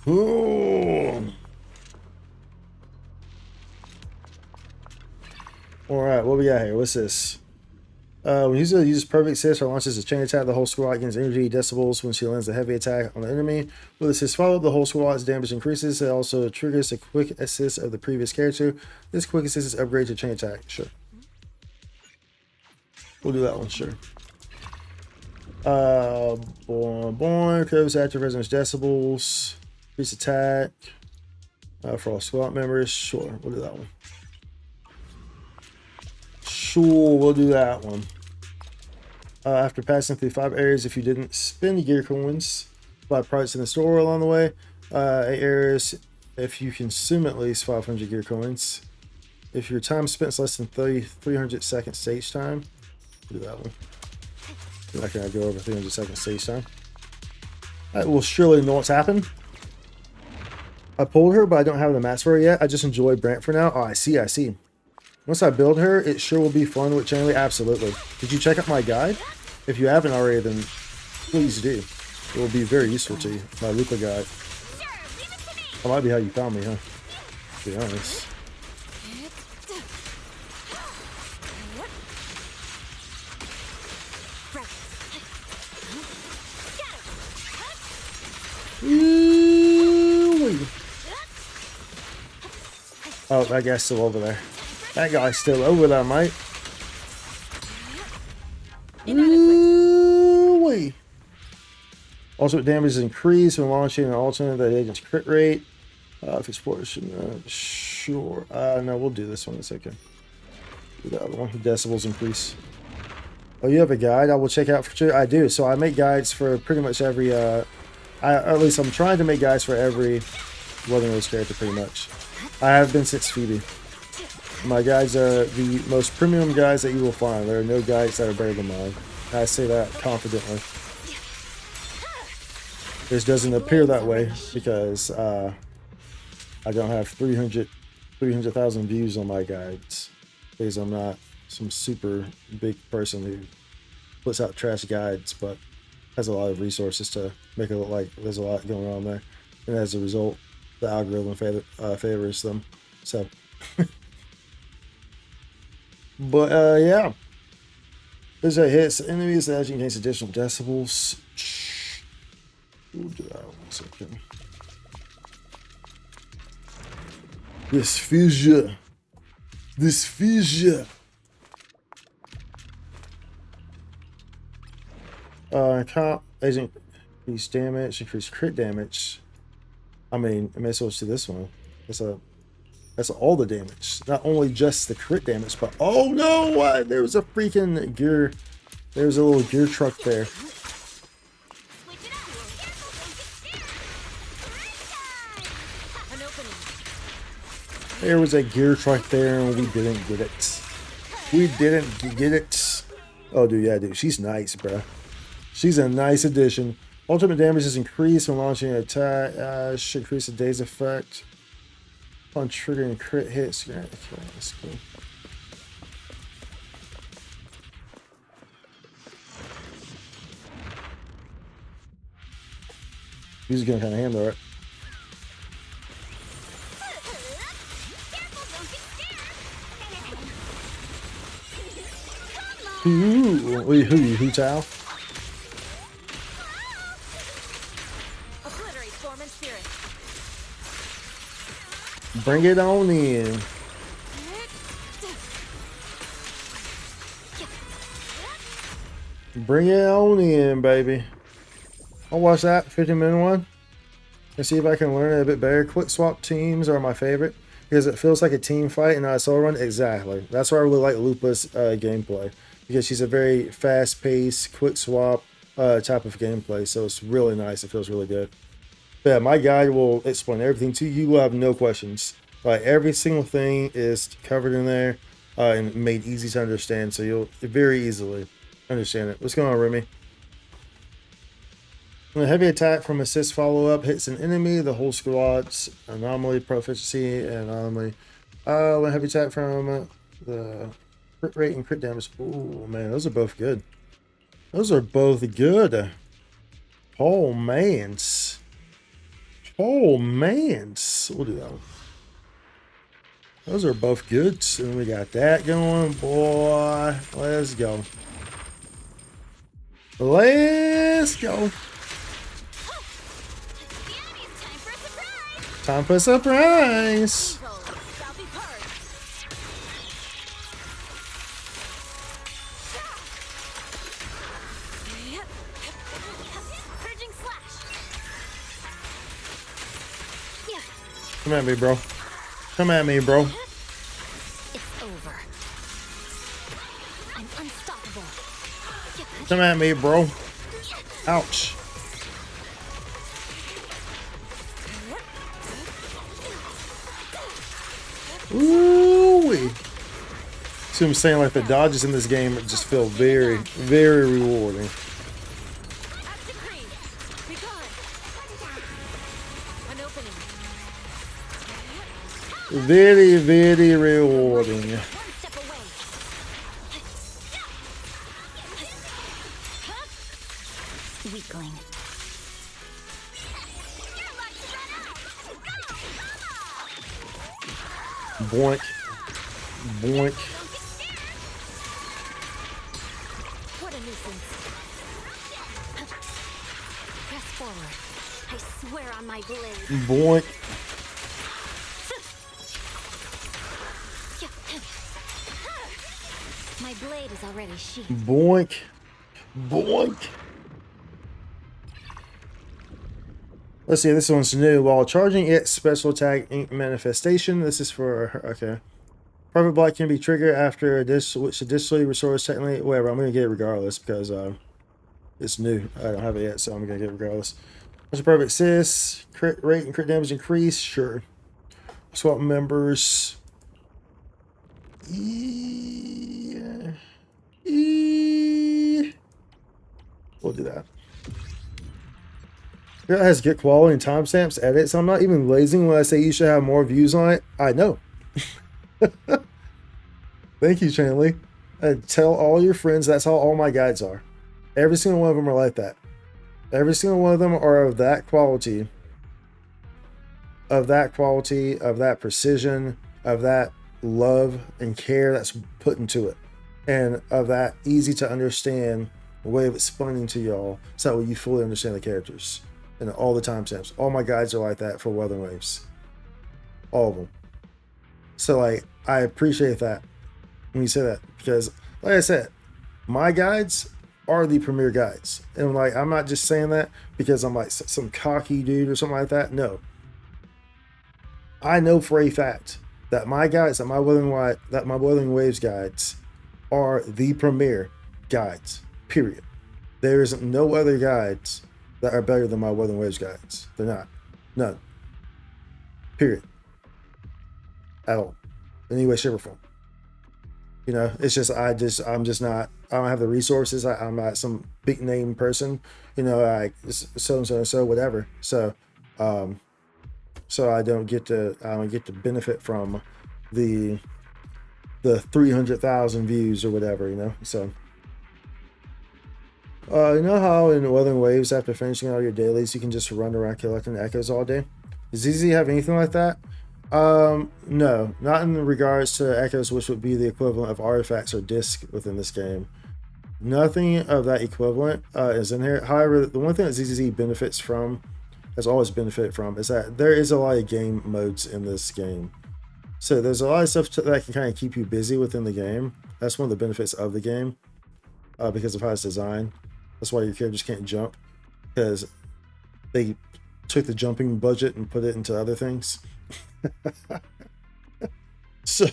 Ooh. Alright, what we got here? What's this? When Yuzuha uses perfect assist or launches a chain attack, the whole squad gains energy decibels when she lands a heavy attack on the enemy. With assist follow-up, the whole squad's damage increases. It also triggers a quick assist of the previous character. This quick assist is upgraded to chain attack. Sure. We'll do that one, sure. Born. Curves active resonance decibels. Increase attack. For all squad members. Sure, we'll do that one. Sure, we'll do that one. After passing through 5 areas, if you didn't spend gear coins, buy products in the store along the way. 8 areas, if you consume at least 500 gear coins. If your time spent is less than 300 seconds stage time, do that one. I'm not gonna go over 300 seconds stage time. I will surely know what's happened. I pulled her, but I don't have the mats for her yet. I just enjoy Brant for now. Oh, I see. Once I build her, it sure will be fun with Chainley. Absolutely. Did you check out my guide? If you haven't already, then please do. It will be very useful to you. My Lupa guide. That might be how you found me, huh? To be honest. Oh, that guy's still over there. That guy's still over there, mate. Ooh-wee. Also, damage is increased when launching an alternate that agent's crit rate. If it's portion, sure. No, we'll do this one. It's okay. Do the other one. Decibels increase. Oh, you have a guide I will check out for sure? I do. So I make guides for pretty much every, at least I'm trying to make guides for every Wuthering Waves character pretty much. I have been since Phoebe. My guides are the most premium guides that you will find. There are no guides that are better than mine. I say that confidently. This doesn't appear that way because I don't have 300,000 views on my guides because I'm not some super big person who puts out trash guides, but has a lot of resources to make it look like there's a lot going on there, and as a result, the algorithm favors them. So, but yeah, there's a hits enemies that actually gains additional decibels. We'll do that 1 second. This fissure. This fissure. Comp agent increase damage, increase crit damage. I mean, I may as well do this one. That's all the damage, not only just the crit damage, but oh no! There was a freaking gear. There's a little gear truck there. Switch it up. Careful, don't get scared. An opening. There was a gear truck there, and we didn't get it. We didn't get it. Oh, dude, yeah, dude, she's nice, bruh. She's a nice addition. Ultimate damage is increased when launching an attack. Should increase the day's effect on triggering crit hits. Yeah, okay, that's cool. He's gonna kind of handle it. Ooh, who, Tao? Obliterate form and spirit. Bring it on in. Bring it on in, baby. I'll watch that 15-minute one and see if I can learn it a bit better. Quick swap teams are my favorite because it feels like a team fight and not a solo run. Exactly. That's why I really like Lupa's gameplay, because she's a very fast-paced, quick swap type of gameplay. So it's really nice. It feels really good. But yeah, my guide will explain everything to you. You will have no questions. Like every single thing is covered in there and made easy to understand. So you'll very easily understand it. What's going on, Remy? When a heavy attack from assist follow-up hits an enemy, the whole squad's anomaly, proficiency, and anomaly. When a heavy attack from the crit rate and crit damage. Oh man, those are both good. Those are both good. Oh mans. Oh mans. We'll do that one. Those are both good. And we got that going, boy. Let's go. Let's go. Time for a surprise. Come at me, bro. Come at me, bro. It's over. I'm unstoppable. Come at me, bro. Ouch. Ooh-wee. See what I'm saying? Like the dodges in this game just feel very, very rewarding. Very, very rewarding. Weakling. Boink. Boink. What a nuisance. Press forward. I swear on my blade. Boink. My blade is already sheathed. Boink. Boink. Let's see, this one's new. While charging its special attack ink manifestation, this is for, okay. Perfect block can be triggered after this, which additionally restores technically. Whatever, I'm gonna get it regardless because it's new. I don't have it yet, so I'm gonna get it regardless. What's a perfect sis? Crit rate and crit damage increase? Sure. Swap members. Yeah. We'll do that. It has good quality and timestamps edits. I'm not even lazing when I say you should have more views on it. I know. Thank you, Chanley. Tell all your friends that's how all my guides are. Every single one of them are like that. Every single one of them are of that quality. Of that precision, of that love and care that's put into it. And of that easy to understand way of explaining to y'all so that you fully understand the characters. And all the timestamps. All my guides are like that for Wuthering Waves. All of them. So like, I appreciate that when you say that, because like I said, my guides are the premier guides. And like, I'm not just saying that because I'm like some cocky dude or something like that. No. I know for a fact that my guides, that my Wuthering Waves guides are the premier guides. Period. There is no other guides that are better than my Wuthering Waves guides. They're not. None. Period. At all. In any way, shape, or form. You know, it's just I'm just not, I don't have the resources. I'm not some big name person, you know, like so and so, whatever. So I don't get to benefit from the 300,000 views or whatever, you know. So you know how in Wuthering Waves, after finishing all your dailies, you can just run around collecting echoes all day? Does ZZ have anything like that? No, not in regards to echoes, which would be the equivalent of artifacts or discs within this game. Nothing of that equivalent is in here. However, the one thing that ZZZ benefits from, has always benefited from, is that there is a lot of game modes in this game. So there's a lot of stuff that can kind of keep you busy within the game. That's one of the benefits of the game, because of how it's designed. That's why your characters can't jump, because they took the jumping budget and put it into other things. So,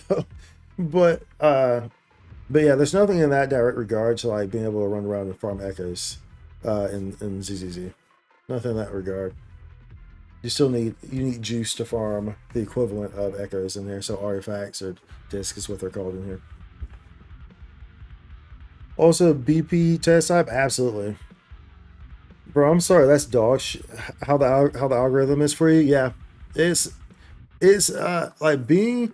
but yeah, there's nothing in that direct regard to like being able to run around and farm echoes in ZZZ. Nothing in that regard. You need juice to farm the equivalent of echoes in there. So artifacts or discs is what they're called in here. Also, BP test type, absolutely. Bro, I'm sorry, that's dog shit. How the algorithm is for you, yeah. It's like being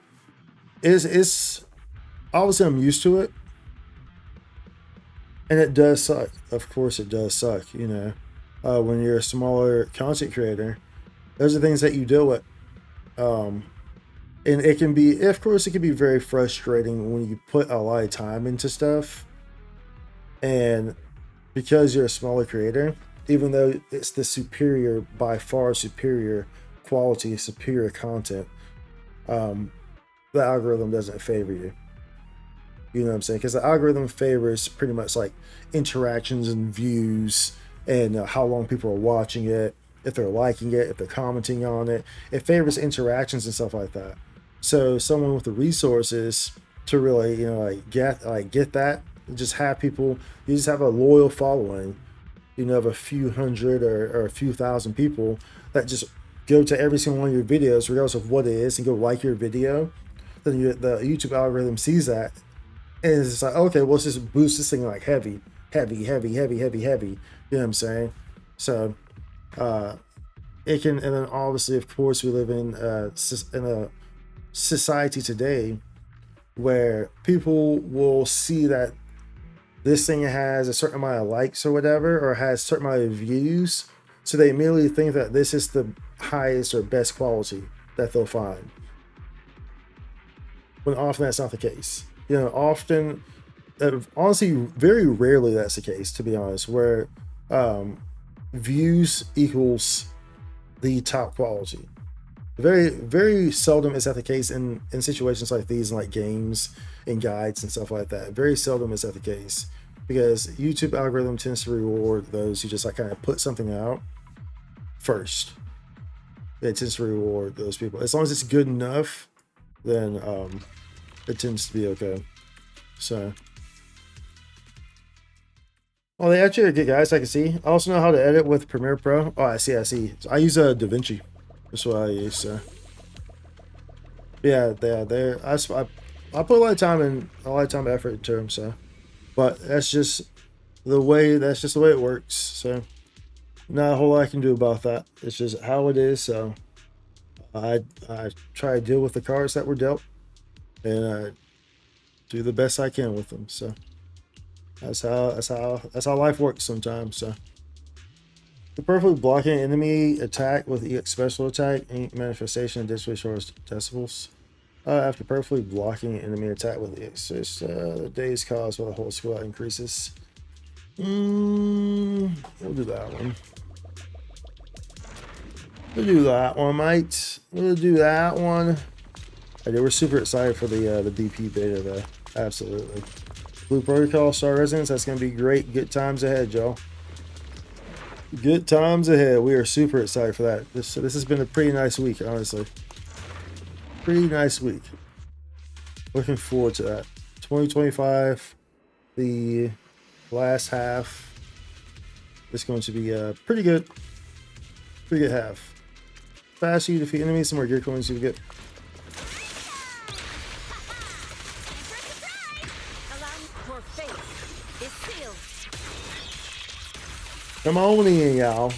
is obviously I'm used to it, and it does suck. Of course, it does suck. You know, when you're a smaller content creator, those are things that you deal with, and it can be, of course, it can be very frustrating when you put a lot of time into stuff, and because you're a smaller creator, even though it's the superior, by far superior quality, superior content, the algorithm doesn't favor you. You know what I'm saying? Because the algorithm favors pretty much like interactions and views and how long people are watching it, if they're liking it, if they're commenting on it. It favors interactions and stuff like that. So someone with the resources to really, you know, get that, just have people, you just have a loyal following, you know, of a few hundred or a few thousand people that just go to every single one of your videos, regardless of what it is, and go like your video. Then the YouTube algorithm sees that, and it's just like, okay, well, let's just boost this thing like heavy. You know what I'm saying? So it can, and then obviously, of course, we live in a society today where people will see that this thing has a certain amount of likes or whatever, or has a certain amount of views, so they immediately think that this is the highest or best quality that they'll find, when often that's not the case. You know, often, honestly, very rarely that's the case, to be honest, where views equals the top quality. Very, very seldom is that the case in situations like these, in like games and guides and stuff like that. Very seldom is that the case, because YouTube algorithm tends to reward those who just like kind of put something out first. It tends to reward those people. As long as it's good enough, then it tends to be okay. So, well, they actually are good guys. I can see. I also know how to edit with Premiere Pro. Oh, I see. I see. I use DaVinci. That's what I use. So, yeah, I put a lot of time and effort into them. So, but that's just the way. That's just the way it works. So, not a whole lot I can do about that. It's just how it is. So, I try to deal with the cards that were dealt, and do the best I can with them. So that's how life works sometimes. So the perfectly blocking enemy attack with EX special attack, ink manifestation, additionally shorts decibels. After perfectly blocking enemy attack with EX, the days caused by the whole squad increases. We'll do that one. We'll do that one, mate. We'll do that one. Okay, we're super excited for the DP beta though. Absolutely. Blue Protocol, Star Residence, that's going to be great. Good times ahead, y'all. Good times ahead. We are super excited for that. This has been a pretty nice week, honestly. Pretty nice week. Looking forward to that. 2025, the last half is going to be pretty good. Pretty good half. Fast you defeat enemies, some more gear coins you get. Come on in, y'all.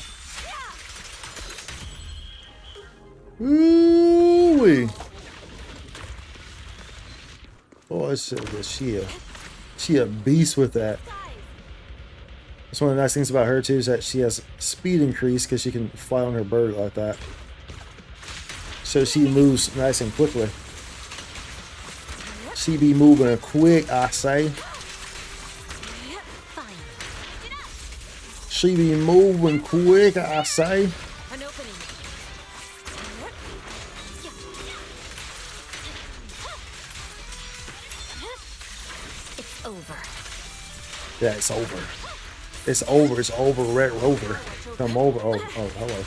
Ooh-wee. Oh, it's she a beast with that. That's one of the nice things about her too, is that she has speed increase because she can fly on her bird like that. So she moves nice and quickly. She be moving quick, I say. She be moving quick, I say. An opening. It's over. Yeah, it's over. It's over. It's over. Red Rover. Come over. Oh, hello.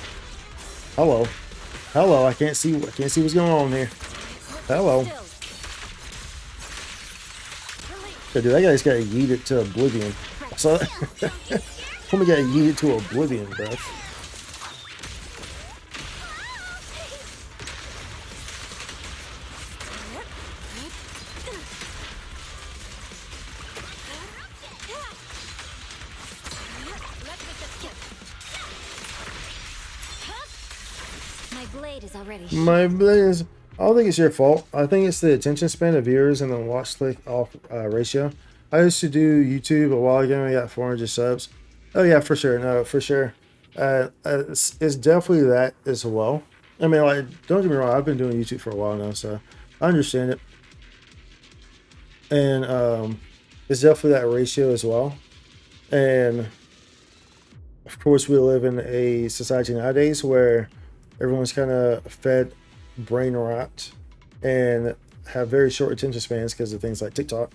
Hello. Hello. I can't see what's going on here. Hello. Yeah, dude, that guy's got to yeet it to oblivion. So, homie got to yeet it to oblivion, bro. My blade is already. My blade is. I don't think it's your fault. I think it's the attention span of viewers and the watch click off ratio. I used to do YouTube a while ago and I got 400 subs. Oh yeah, for sure. No, for sure. It's definitely that as well. I mean, like, don't get me wrong. I've been doing YouTube for a while now, so I understand it. And it's definitely that ratio as well. And of course, we live in a society nowadays where everyone's kind of fed brain rot and have very short attention spans because of things like TikTok.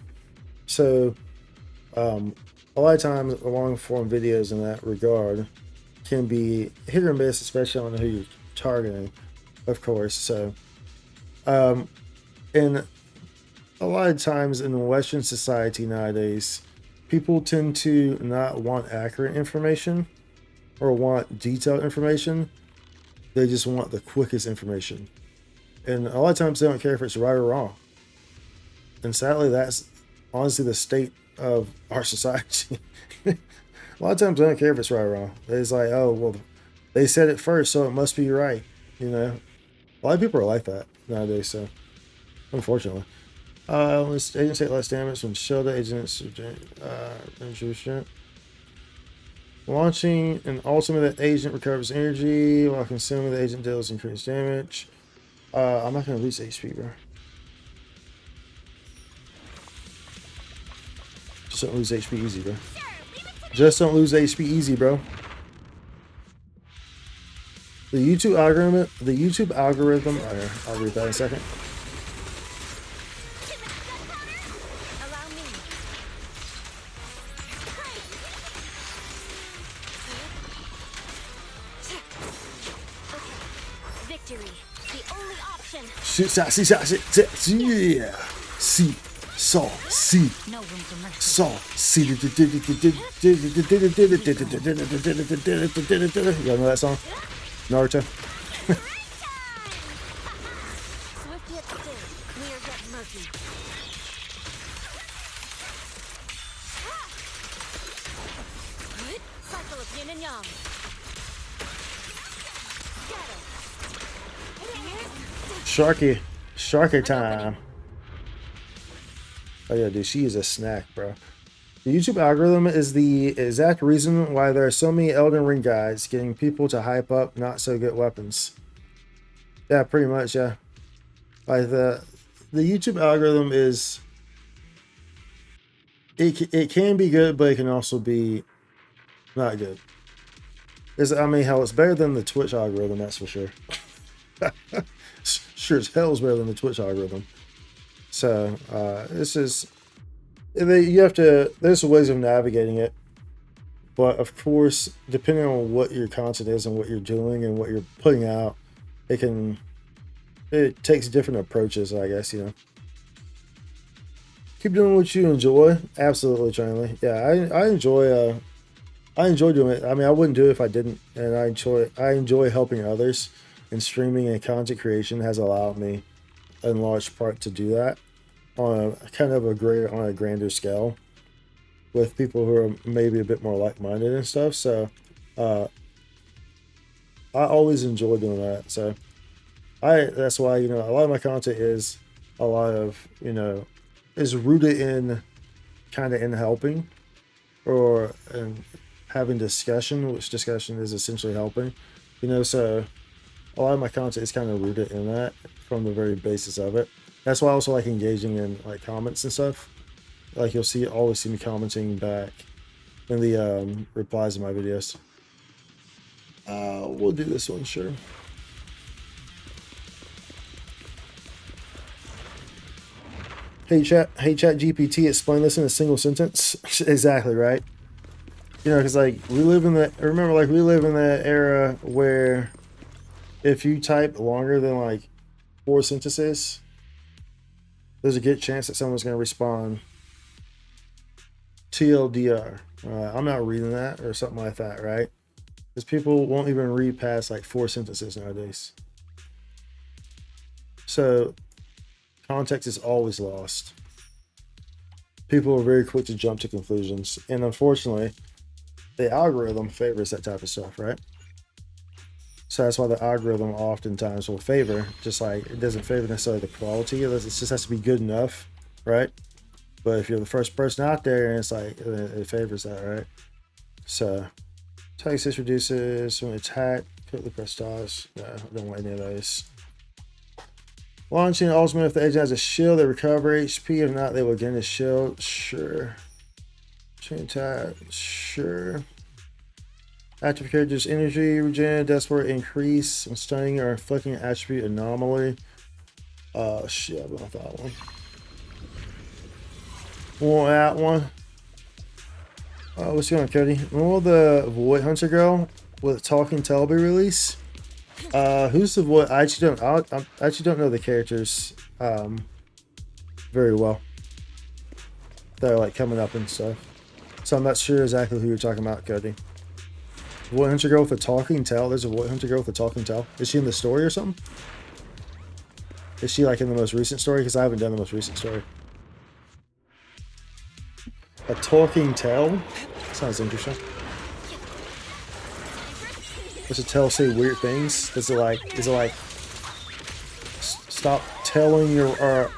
So a lot of times long form videos in that regard can be hit or miss, especially on who you're targeting, of course. So and a lot of times in Western society nowadays, people tend to not want accurate information or want detailed information. They just want the quickest information. And a lot of times they don't care if it's right or wrong. And sadly, that's honestly the state of our society. A lot of times they don't care if it's right or wrong. It's like, oh, well, they said it first, so it must be right. You know, a lot of people are like that nowadays. So, unfortunately, agents take less damage when shield agents. Launching an ultimate, the agent recovers energy while consuming the agent deals increased damage. I'm not gonna lose HP, bro. Just don't lose HP easy, bro. Just don't lose HP easy, bro. The YouTube algorithm. I'll read that in a second. saucy, saucy, No room for mercy. saucy. Y'all know that song? Naruto. Swift yet still, clear yet murky. Cycle of yin and yang. Sharky time. Oh yeah, dude, she is a snack, bro. The YouTube algorithm is the exact reason why there are so many Elden Ring guys getting people to hype up not so good weapons. Yeah, pretty much, yeah. Like the YouTube algorithm is it can be good, but it can also be not good. I mean, hell, it's better than the Twitch algorithm, that's for sure. Sure as hell is better than the Twitch algorithm. So it's just you have to. There's ways of navigating it, but of course, depending on what your content is and what you're doing and what you're putting out, it takes different approaches, I guess, you know. Keep doing what you enjoy. Absolutely, Charlie. Yeah, I enjoy doing it. I mean, I wouldn't do it if I didn't, and I enjoy helping others, and streaming and content creation has allowed me in large part to do that on a kind of on a grander scale with people who are maybe a bit more like-minded and stuff. So I always enjoy doing that. So that's why, you know, a lot of my content is a lot of, you know, is rooted in kind of in helping or in having discussion, which discussion is essentially helping, you know. So a lot of my content is kind of rooted in that from the very basis of it. That's why I also like engaging in like comments and stuff. Like you'll always see me commenting back in the replies of my videos. We'll do this one, sure. Hey chat GPT, explain this in a single sentence. Exactly, right? You know, because like we live in that era where if you type longer than like 4 sentences, there's a good chance that someone's going to respond TLDR. I'm not reading that or something like that, right? Because people won't even read past like 4 sentences nowadays. So context is always lost. People are very quick to jump to conclusions, and unfortunately, the algorithm favors that type of stuff, right? So that's why the algorithm oftentimes will favor, just like it doesn't favor necessarily the quality of it. It just has to be good enough, right? But if you're the first person out there, and it's like it favors that, right? So attack assist reduces when attack. Quickly press dodge. No, I don't want any of those. Launching ultimate, if the agent has a shield, they recover HP. If not, they will gain a shield. Sure. Chain attack. Sure. Active character's energy regen, desperate increase when stunning or inflicting an attribute anomaly. Shit, I want that one. Want that one. What's going on, Cody? When will the Void Hunter girl with Talking Tell be released? Who's the Void? I actually don't know the characters very well. They're like coming up and stuff, so I'm not sure exactly who you're talking about, Cody. Void Hunter girl with a talking tail. There's a Void Hunter girl with a talking tail. Is she in the story or something? Is she like in the most recent story? Because I haven't done the most recent story. A talking tail? Sounds interesting. Does the tail say weird things? Is it like stop telling your, or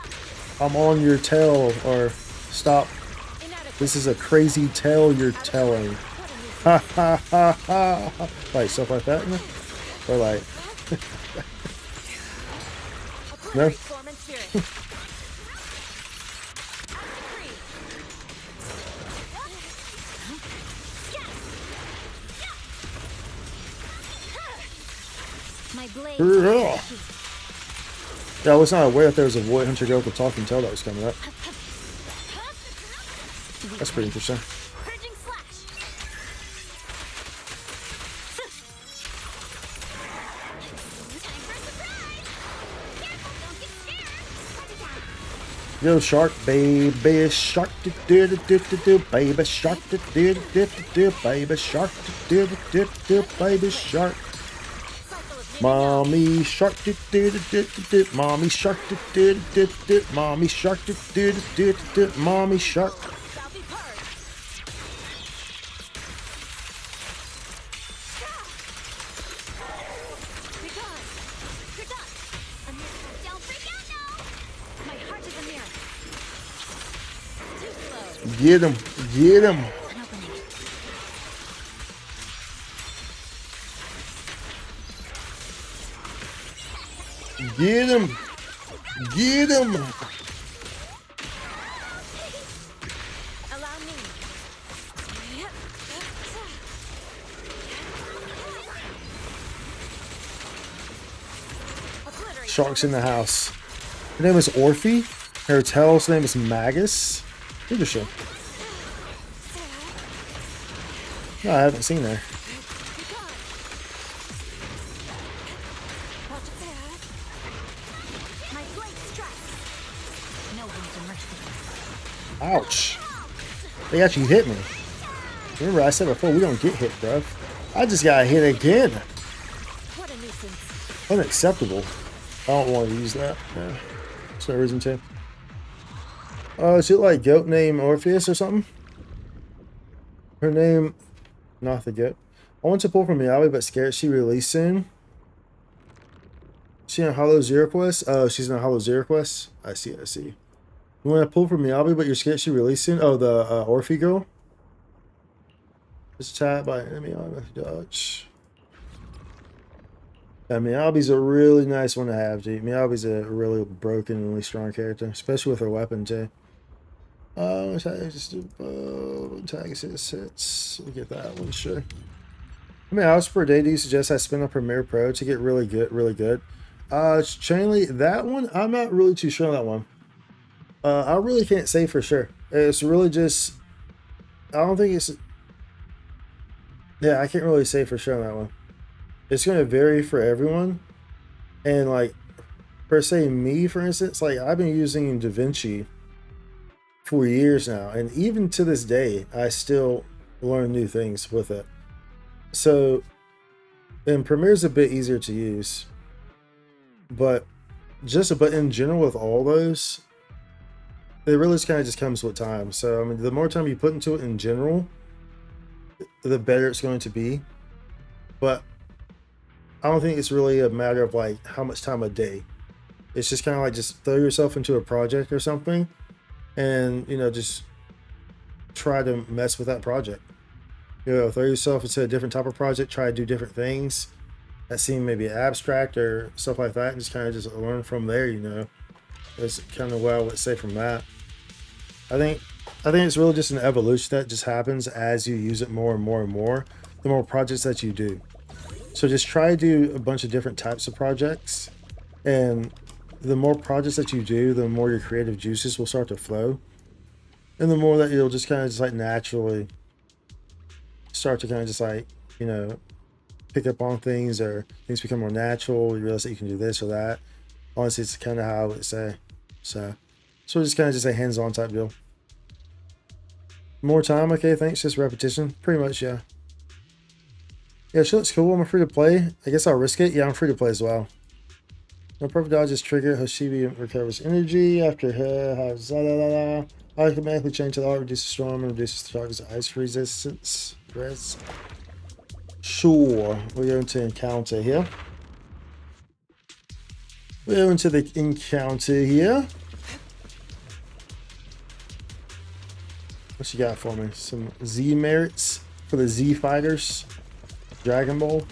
I'm on your tail, or stop, this is a crazy tale you're telling. Ha ha ha ha. Like stuff like that, you know? Or like no? My blade. Yeah, I was not aware that there was a Void Hunter girl with a talking tail that was coming up. That's pretty interesting. Purging slash. Time for a surprise. Careful, don't get scared. Yo, shark, baby shark, do do do do do, baby shark, do do do do, baby shark, do do do, baby shark. Mommy shark, do do do do, mommy shark, do do do do, mommy shark, do do do do, mommy shark. Get him, get him. Get him, get him. Allow me. Shark's in the house. Her name is Orphe. Her tail's name is Magus. Interesting. No, I haven't seen her. Ouch. They actually hit me. Remember I said before, we don't get hit, bro. I just got hit again. What a nuisance. Unacceptable. I don't want to use that. Yeah. There's no reason to. Is it like goat named Orpheus or something? Her name, not the goat. I want to pull from Miyabi, but scared she released soon. She in Hollow Zero Quest? Oh, she's in a Hollow Zero Quest? I see, I see. You want to pull from Miyabi, but you're scared she released soon? Oh, the Orphe girl? It's tapped by enemy on dodge. Yeah, Miyabi's a really nice one to have, dude. Miyabi's a really broken and really strong character, especially with her weapon, too. Tag hits. We'll get that one, sure. How many hours per day do you suggest I spend on Premiere Pro to get really good, really good? Chainly, that one, I'm not really too sure on that one. I really can't say for sure. It's really just, I don't think it's, yeah, I can't really say for sure on that one. It's going to vary for everyone. And like, per se, me, for instance, like I've been using DaVinci for years now. And even to this day, I still learn new things with it. So, and Premiere's a bit easier to use. But in general with all those, it really just kind of just comes with time. So, I mean, the more time you put into it in general, the better it's going to be. But I don't think it's really a matter of like how much time a day. It's just kind of like just throw yourself into a project or something and, you know, just try to mess with that project. You know, throw yourself into a different type of project, try to do different things that seem maybe abstract or stuff like that, and just kind of just learn from there, you know. That's kind of what I would say from that. I think it's really just an evolution that just happens as you use it more and more and more, the more projects that you do. So just try to do a bunch of different types of projects, and the more projects that you do, the more your creative juices will start to flow, and the more that you'll just kind of just like naturally start to kind of just like, you know, pick up on things, or things become more natural. You realize that you can do this or that. Honestly, it's kind of how I would say. So just kind of just a hands-on type deal. More time, okay, thanks. Just repetition, pretty much, yeah. Yeah, she looks cool. I'm free to play. I guess I'll risk it. Yeah, I'm free to play as well. No perfect dodge is trigger. Hoshibi recovers energy after her has automatically change to the art, reduces storm, and reduces the target's ice resistance. Sure, we're going to encounter here. We're going to the encounter here. What you got for me? Some Z merits for the Z fighters. Dragon Ball.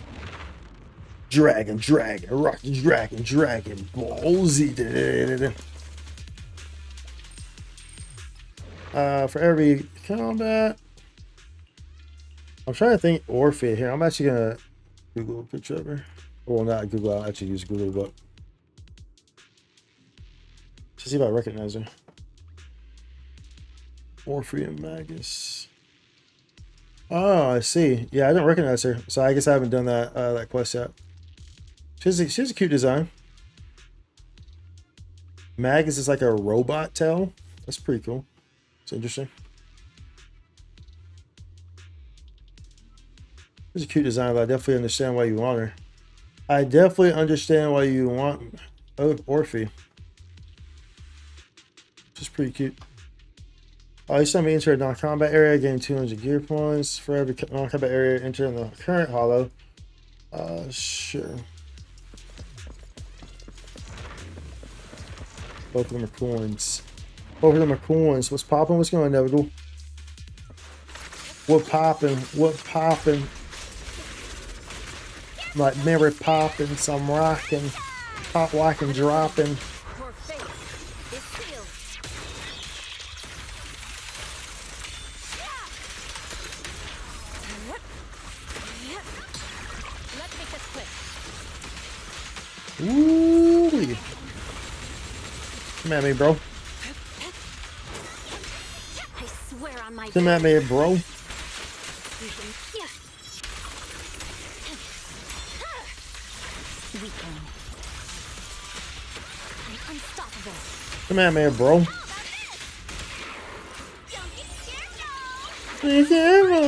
Dragon Ball Z. For every combat. I'm trying to think Orphe here. I'm actually gonna Google a picture of her. Well, not Google, I'll actually use Google, but to see if I recognize her. Orphe and Magus. Oh, I see. Yeah, I didn't recognize her, so I guess I haven't done that quest yet. She has a cute design. Magus is like a robot tail. That's pretty cool. It's interesting. It's a cute design, but I definitely understand why you want her. I definitely understand why you want Orphe. Which is pretty cute. Oh, each time you enter a non-combat area, gain 200 gear points for every non-combat area enter in the current hollow. Sure. Both of them are coins. Both of them are coins. What's popping? What's going on, Inevitable? What popping? What popping? Like Mary Poppins, I'm rocking, pop locking, dropping. Your fate is sealed. Let's make this quick. Ooh. Come at me, bro. I swear on my Come at me, bro. weakling. I'm unstoppable. Come at me, bro. Don't be scared, no. Be careful.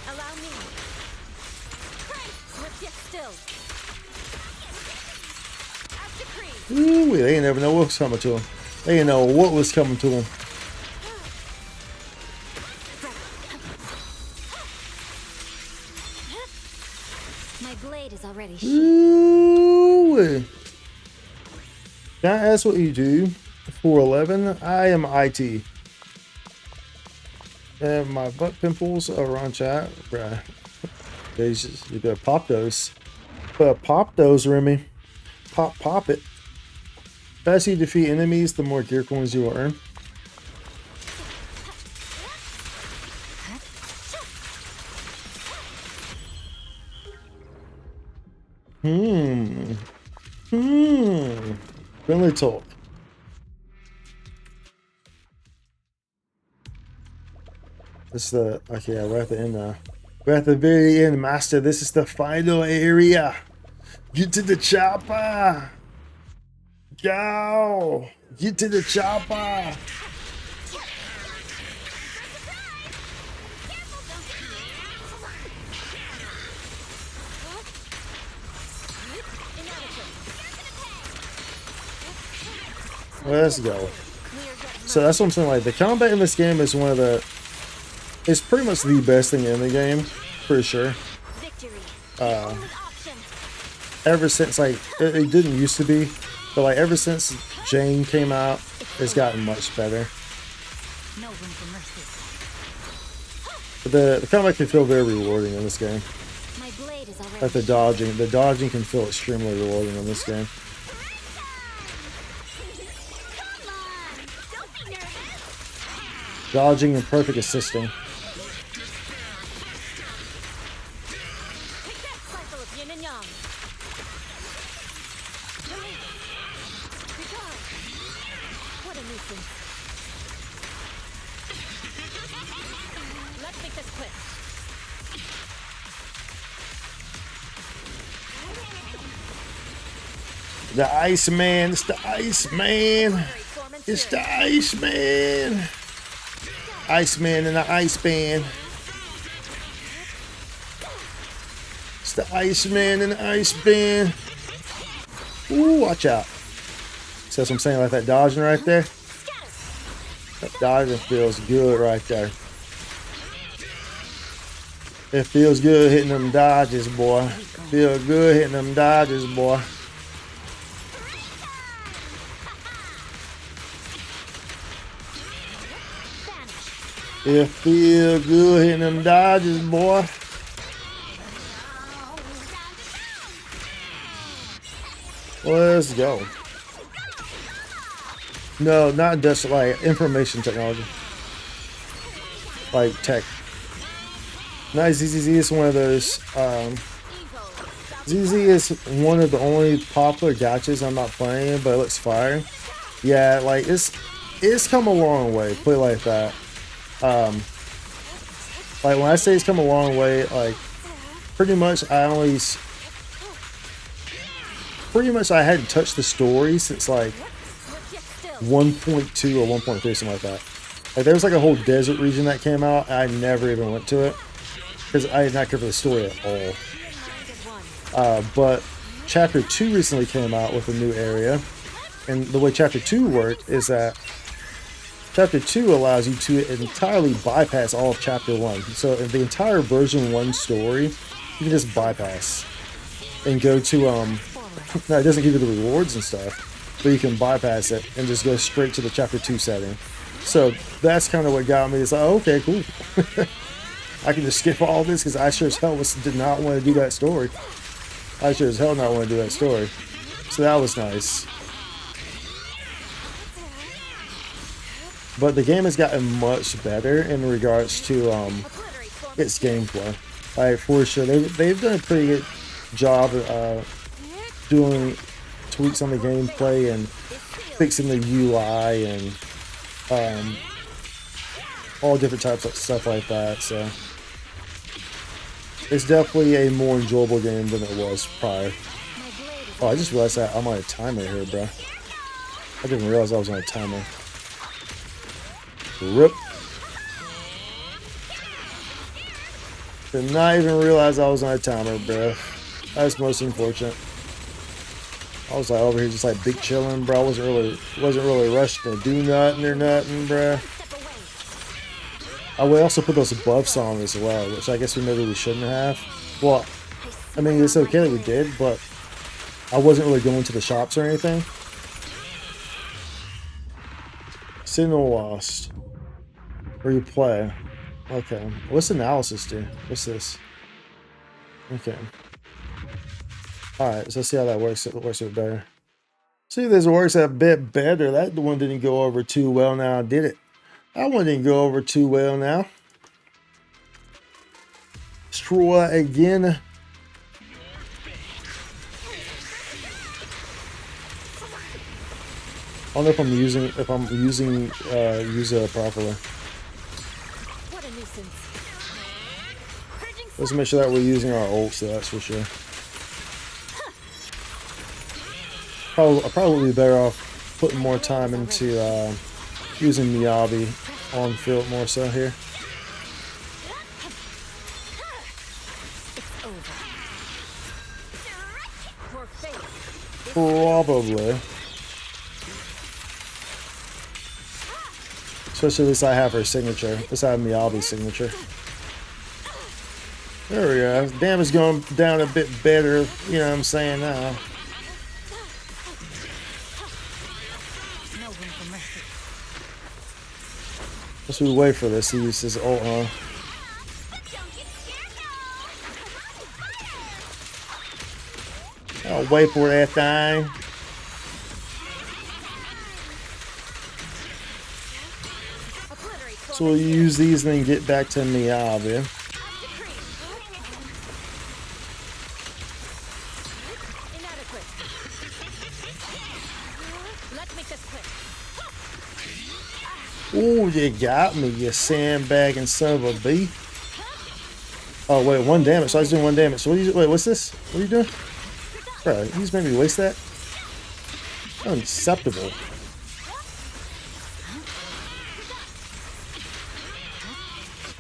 Allow me. Swift yet still. As decreed. Ooh, they ain't never know what was coming to him. They didn't know what was coming to him. My blade is already Ooh. Can I ask what you do for 11? I am IT. And my butt pimples are on chat. Bruh. You better pop those. But pop those, Remy. Pop it. As you defeat enemies, the more gear coins you will earn. Friendly talk. This is the okay. Yeah, we're at the end now. We're at the very end, Master. This is the final area. Get to the chopper. Go. Get to the chopper. Let's go. So that's what I'm saying. Like the combat in this game is one of the. It's pretty much the best thing in the game, for sure. Ever since like it didn't used to be, but like ever since Jane came out, it's gotten much better. No room for mercy. But the combat can feel very rewarding in this game. My blade is already Like the dodging can feel extremely rewarding in this game. Come on, don't be nervous. Dodging and perfect assisting. Take that cycle of yin and yang. Regard. What a nuisance. Let's make this quick. The Iceman, it's the Iceman. It's the Iceman. Iceman and the Ice Band. It's the Iceman and the Ice Band. Ooh, watch out. See what I'm saying, like that dodging right there? That dodging feels good right there. It feels good hitting them dodges, boy. Feel good hitting them dodges, boy. It feel good hitting them dodges, boy. Let's go. No, not just like information technology. Like tech. Not ZZZ is one of those. ZZ is one of the only popular gachas I'm not playing, but it looks fire. Yeah, like it's come a long way. Put it like that. Like when I say it's come a long way, like pretty much I only pretty much I hadn't touched the story since like Switch it still. 1.2 or 1.3, something like that. Like there was like a whole desert region that came out. And I never even went to it because I did not care for the story at all. Minded one. But Chapter 2 recently came out with a new area, and the way Chapter 2 worked is that Chapter 2 allows you to entirely bypass all of Chapter 1. So in the entire version 1 story, you can just bypass and go to now it doesn't give you the rewards and stuff, but you can bypass it and just go straight to the Chapter 2 setting. So that's kind of what got me. It's like, oh, okay, cool. I can just skip all this because I sure as hell did not want to do that story. I sure as hell not want to do that story. So that was nice. But the game has gotten much better in regards to its gameplay. Like for sure, they've done a pretty good job doing tweaks on the gameplay and fixing the UI and all different types of stuff like that. So it's definitely a more enjoyable game than it was prior. Oh, I just realized that I'm on a timer here, bro. I didn't realize I was on a timer. Rip. Did not even realize I was on a timer, bro. That's most unfortunate. I was like over here just like big chilling, bro. I wasn't really rushed to do nothing or nothing, bro. I would also put those buffs on as well, which I guess we shouldn't have. Well, I mean, it's okay that we did, but I wasn't really going to the shops or anything. Signal lost. Replay. Okay. What's analysis do? What's this? Okay. Alright, so let's see how that works. It works a bit better. See if this works a bit better. That one didn't go over too well now, did it? That one didn't go over too well now. Let's try again. I don't know if I'm using Yuzuha properly. What a nuisance. Let's make sure that we're using our ults, so that's for sure. I'll probably be better off putting more time into using Miyabi on field more so here. It's over. Poor fate. Probably. Especially this I have her signature. This I have Miyabi's signature. There we go. Damage going down a bit better, you know what I'm saying now. No room for mercy. Let's we wait for this. He uses ult, huh? I'll wait for that thing. So we'll use these and then get back to Miyabi. Inadequate. Let's make this quick. Ooh, you got me, you sandbagging son of a bee. Oh wait, 1 damage. So I was doing 1 damage. So wait, what's this? What are you doing? Bro, you just made me waste that? Unacceptable.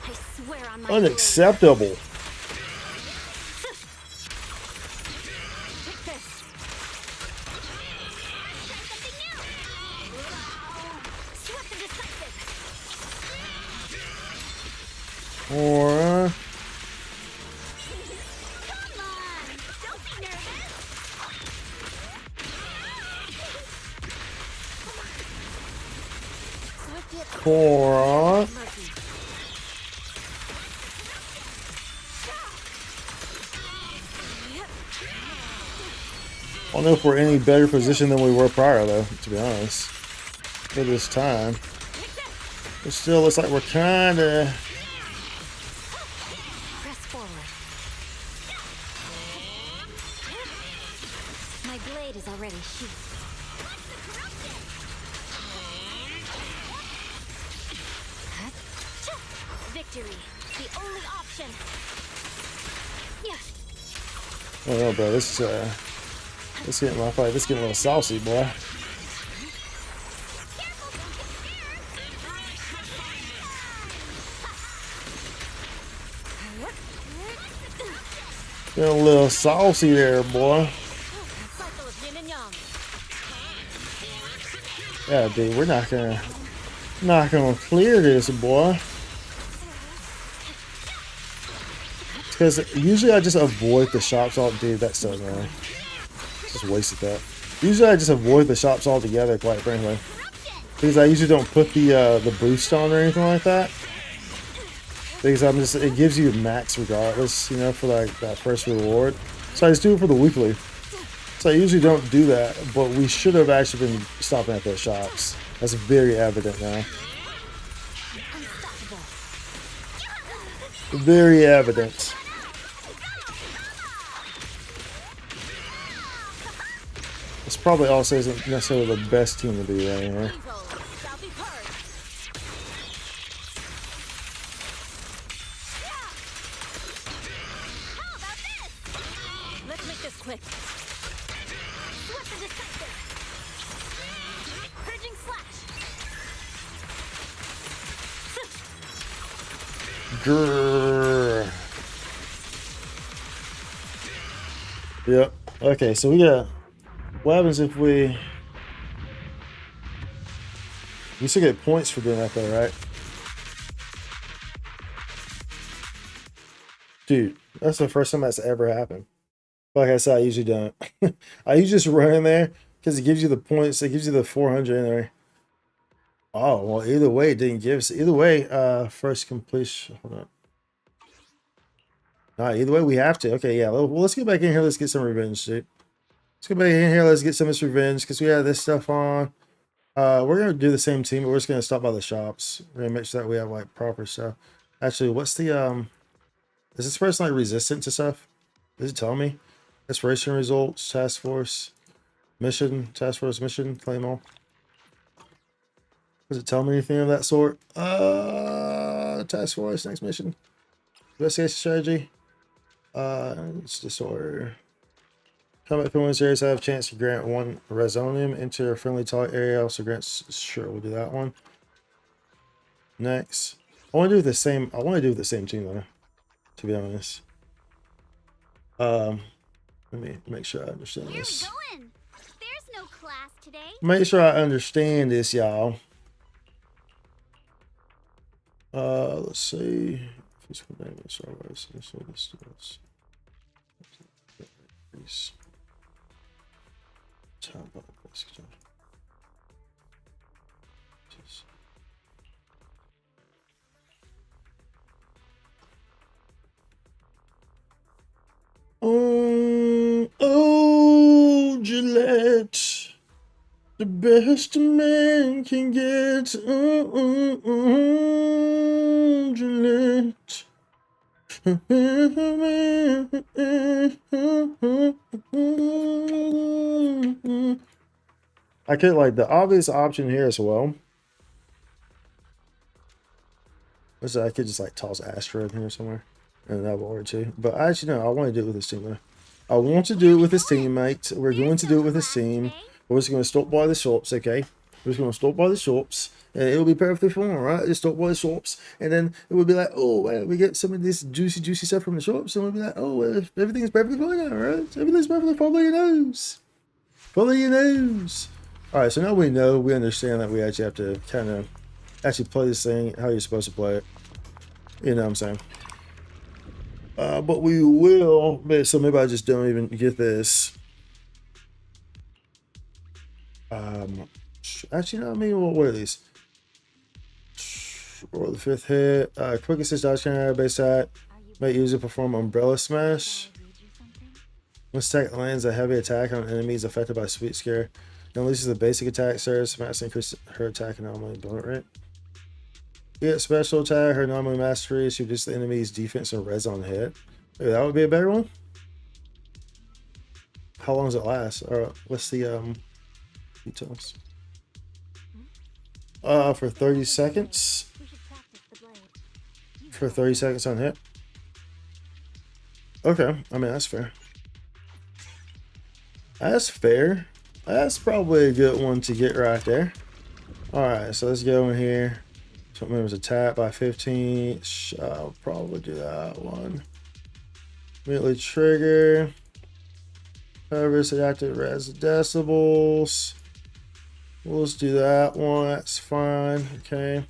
I swear on my Unacceptable. Swift and decisive. Or Come on, don't be nervous. Swift hit. or Mercy. I don't know if we're in any better position than we were prior, though, to be honest, for this time. It still looks like we're kind of... Press forward. My blade is already sheathed. Victory, the only option. Yeah. I don't know, bro. This This getting my fight. This getting a little saucy, boy. Getting a little saucy there, boy. Cycle of yin and yang. Yeah, dude, we're not gonna clear this, boy. Because usually I just avoid the shops all. Dude, that's so annoying. Just wasted that. Usually I just avoid the shops altogether, quite frankly, because I usually don't put the boost on or anything like that. Because it gives you max regardless, you know, for like that first reward. So I just do it for the weekly. So I usually don't do that, but we should have actually been stopping at those shops. That's very evident now. Very evident. This probably also isn't necessarily the best team to be right here. Let's make this quick. Purging slash. Grrr. Yep. Okay, so we got. What happens if we still get points for doing that though, right? Dude, that's the first time that's ever happened. Like I said, I usually don't. I usually just run in there because it gives you the points. It gives you the 400 in there. Oh, well, either way, it didn't give us. Either way, first completion. Hold on. Nah, either way, we have to. Okay, yeah. Well, let's get back in here. Let's get some revenge, dude. Let's go back in here. Let's get some of this revenge because we have this stuff on. We're gonna do the same team, but we're just gonna stop by the shops. We're gonna make sure that we have like proper stuff. Actually, what's the is this person like resistant to stuff? Does it tell me? Inspiration results, task force, mission, task force mission, claim all. Does it tell me anything of that sort? Task force, next mission. Investigation strategy. It's disorder. Combat influence areas have a chance to grant one resonium into a friendly target area. Also grants. Sure, we'll do that one. Next, I want to do the same. I want to do the same team though. To be honest. Let me make sure I understand Where this. are we going? There's no class today. Make sure I understand this, y'all. Let's see. Physical damage. Oh, Gillette, the best a man can get. Gillette. I could like the obvious option here as well. Was I could just like toss Astro in here somewhere and that will work too. But actually no, I want to do it with this team though. I want to do it with his teammates. We're going to do it with his team. We're just going to stop by the shops, okay? We're just going to stop by the shops. And it'll be perfectly fine, right? Just stop by the shops. And then it will be like, oh, well, we get some of this juicy stuff from the shops. And we'll be like, oh, well, everything's perfectly fine now, right? Everything's perfectly fine. Follow your nose. Follow your nose. All right, so now we know, we understand that we actually have to kind of actually play this thing how you're supposed to play it. You know what I'm saying? But we will, so maybe I just don't even get this. Actually, no, I mean, what are these? Roll the 5th hit. Quick assist dodge cannon base hat. Make user perform umbrella smash. When attack lands a heavy attack on enemies affected by sweet scare. It unleashes the basic attack surge. Smash increase her attack and anomaly bullet rate. Get special attack, her anomaly mastery. She reduces the enemy's defense and res on hit. Maybe that would be a better one. How long does it last? Or what's the details? For 30 seconds. For 30 seconds on hit. Okay, I mean that's fair. That's fair. That's probably a good one to get right there. Alright, so let's go in here. So members attack by 15. I'll probably do that one. Immediately trigger. Service adapted res decibels. We'll just do that one. That's fine. Okay.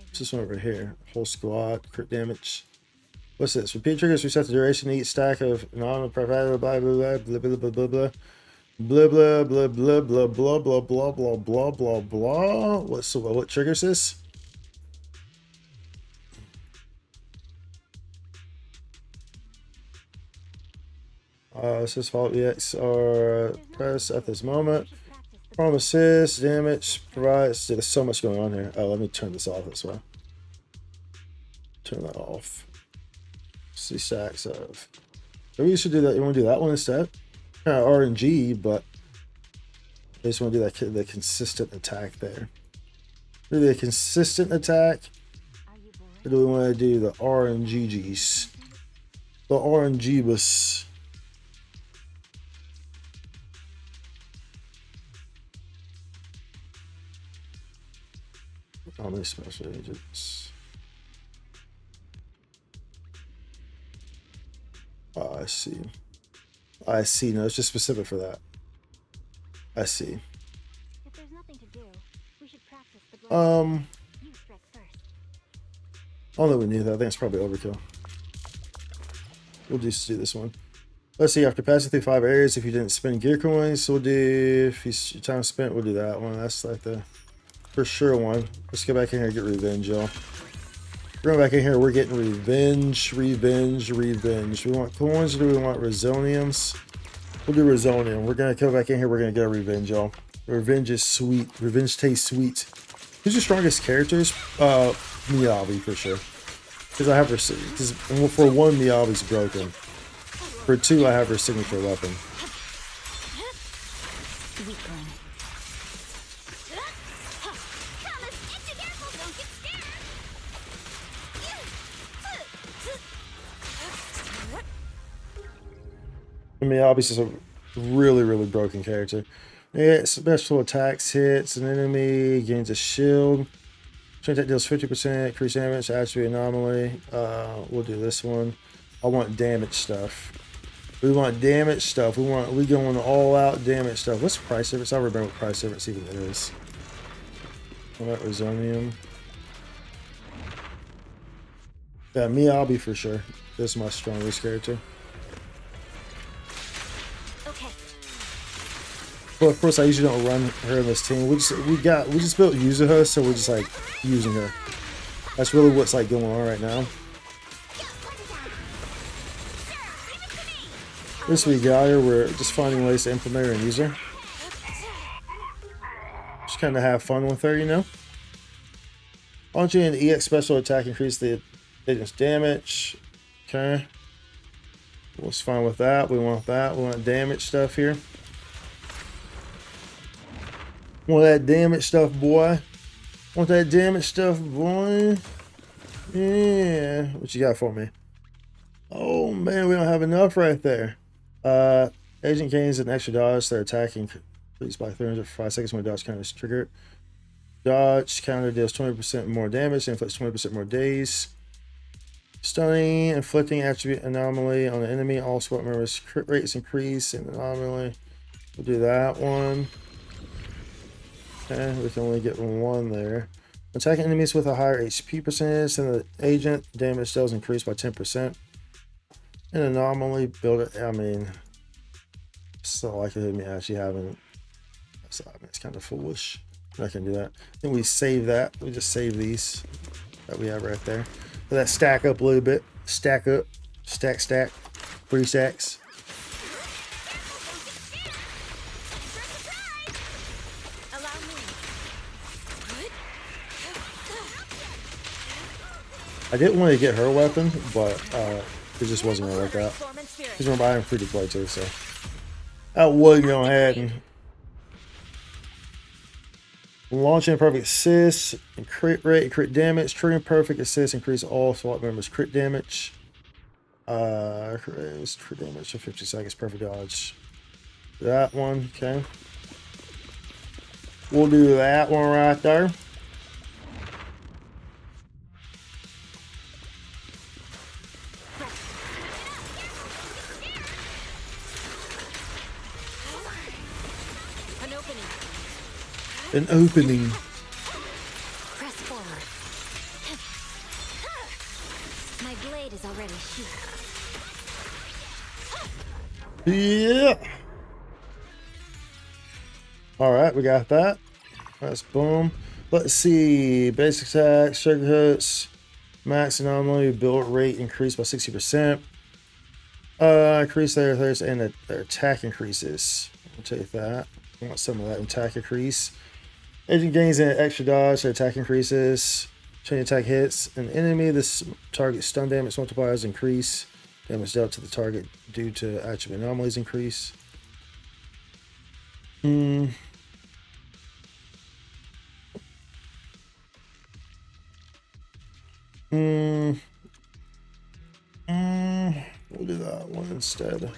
What's this one over here? Whole squad. Crit damage. What's this? Repeat triggers reset the duration. Each stack of non-provided blah blah blah blah blah blah blah. Blah blah blah blah blah blah blah blah blah blah blah blah. What triggers this? This is fault EX or press at this moment. Promises, damage, provides. There's so much going on here. Oh, let me turn this off as well. Turn that off. See stacks of. Maybe you should do that. You want to do that one instead? Kind of RNG, but I just want to do that the consistent attack there. Do the consistent attack, or do we want to do the RNGs? The RNG bus. How many special agents? Oh, I see. I see. No, it's just specific for that. I see. If there's nothing to do, we should practice the I don't think we need that. I think it's probably overkill. We'll just do this one. Let's see. After passing through 5 areas, if you didn't spend gear coins, we'll do. If your time spent, we'll do that one. That's like the for sure one. Let's go back in here and get revenge, y'all. We're going back in here. We're getting revenge, revenge, revenge. We want coins or do we want resoniums? We'll do resonium. We're going to come back in here. We're going to get a revenge, y'all. Revenge is sweet. Revenge tastes sweet. Who's your strongest characters? Miyabi for sure. Because I have her. Because for 1, Miyabi's broken. For 2, I have her signature weapon. Miyabi's is a really, really broken character. Yeah, special attacks, hits an enemy, gains a shield. Change that deals 50% increase damage, attribute anomaly. We'll do this one. I want damage stuff. We want damage stuff. We going all out damage stuff. What's price difference? I'll remember what price difference even is. I want Resonium. Yeah, Miyabi for sure. This is my strongest character. Well, of course, I usually don't run her in this team. We just built Yuzuha, so we're just like using her. That's really what's like going on right now. This we got her. We're just finding ways to implement her and use her. Just kind of have fun with her, you know. Launching an EX special attack increase the agent's damage. Okay, what's fine with that? We want that. We want damage stuff here. Want that damage stuff, boy. Want that damage stuff, boy. Yeah. What you got for me? Oh, man, we don't have enough right there. Agent gains an extra dodge. Their attacking increased by 300 for 5 seconds when dodge counter is triggered. Dodge counter deals 20% more damage and inflicts 20% more days. Stunning, inflicting attribute anomaly on the enemy. All squad members' crit rates increase in anomaly. We'll do that one. Okay, we can only get 1 there. Attacking enemies with a higher HP percentage than the agent, damage does increase by 10%. An anomaly, build it. I mean, so likelihood of me actually having. So, I mean, it's kind of foolish. I'm not gonna do that. Then we save that. We just save these that we have right there. Let that stack up a little bit. Stack up. Stack. 3 stacks. I didn't want to get her weapon, but it just wasn't gonna work out. Because remember, I am free to play too, so I wasn't going ahead and launching perfect assist and crit rate and crit damage. Triggering perfect assist increase all SWAT members' crit damage. Crit damage for 50 seconds. Perfect dodge. That one, okay. We'll do that one right there. An opening. An opening. Press forward. My blade is already sheathed. Yeah. All right, we got that. That's boom. Let's see. Basic attack, sugar hits, max anomaly, build rate increased by 60%. Increase their thirst and their attack increases. I'll take that. I want some of that attack increase. Agent gains an extra dodge, their attack increases. Chain attack hits an enemy. This target stun damage multipliers increase. Damage dealt to the target due to attribute anomalies increase. We'll do that one instead.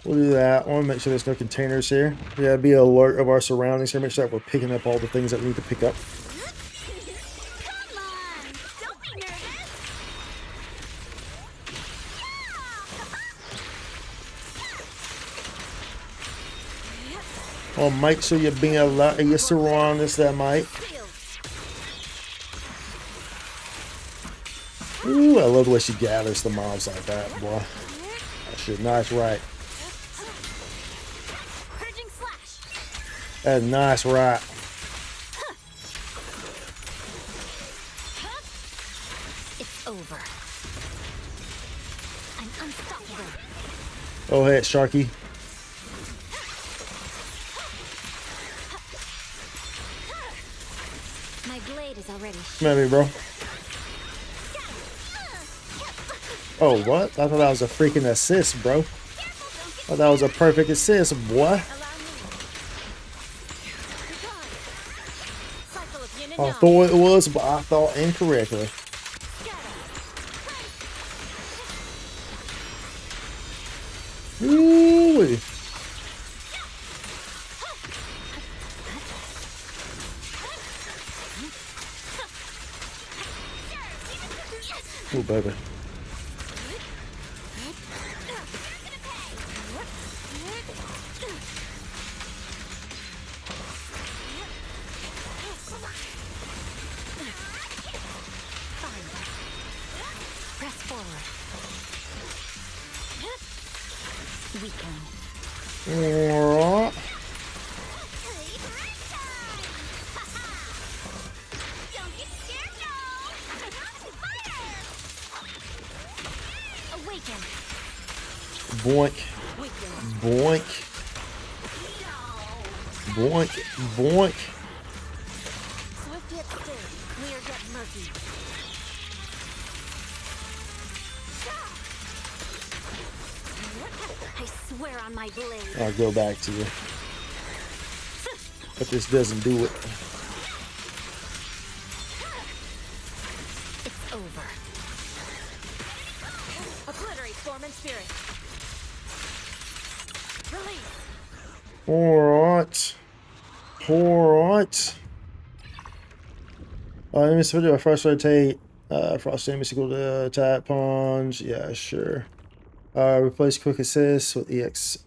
We'll do that one. Make sure there's no containers here. Yeah, be alert of our surroundings here. Make sure that we're picking up all the things that we need to pick up. Come on! Don't be nervous! Well, make sure you're being alert of your surroundings there, mate. Ooh, I love the way she gathers the mobs like that, boy. That shit, nice right. Purging slash! That's nice right. It's over. I'm unstoppable. Go ahead, Sharky. My blade is already Come at me, bro. Oh, what? I thought that was a freaking assist, bro. I thought that was a perfect assist, boy. Cycle of yin and I yang. thought it was, but I thought incorrectly. Ooh. Oh, baby. press forward. Weakling. Alright. Don't be scared, no! Fire! Awaken. Boink. Boink. Boink. Boink. Swift yet still, clear yet murky. I swear on my blade. I'll go back to you. But this doesn't do it. It's over. Obliterate form and spirit. Release. Alright. Alright. Let me see if I do a first rotate. Frost damage equal to attack punch. Yeah, sure. Replace quick assist with EX.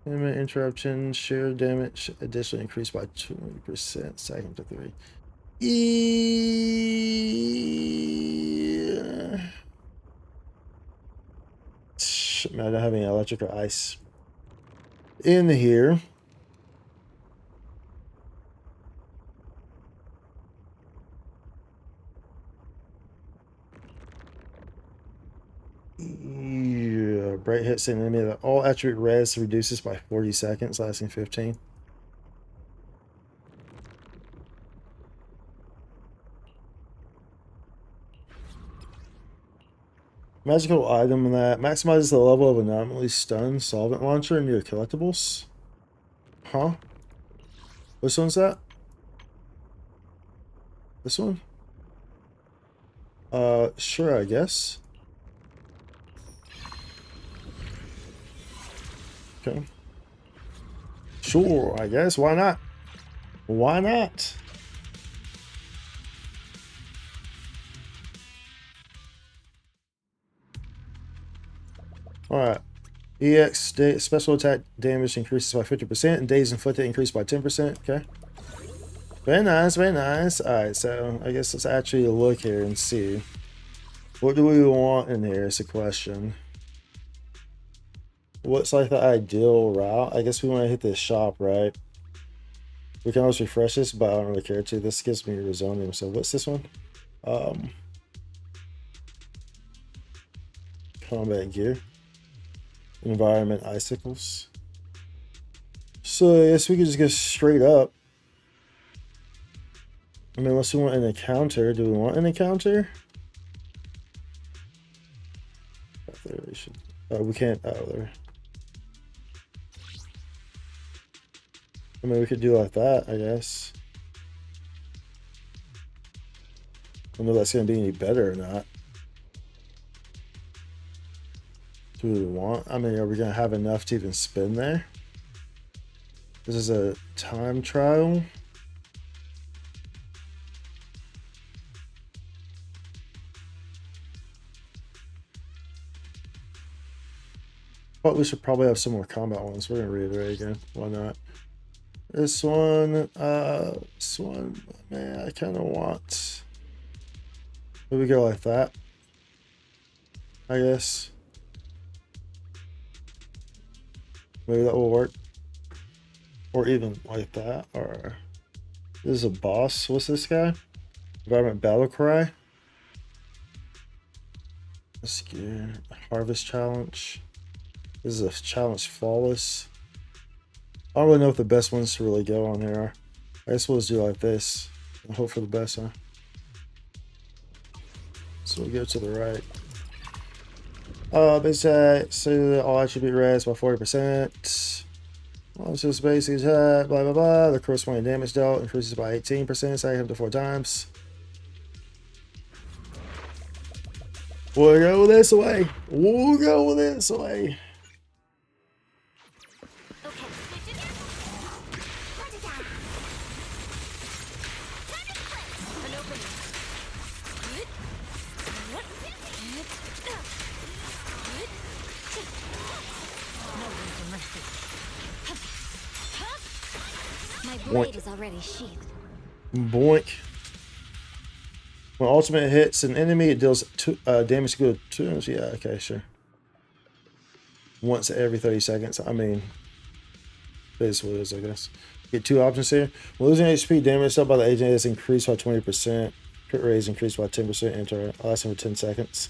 Enemy interruption. Share damage additionally increased by 20%. Second to 3. Yeah. Man, I don't have any electric or ice in here. Yeah, bright hits an enemy that all attribute res reduces by 40 seconds, lasting 15. Magical item that maximizes the level of anomaly stun solvent launcher in your collectibles. Huh? Which one's that? This one? Sure, I guess. Okay. Sure, I guess. Why not? Why not? Alright. EX special attack damage increases by 50% and days inflicted increase by 10%. Okay. Very nice, very nice. Alright, so I guess let's actually look here and see. What do we want in here is the question. What's like the ideal route? I guess we want to hit this shop, right? We can always refresh this, but I don't really care to. This gives me rezoning. So what's this one? Combat gear. Environment icicles. So I guess we could just go straight up. I mean, unless we want an encounter. Do we want an encounter? We can't. Oh, there. I mean, we could do like that, I guess. I don't know if that's going to be any better or not. Do we want? I mean, are we going to have enough to even spin there? This is a time trial. But we should probably have some more combat ones. We're going to reiterate again. Why not? This one, man, I kind of want. Maybe we go like that, I guess. Maybe that will work. Or even like that. Or this is a boss. What's this guy? Environment Battle Cry. Let's get Harvest Challenge. This is a challenge flawless. I don't really know if the best ones to really go on here are. I guess we'll just do like this and hope for the best, huh? So we'll go to the right. Base attack, so all attribute res by 40%. Also basic attack, blah blah blah. The corresponding damage dealt increases by 18%, so I hit up to 4 times. We'll go this way. We'll go this way. My blade is already sheathed. Boink. When ultimate hits an enemy, it deals damage equal to 2. Yeah, okay, sure. Once every 30 seconds. I mean, that is what it is, I guess. Get 2 options here. When losing HP, damage up by the agent is increased by 20%. Crit rate is increased by 10%. Enter lasting for 10 seconds.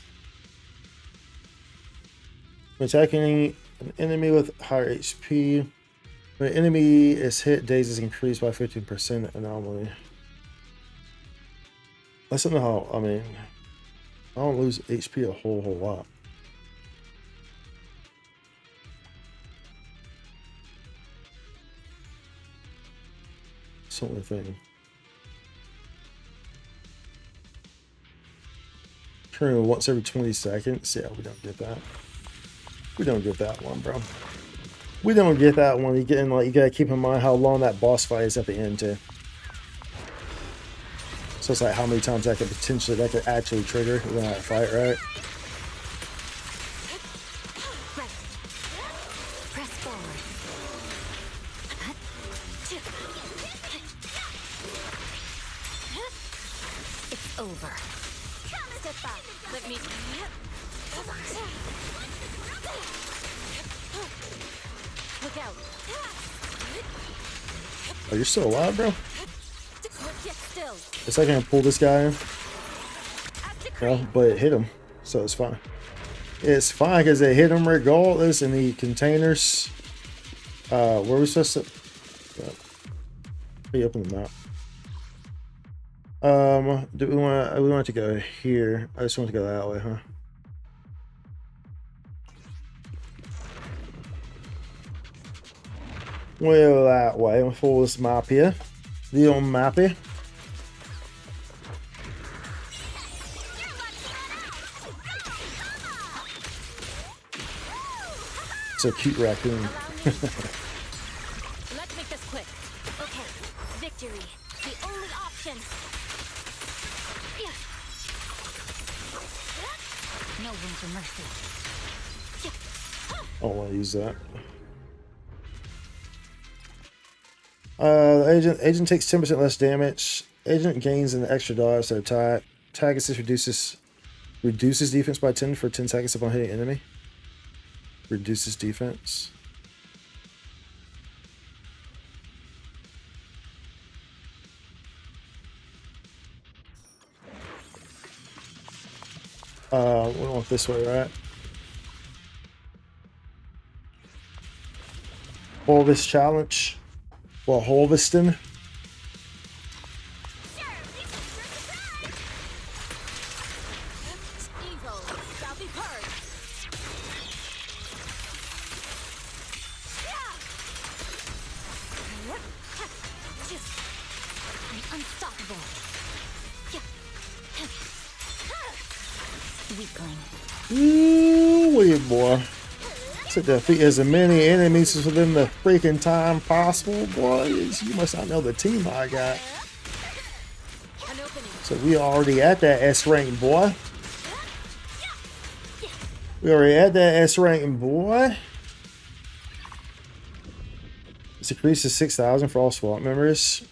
When attacking an enemy with higher HP, when an enemy is hit, days is increased by 15% anomaly. That's not how, I mean, I don't lose HP a whole lot. That's the only thing. Turn once every 20 seconds. Yeah, we don't get that. We don't get that one, bro. We don't get that one. You getting like, you gotta keep in mind how long that boss fight is at the end too. So it's like how many times that could actually trigger in that fight, right? Press forward. It's over. Step back. Let me. Look out. Oh, you're still alive, bro? Get still. It's like I can pull this guy in. Well, but it hit him, so it's fine. It's fine because it hit him regardless in the containers. Where are we supposed to? Reopen the map. Do we want? We want to go here. I just want to go that way, huh? Well, that way. We'll follow this map here. The old map here. It's a cute raccoon. Let me No room for mercy. I don't want to use that. The agent takes 10% less damage. Agent gains an extra dodge to attack. Attack assist reduces defense by 10 for 10 seconds upon hitting enemy. Reduces defense. We want this way, right? Harvest challenge. Well, harvesting. Evil shall be purged. I'm unstoppable. Weakling. Ooh, boy. To defeat as many enemies within the freaking time possible, boys. You must not know the team I got. An opening. So we already at that S rank, boy. We already at that S rank, boy. It's increased to 6,000 for all SWAT members.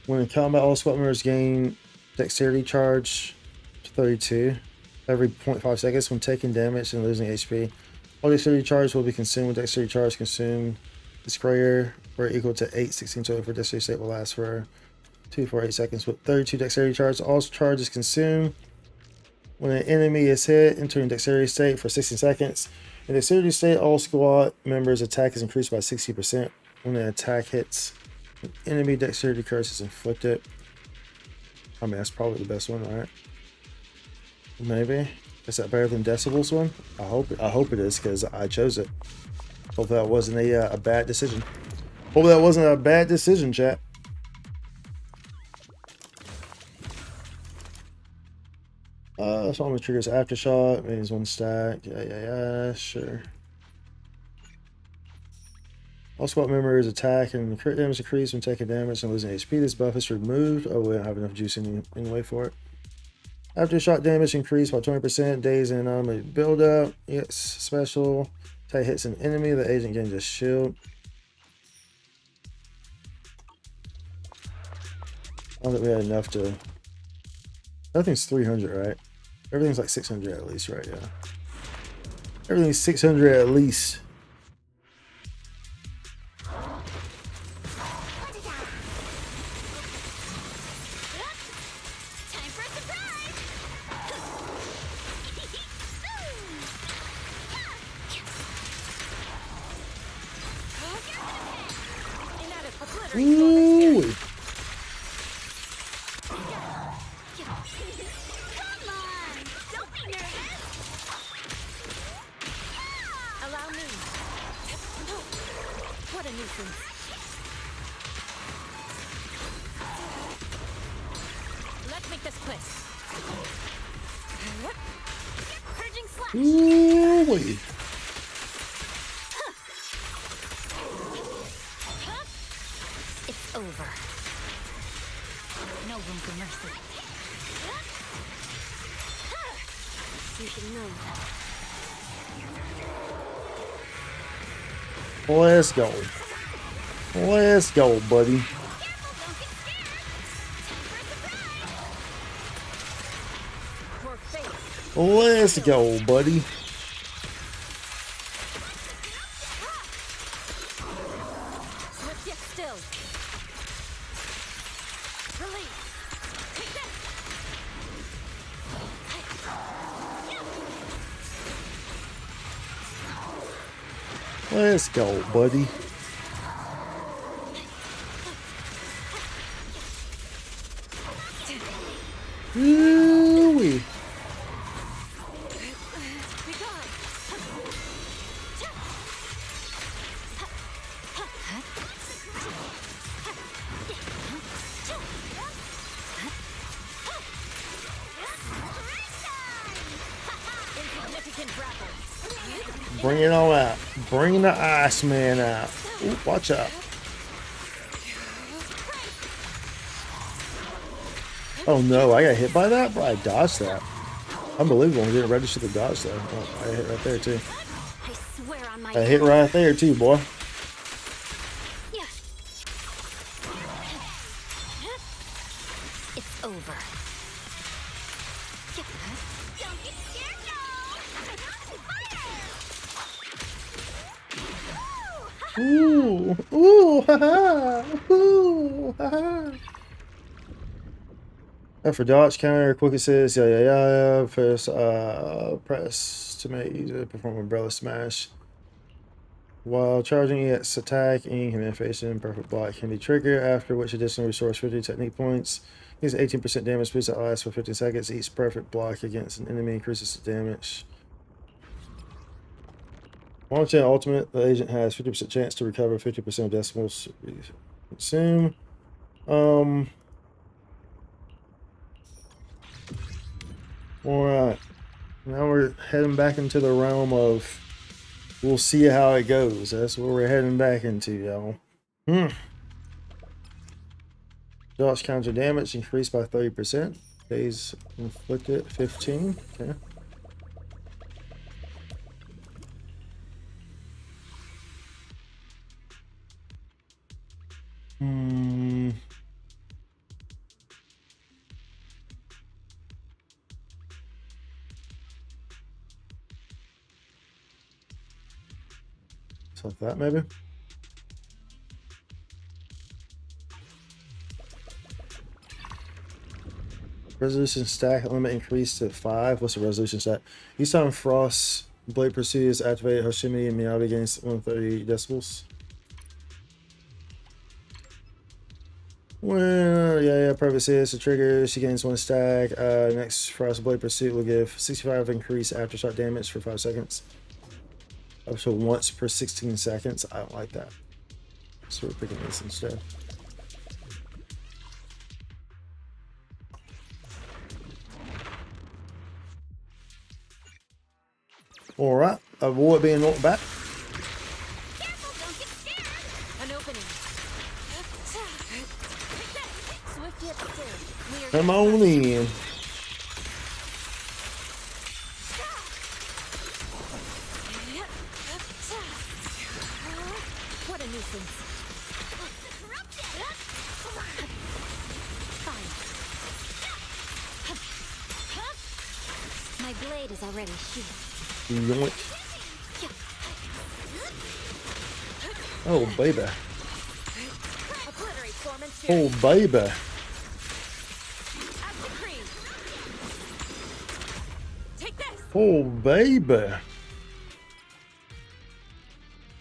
When in combat, all SWAT members gain dexterity charge to 32 every 0.5 seconds when taking damage and losing HP. All dexterity charge will be consumed with dexterity charge consumed. This greater or equal to 8, 16 total for dexterity state will last for 248 seconds with 32 dexterity charge. All charges consumed when an enemy is hit, entering dexterity state for 16 seconds. In dexterity state, all squad members' attack is increased by 60% when an attack hits. An enemy dexterity curse is inflicted. I mean, that's probably the best one, right? Maybe. Is that better than Decibel's one? I hope it is, because I chose it. Hope that wasn't a bad decision. Hope that wasn't a bad decision, chat. Song triggers aftershock, means one stack. Yeah, sure. All squad members attack and crit damage increase when taking damage and losing HP. This buff is removed. Oh, we don't have enough juice anyway for it. Aftershock damage increased by 20%. Days and anomaly buildup. Yes, special. Attack hits an enemy. The agent gains a shield. I don't think we had enough to. Nothing's 300, right? Everything's like 600 at least, right? Yeah. Everything's 600 at least. Ooh. Allow me. What a nuisance. Let's make this quick. Purging slash. Ooh. It's over. No room for mercy. You should know. Let's go. Let's go, buddy. Let's go, buddy. Swift yet still. Release. Take this. Let's go, buddy. Ooh-wee. Be gone. Insignificant grapple. Bring it all out. Bring the Iceman out. Ooh, watch out. Oh no, I got hit by that? Bro, I dodged that. Unbelievable. We didn't register the dodge though. Oh, I hit right there too. I swear on my I hit right there too, boy. Yeah. It's over. Don't get scared now. Ooh, ooh, haha, ooh, haha. For dodge counter, quick assist, yeah. Press to make user perform umbrella smash. While charging its attack, any command facing perfect block can be triggered, after which additional restores 50 technique points. Gives 18% damage boost that lasts for 15 seconds. Each perfect block against an enemy increases the damage. Launching ultimate, the agent has 50% chance to recover 50% of decimals consume. Alright. Now we're heading back into the realm of we'll see how it goes. That's what we're heading back into, y'all. Dodge counter damage increased by 30%. Days inflicted 15. Okay. So like that maybe. Resolution stack limit increased to 5. What's the resolution stack? Each time Frost Blade Pursuit is activated, Hoshimi and Miyabi gains 130 decibels. Well, yeah, perfect assist. The trigger, she gains 1 stack. Next Frost Blade Pursuit will give 65 increase aftershock damage for 5 seconds. Up to once per 16 seconds. I don't like that. So we're picking this instead. Alright, avoid being knocked back. Careful, don't get scared. An opening. Swift yet still. We are Come on in. What a nuisance. Fine. My blade is already sheathed. Yoink. Oh, baby. Obliterate Foreman's Oh, baby. As decreed. Take this. Oh, baby.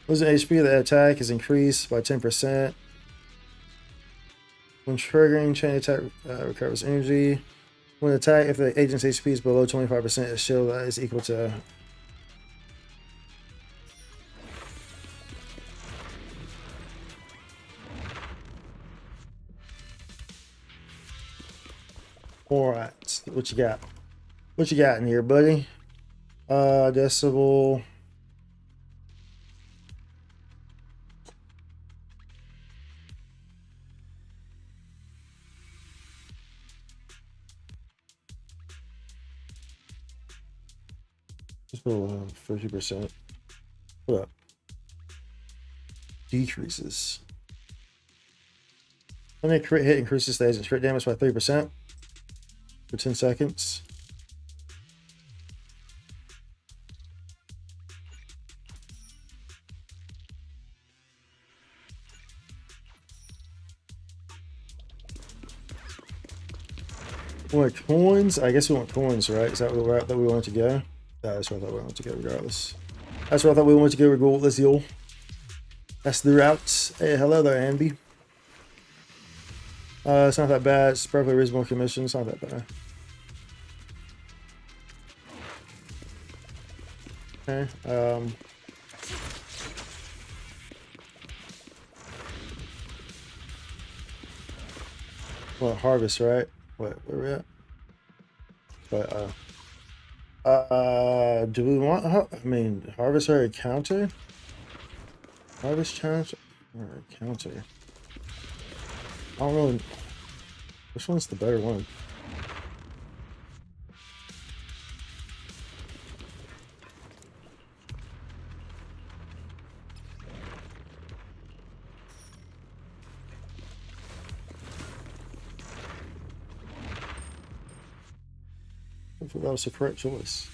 Losing HP of the attack is increased by 10%. When triggering, chain attack recovers energy. When attacked, if the agent's HP is below 25%, a shield that is equal to... Alright, what you got? What you got in here, buddy? Decibel... Just below 50%. What up? Decreases. When a crit hit increases the agent's crit damage by 3% for 10 seconds. Want coins? I guess we want coins, right? Is that the route that we wanted to go? Yeah, that's where I thought we wanted to go regardless. That's where I thought we wanted to go regardless, y'all. That's the route. Hey, hello there, Anby. It's not that bad. It's perfectly reasonable commission. It's not that bad. Okay. Well, harvest, right? What? Where we at? But do we want? I mean, harvest or a counter? Harvest challenge or a counter? I don't know. Which one's the better one? Hopefully that was the correct choice.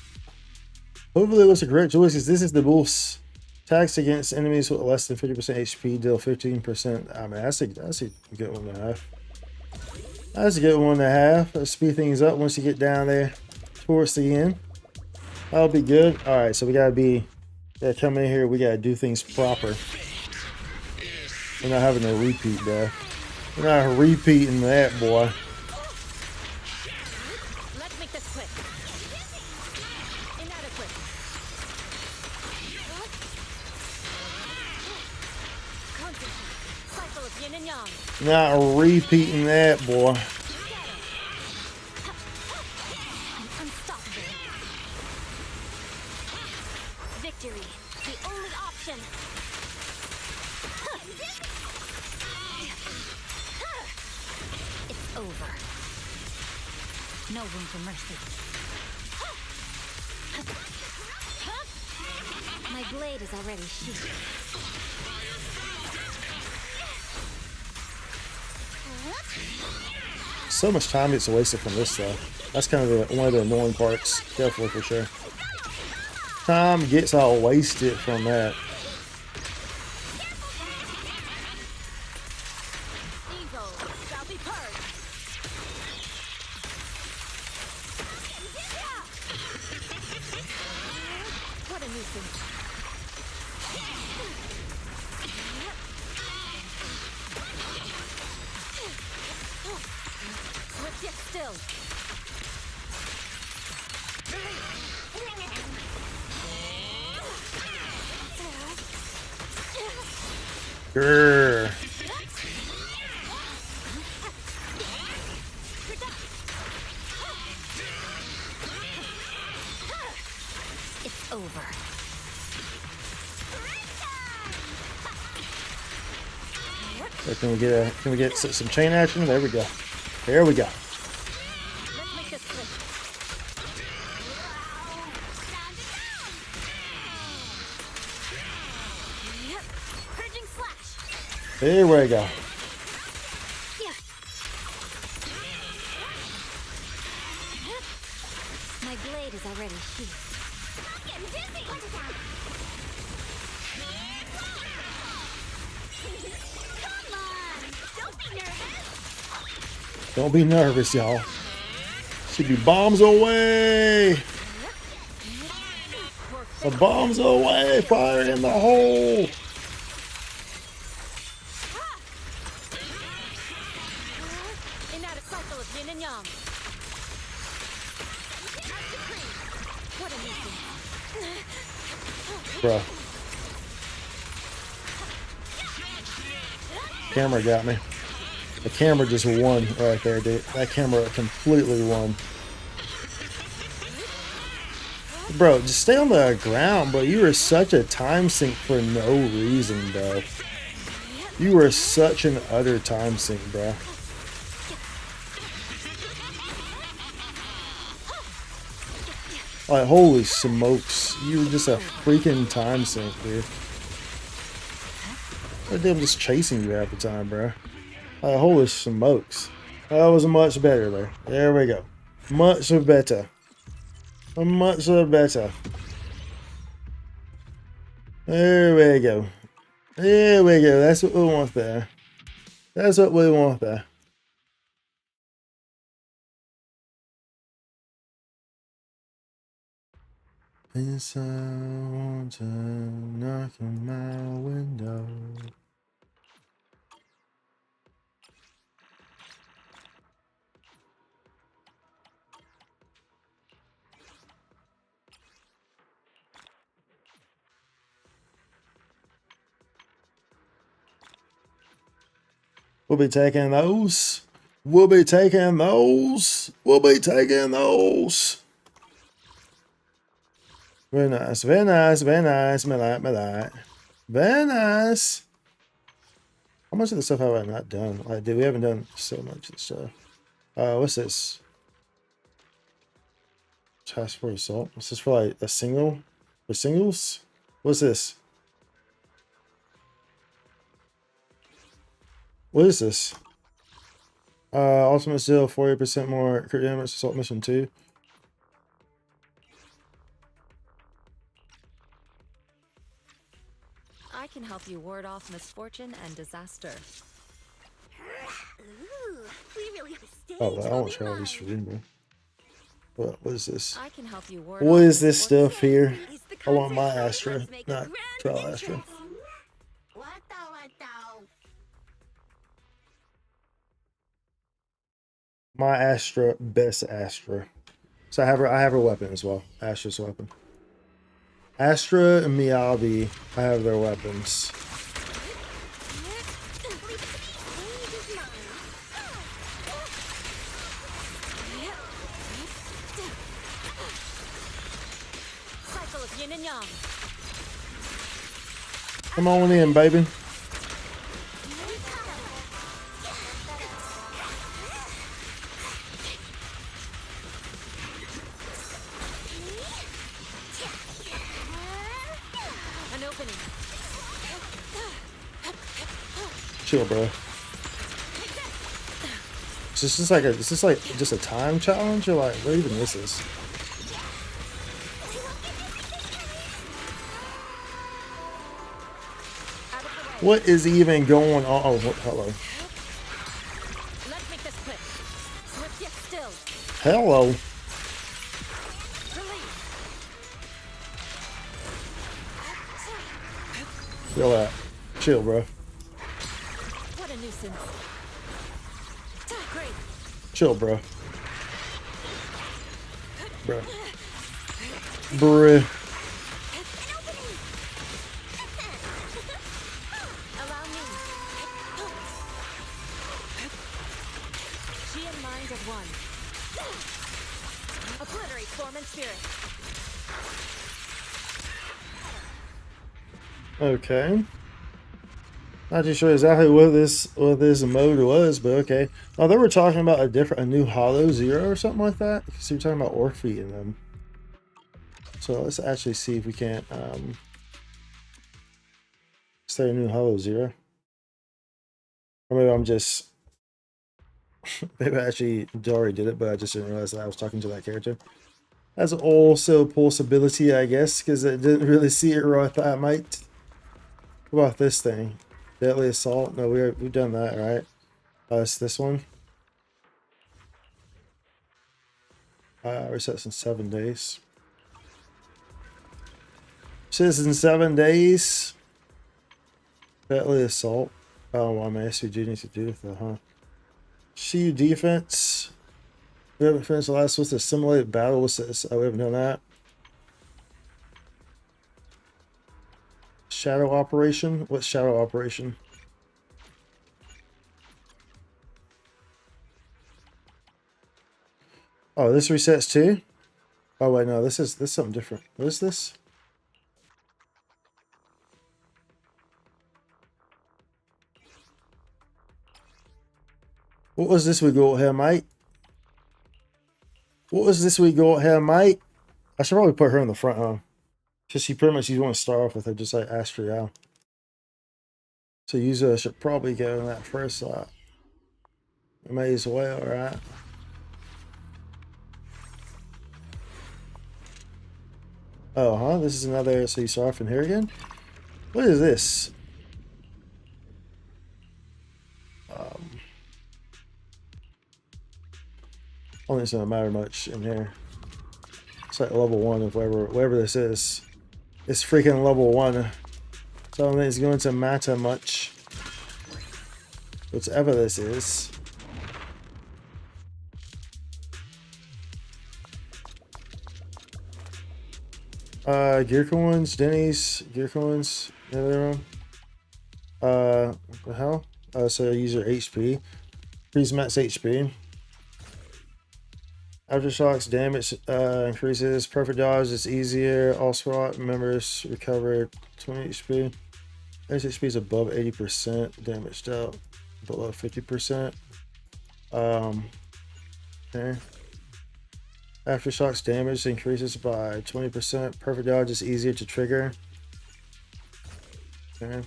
Hopefully it was the correct choice because this is the boost. Attacks against enemies with less than 50% HP deal 15%. I mean, that's a good one to have. That's a good one to have. Let's speed things up once you get down there towards the end. That'll be good. All right, so we gotta come in here. We gotta do things proper. We're not having a repeat, though. We're not repeating that, boy. Let's make this quick. Inadequate. Concentrate. Cycle of yin and yang. Not repeating that, boy. Unstoppable. Victory, the only option. It's over. No room for mercy. My blade is already sheathed. So much time gets wasted from this stuff. That's kind of one of the annoying parts, definitely for sure. Time gets all wasted from that. Evil shall be purged. What a nuisance. Swift yet still. Grrr. It's over. Can we get some chain action? There we go. There we go. Let's make this quick. Purging slash. There we go. My blade is already sheathed. I'm getting dizzy. Come on, don't be nervous. Don't be nervous, y'all. Should be bombs away. The bombs away. Fire in the hole. Inadequate cycle of yin and yang. What a nuisance. Bro. Camera got me. The camera just won right there, dude. That camera completely won. Bro, just stay on the ground, bro. You are such a time sink for no reason, bro. You are such an utter time sink, bro. Like, holy smokes. You were just a freaking time sink, dude. I'm just chasing you half the time, bro. Like, holy smokes. That was much better there. There we go. Much better. Much better. There we go. There we go. That's what we want there. That's what we want there. Yes, I want to knock on my window. We'll be taking those. We'll be taking those. We'll be taking those. Very nice. Very nice. Very nice. Me like. Very nice. How much of the stuff have I not done? Like, dude, we haven't done so much of the stuff. What's this? Task Force Assault. What's this for, like a single? For singles? What's this? What is this? Ultimate Seal, 40% more crit damage, assault mission 2. I can help you ward off misfortune and disaster. Ooh, we really have a stage. Oh, well, I will want be to try all these for mine. dinner. What is this? I can help you ward What off is this misfortune. stuff here? Is the I want my concert ready? Astra, Let's make a not grand trial Astra. entrance. What the? My Astra, best Astra. So I have her weapon as well. Astra's weapon. Astra and Miyabi, I have their weapons. Cycle of yin and yang. Come on in, baby. An opening. Chill, bro. Is this like just a time challenge or like what even is this? Out of the way. What is even going on? Oh, hello. Let's make this quick. Swift yet still. Hello. Release. Chill out. Chill, bro. What a nuisance. Great. Chill, bro. Bro. Bruh. Allow me. She and mind at one. Obliterate form and spirit. Okay. Not too sure exactly what this mode was, but okay. Oh, they were talking about a new Hollow Zero or something like that. Because they were talking about Orphe in them. So let's actually see if we can't is there a new Hollow Zero? Or maybe I'm just maybe I actually already did it, but I just didn't realize that I was talking to that character. That's also a possibility, I guess, because I didn't really see it right. I thought I might. What about this thing? Deadly Assault? No, we've done that, right? It's this one. Resets in 7 days. Says in 7 days. Deadly Assault. Oh, well, my SVG needs to do with that, huh? Shield defense. We haven't finished the last. What's the simulated battle? What's this? Oh, we haven't done that. Shadow operation? What's shadow operation? Oh, this resets too? Oh wait, no, this is something different. What is this? What was this we got here, mate? What was this we got here, mate? I should probably put her in the front, huh? Because she pretty much you want to start off with her, just like Astria. So Yuzuha should probably go in that first slot. May as well, right? Oh, huh? This is another. So you start off in here again? What is this? I don't think it's gonna matter much in here. It's like level 1 of whatever this is. It's freaking level 1. So I don't think it's going to matter much. Whatever this is. Gear coins, Denny's, gear coins, the other one. What the hell? So user HP. Increase max HP. Aftershocks damage increases. Perfect dodge is easier. All SWAT members recover 20 HP. Base HP is above 80%. Damaged out below 50%. Okay. Aftershocks damage increases by 20%. Perfect dodge is easier to trigger. Okay.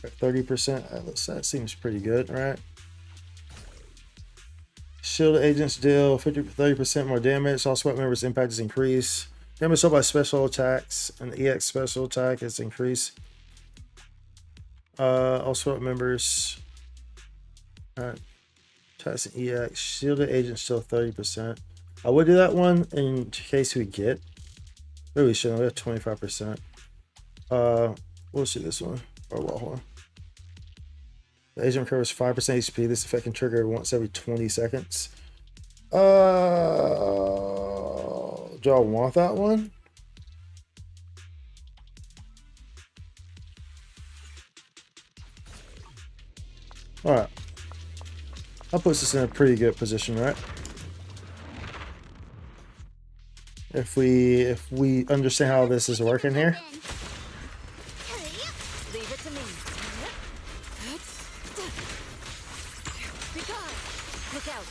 30%. That seems pretty good, right? Shield agents deal 30% more damage. All SWAT members' impact is increased. Damage dealt by special attacks and EX special attack is increased. Also members. Testing EX. Shielded agent still 30%. I would do that one in case we get. Maybe we shouldn't. We have 25%. We'll see this one. Oh, well, hold on. The agent recovers 5% HP. This effect can trigger once every 20 seconds. Do I want that one? Alright. That puts us in a pretty good position, right? If we understand how this is working here. Leave it to me. Look out.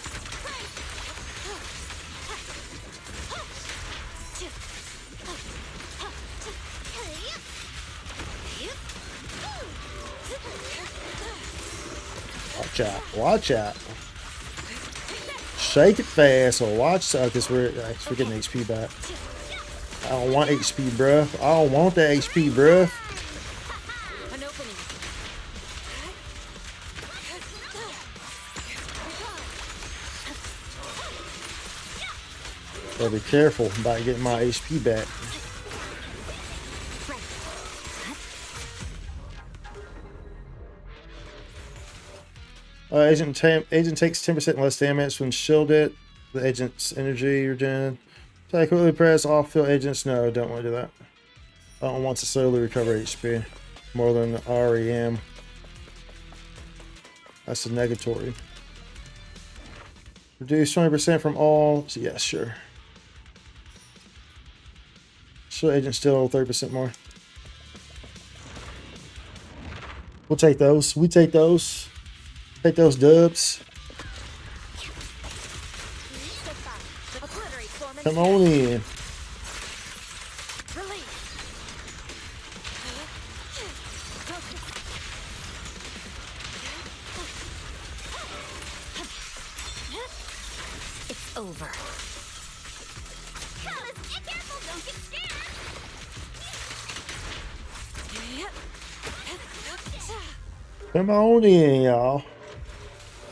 Watch out. Watch out. Shake it fast or watch out because we're getting HP back. I don't want HP, bruh. I don't want that HP, bruh. An opening. Gotta be careful about getting my HP back. Agent takes 10% less damage when shielded. The agent's energy regen. So I quickly press off field agents. No, don't want to do that. I don't want to slowly recover HP more than I already am. That's a negatory. Reduce 20% from all. So yeah, sure. Shield agent still 30% more. We'll take those. We take those. Take those dubs. Come on in. It's over. Be careful, don't get scared. Come on in, y'all.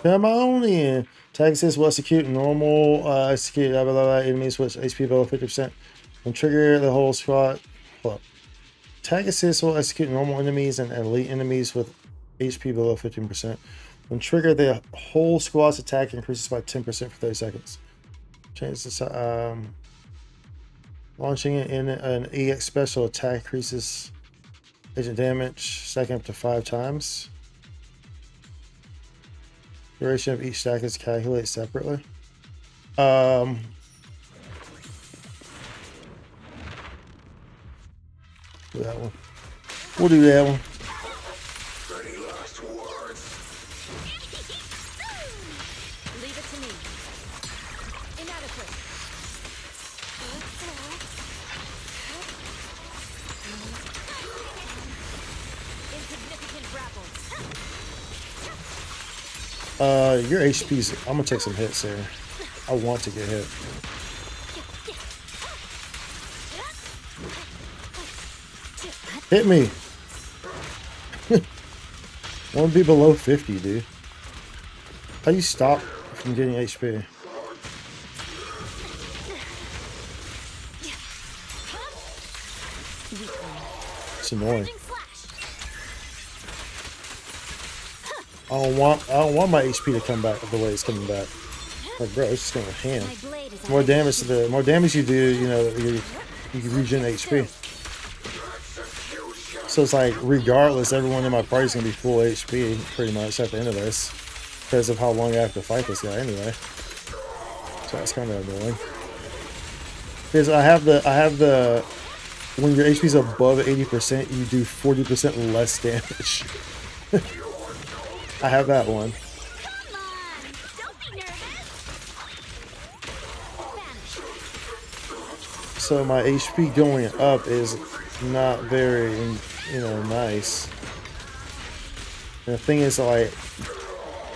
Come on in. Tag assist will execute normal execute blah, blah, blah, enemies with HP below 50%. When trigger the whole squad. Hold up. Tag assist will execute normal enemies and elite enemies with HP below 15%. When trigger, the whole squad's attack increases by 10% for 30 seconds. Change this. Launching it in an EX special attack increases agent damage second up to 5 times. Duration of each stack is calculated separately. We'll do that one. We'll do that one. Any last words? Leave it to me. Inadequate. Insignificant grapple. Your HP's. I'm gonna take some hits here. I want to get hit. Hit me. Want to be below 50, dude. How do you stop from getting HP? It's annoying. I don't want my HP to come back the way it's coming back. Like, bro, it's just going to hand. More damage to the more damage you do, you know, you can regen HP. So it's like, regardless, everyone in my party is gonna be full HP pretty much at the end of this, because of how long I have to fight this guy anyway. So that's kind of annoying. Because I have the when your HP is above 80%, you do 40% less damage. I have that one. Come on, don't be nervous. Vanish. So my HP going up is not very, you know, nice. And the thing is, like,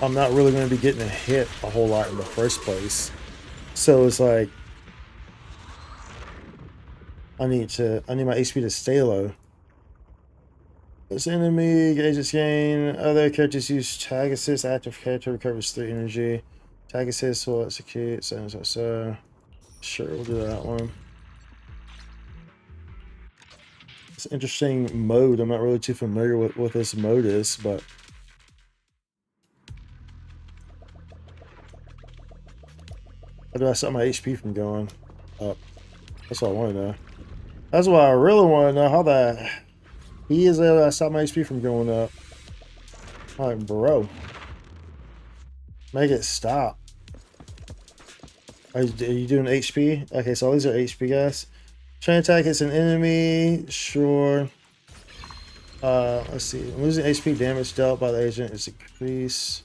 I'm not really going to be getting hit a whole lot in the first place. So it's like, I need my HP to stay low. This enemy gauges gain. Other characters use tag assist. Active character recovers 3 energy. Tag assist will execute. So. Sure, we'll do that one. It's an interesting mode. I'm not really too familiar with what this mode is, but how do I stop my HP from going up? That's what I want to know. That's what I really want to know. How the he is able to stop my HP from going up. Like, bro, make it stop. Are you doing HP? Okay, so all these are HP guys. Chain attack hits an enemy. Sure. Let's see. Losing HP damage dealt by the agent is increased.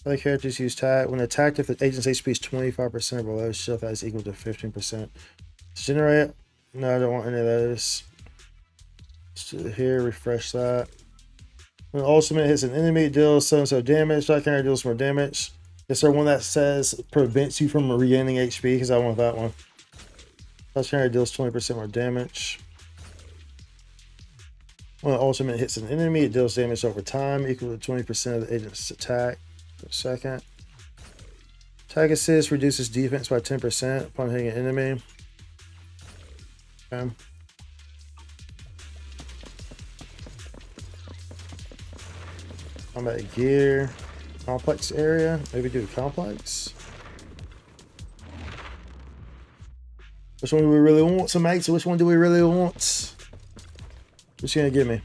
Other characters use tag. When attacked, if the agent's HP is 25% or below, shield that is equal to 15%. Generate. No, I don't want any of those. Here, refresh that. When ultimate hits an enemy, it deals so damage. That character deals more damage. Is there one that says prevents you from regaining HP? Because I want that one. That character deals 20% more damage. When ultimate hits an enemy, it deals damage over time, equal to 20% of the agent's attack per second. Tag assist reduces defense by 10% upon hitting an enemy. Okay. Combat gear. Complex area. Maybe do a complex. Which one do we really want? So mates, which one do we really want? What's gonna give me?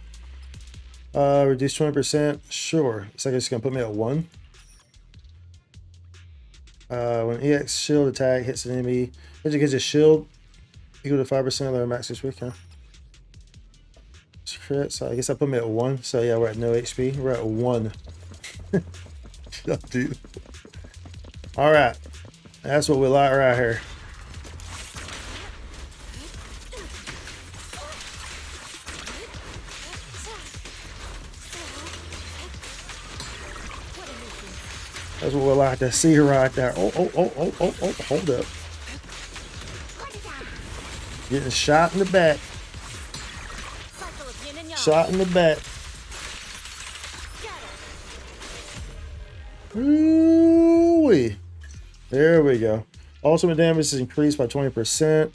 Reduce 20%. Sure. It's like it's gonna put me at 1. When EX shield attack hits an enemy, it gets a shield equal to 5% of their max HP. Okay. Crit, so I guess I put me at 1. So yeah, we're at no HP. We're at 1. Dude. Alright. That's what we like right here. That's what we like to see right there. Oh, hold up. Getting shot in the back. Shot in the back. Ooh-wee. There we go. Ultimate damage is increased by 20%.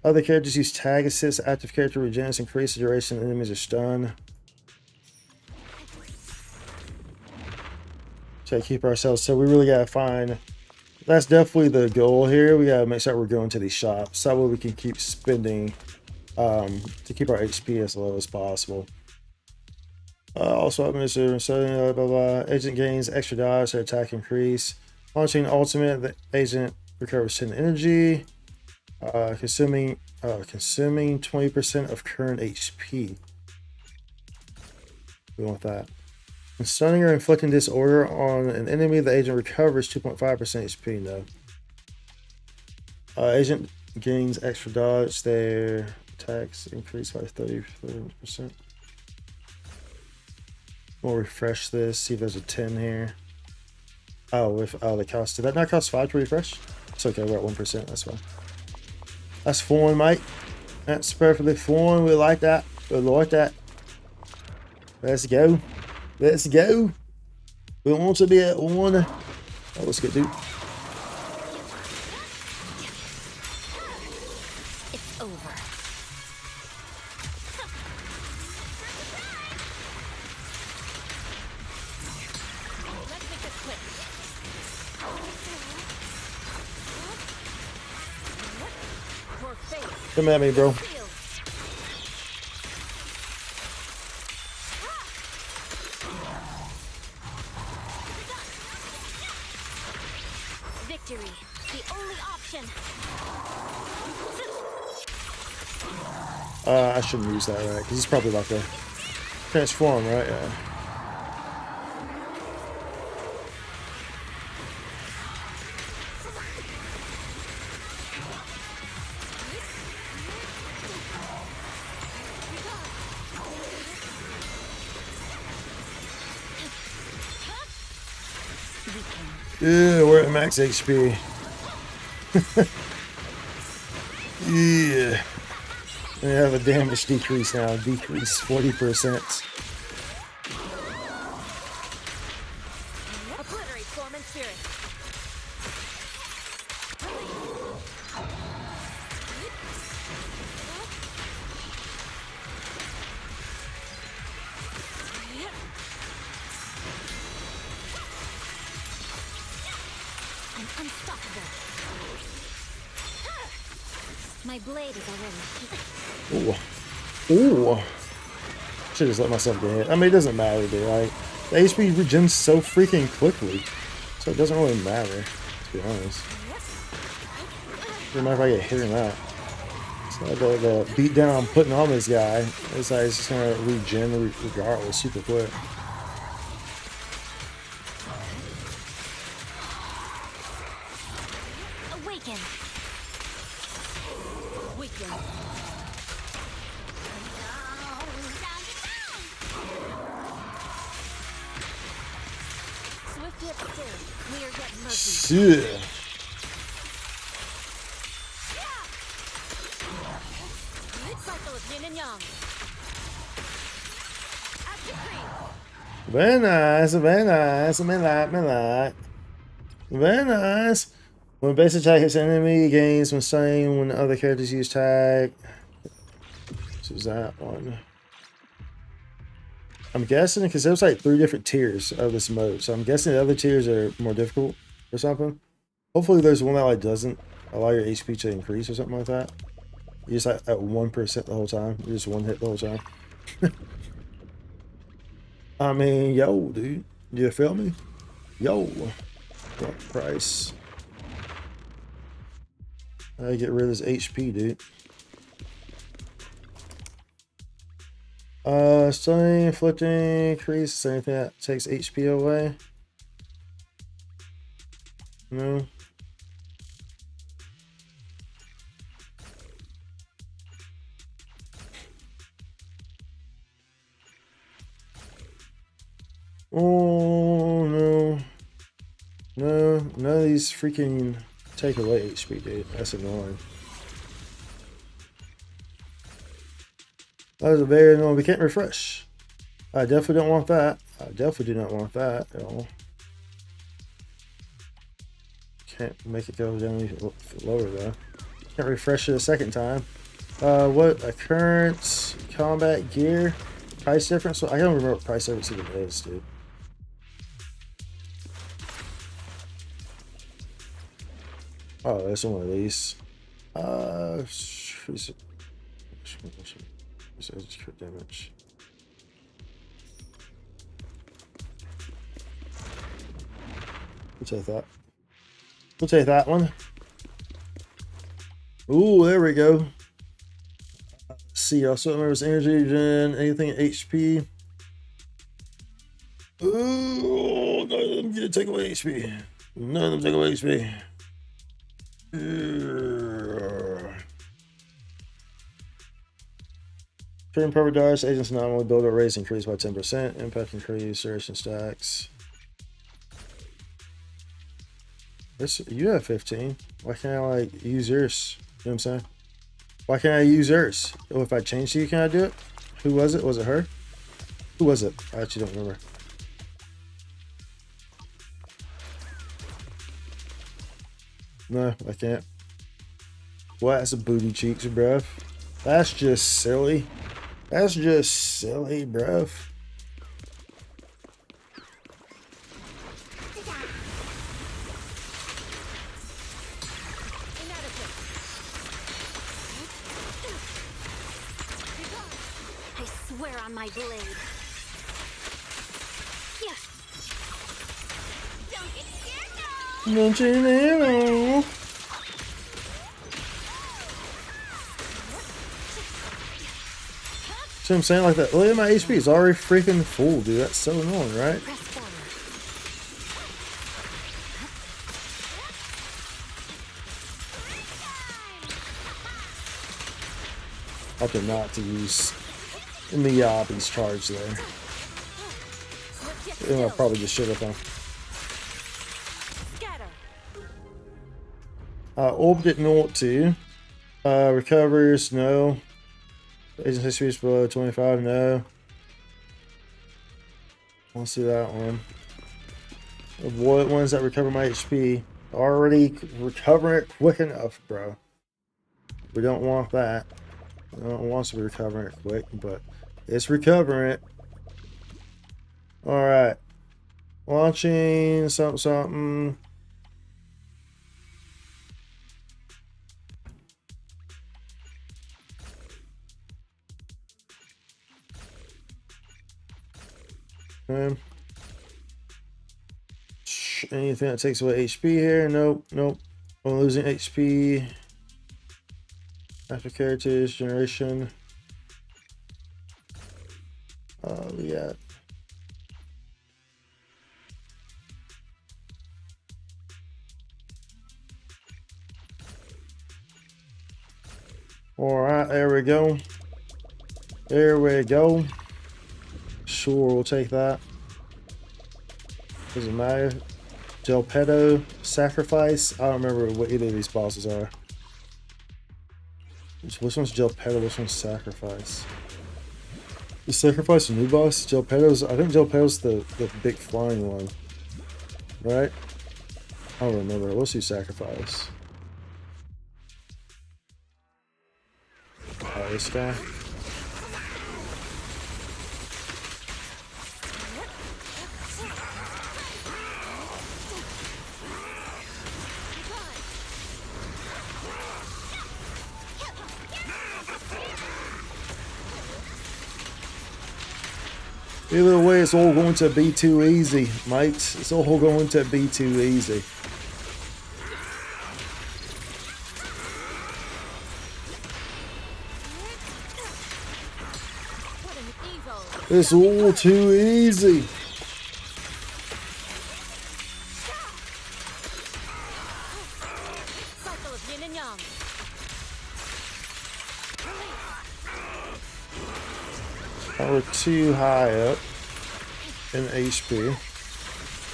Other characters use tag assist. Active character regenerates increase the duration enemies are stunned. So keep ourselves. So we really gotta find. That's definitely the goal here. We gotta make sure we're going to these shops. That way we can keep spending to keep our HP as low as possible. Also, administer blah, blah, blah. Agent gains extra dodge, their attack increase. Launching ultimate, the agent recovers 10 energy, consuming 20% of current HP. We want that. When stunning or inflicting disorder on an enemy, the agent recovers 2.5% HP. No. Agent gains extra dodge, their attacks increase by 30%. We'll refresh this, see if there's a 10 here. Oh, the cost, did that not cost 5 to refresh? It's okay, we're at 1%, that's fine. That's fine, mate. That's perfectly fine, we like that. We like that. Let's go. Let's go. We want to be at 1. Oh, let's get dude. It's over. Let's make this quick. For faith. Come at me, bro. Victory, the only option. I shouldn't use that, right? Because he's probably about to transform, right? Yeah. Yeah, we're at max HP. Yeah. We have a damage decrease now. Decrease 40%. Obliterate form and spirit. I'm unstoppable. My blade is already heated. Ooh. Ooh. Should just let myself get hit. I mean, it doesn't matter, dude. Like, the HP regens so freaking quickly. So it doesn't really matter, to be honest. Doesn't matter if I get hit or not. It's like the beat down I'm putting on this guy. It's like it's just gonna regen regardless, super quick. Awaken. Weaken. Swift yet still. Clear yet murky. Yeah. Cycle of yin and yang. As decreed. Very nice, very nice. Me like. Very nice. When base attack hits enemy, gains when stunning when other characters use tag. This is that one. I'm guessing because there's like 3 different tiers of this mode, so I'm guessing the other tiers are more difficult or something. Hopefully there's one that like doesn't allow your HP to increase or something like that. You're just like at 1% the whole time. You're just one hit the whole time. I mean, yo, dude. You feel me? Yo. What price? I get rid of this HP, dude. Stunning, inflicting, increase, anything that takes HP away. No. Oh no. No, none of these freaking take away HP, dude. That's annoying. That was a very annoying. We can't refresh. I definitely don't want that. I definitely do not want that at all. Can't make it go down even lower though. Can't refresh it a second time. What occurrence, combat gear, price difference? I don't remember what price difference even is, dude. Oh, there's one of these. Crit damage. We'll take that. We'll take that one. Ooh, there we go. Let's see, also remembers energy regen, anything HP. Ooh, none of them get take away HP. None of them take away HP. Turn power dodge, agents anomaly, build up raise increase by 10%, impact increase, duration stacks. This, you have 15. Why can't I like use yours? You know what I'm saying? Why can't I use yours? Oh, if I change to you, can I do it? Who was it? Was it her? Who was it? I actually don't remember. No, I can't. What? That's a booty cheeks, bruv. That's just silly. That's just silly, bruv. I swear on my blade. Yeah. Don't get scared now. Don't you know? See what I'm saying? Like that. Look at my HP. It's already freaking full, dude. That's so annoying, right? Press forward. Opted not to use Miyabi's charge there. Swift yet I'll still. probably just shit up on. Scatter. Orb didn't want to. Recovers, no. Agent history is below 25. No. I want to see that one. Avoid ones that recover my HP. Already recovering it quick enough, bro. We don't want that. We don't want to be recovering it quick, but it's recovering it. Alright. Launching something something. Anything that takes away HP here? Nope, nope. I'm losing HP. After characters, generation. Yeah. Alright, there we go. There we go. Sure, we'll take that. Doesn't matter. Gelpedo, Sacrifice. I don't remember what either of these bosses are. Which one's Gelpedo? Which one's Sacrifice? Is Sacrifice a new boss? Gelpedo's. I think Gelpedo's the big flying one. Right? I don't remember. Let's do Sacrifice. Oh, this guy. Either way, it's all going to be too easy, mates. It's all going to be too easy. It's all too easy. Cycle of yin and yang. Now we're too high up in HP.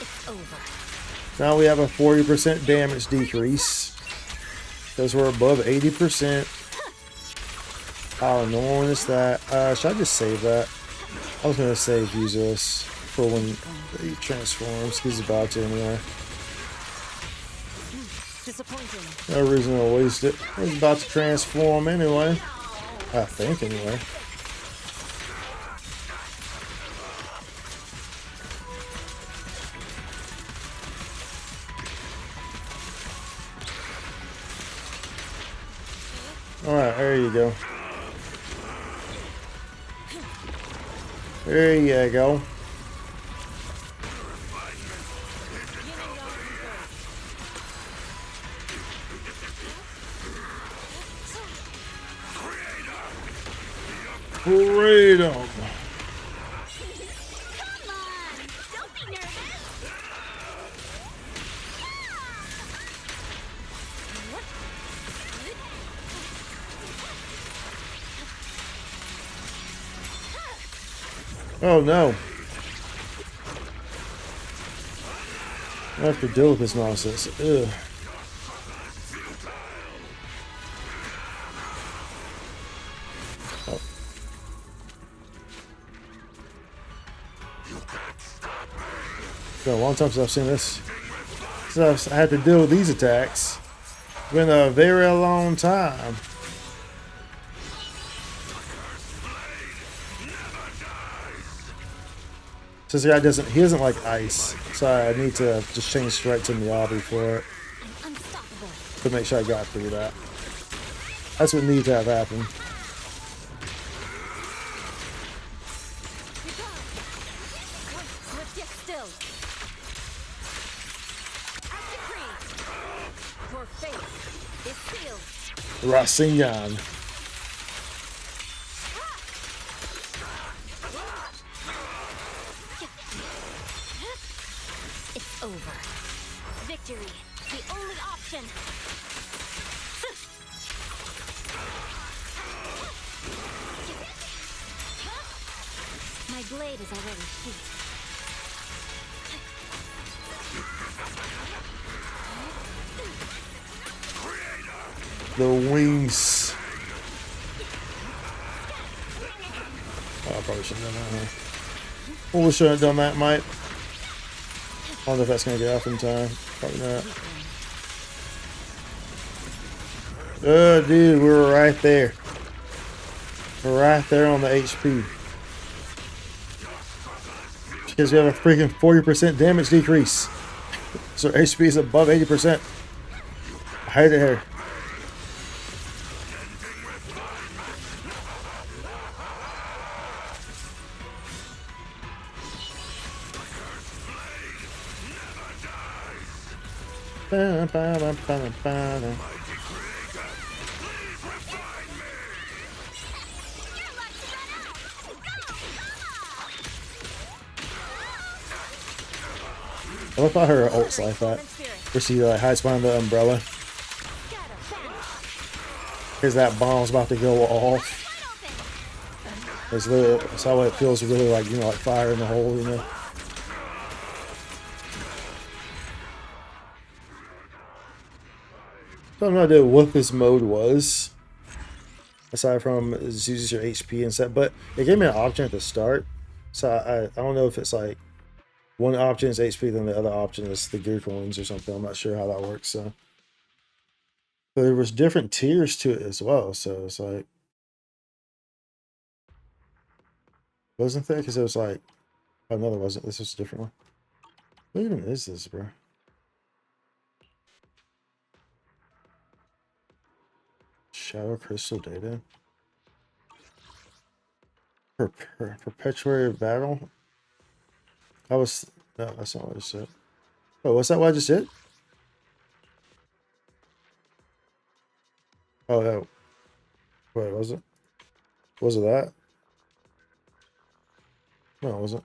It's over. Now we have a 40% damage decrease because we're above 80%. How annoying is that? Should I just save that? I was gonna save Yuzuha for when he transforms. He's about to anyway. Disappointing. No reason to waste it. He's about to transform anyway. I think anyway. Alright, there you go. There you go. Freedom. Come on! Don't be nervous! Oh no. I have to deal with this nonsense. Ugh. Oh. It's been a long time since I've seen this. Since I had to deal with these attacks. It's been a very long time. Since the guy he doesn't like ice, so I need to just change straight to Miyabi for it Unstoppable. to make sure I got through that. That's what needs to have happen. Swift yet still. Act decree. Your fate is sealed. Rasengan. It's over. Victory, the only option. My blade is already sheathed. The wings. Oh, I probably shouldn't have done that, huh? Well, we shouldn't have done that, Mike. I don't know if that's going to get off in time. Probably not. Oh, dude, we were right there. We're right there on the HP. Because we have a freaking 40% damage decrease. So HP is above 80%. I hate it here. I love how her ult's like that. Where she like hides behind the umbrella. Here's that bomb's about to go off. It's literally, that's how it feels really like, you know, like fire in the hole, you know. I have no idea what this mode was. Aside from it uses your HP and stuff. But it gave me an option at the start. So I don't know if it's like one option is HP, then the other option is the gear coins or something. I'm not sure how that works. So but there was different tiers to it as well. So it's like, wasn't there? Because it was like, oh no, there wasn't. This was a different one. What even is this, bro? Shadow crystal data. Perpetuated battle. I was no, that's not what I said. Oh, what's that? What I just did? Oh no. Wait, was it? Was it that? No, it wasn't.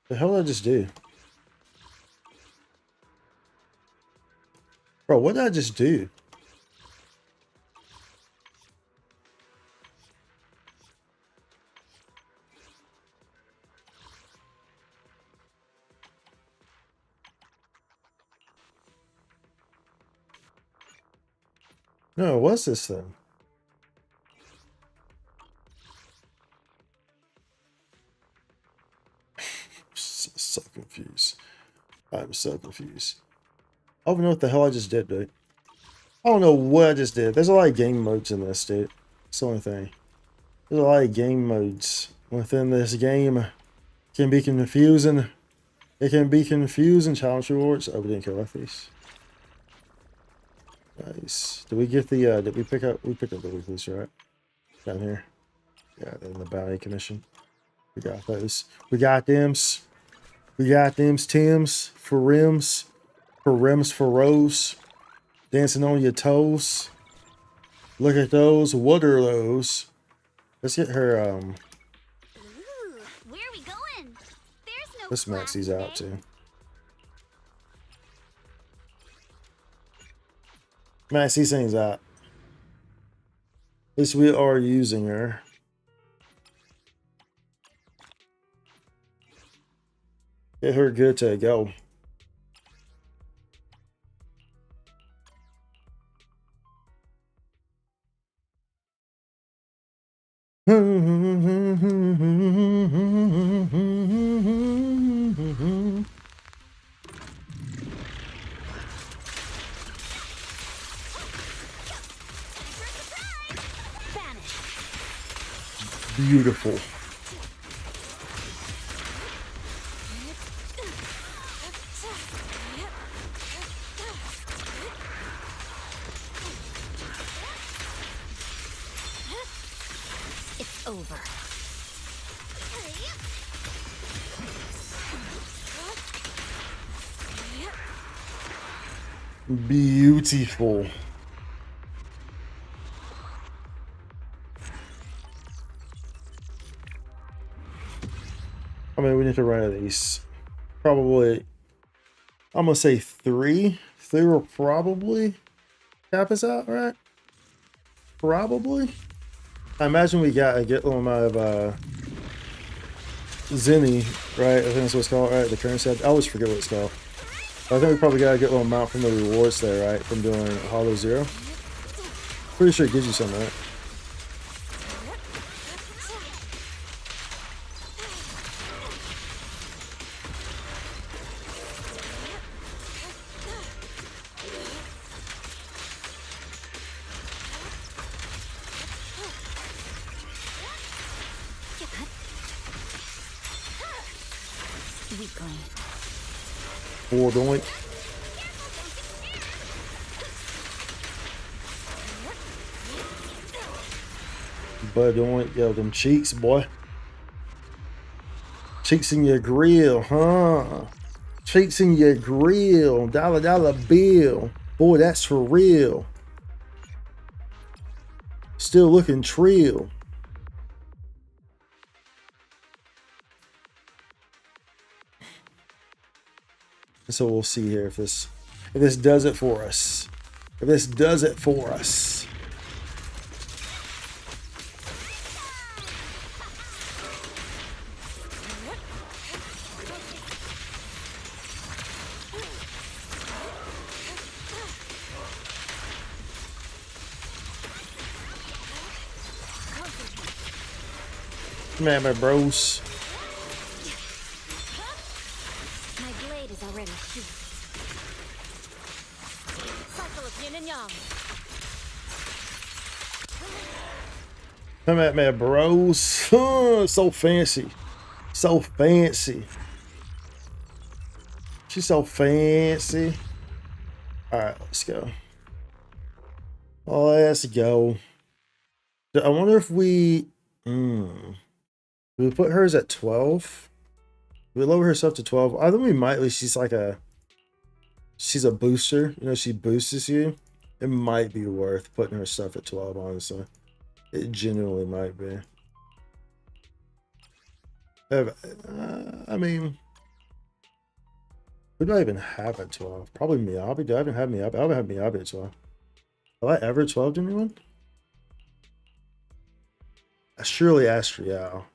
The hell did I just do? Bro, what did I just do? No, what's this then? So confused. I'm so confused. I don't know what the hell I just did, dude. I don't know what I just did. There's a lot of game modes in this, dude. It's the only thing. There's a lot of game modes within this game. It can be confusing. It can be confusing. Challenge rewards. Oh, we didn't kill these. Nice. Did we get the, did we pick up, we picked up the weeklies, right? Down here. Yeah, in the bounty commission. We got those. We got thems. We got thems, Tims, for rims, for rows. Dancing on your toes. Look at those. What are those? Let's get her, Ooh, where are we going? There's no let's max these out too. Max these things out. At least we are using her. Get her good to go. Beautiful. It's over. Beautiful. I mean, we need to run out of these. Probably, I'm gonna say 3. 3 will probably cap us out, right? Probably. I imagine we got a good little amount of Zenny, right? I think that's what it's called, right? The currency. I always forget what it's called. But I think we probably got a good little amount from the rewards there, right? From doing Hollow Zero. Pretty sure it gives you some, right? Weakling. Or doink. But doink, yo, them cheeks, boy. Cheeks in your grill, huh? Cheeks in your grill. Dollar bill. Boy, that's for real. Still looking trill. So we'll see here if this does it for us. If this does it for us. Man, my bros. My blade is already sheathed. Cycle of yin and yang. Come at me, bros. So fancy. So fancy. She's so fancy. Alright, let's go. Let's go. I wonder if we... we put hers at 12? We lower herself to 12. I think we might. At least she's a booster. You know, she boosts you. It might be worth putting her stuff at 12, honestly. It genuinely might be. I mean, who do I even have at 12? Probably Miyabi. Do I even have Miyabi? I haven't had Miyabi at 12. Have I ever 12'd anyone? Surely Astriel.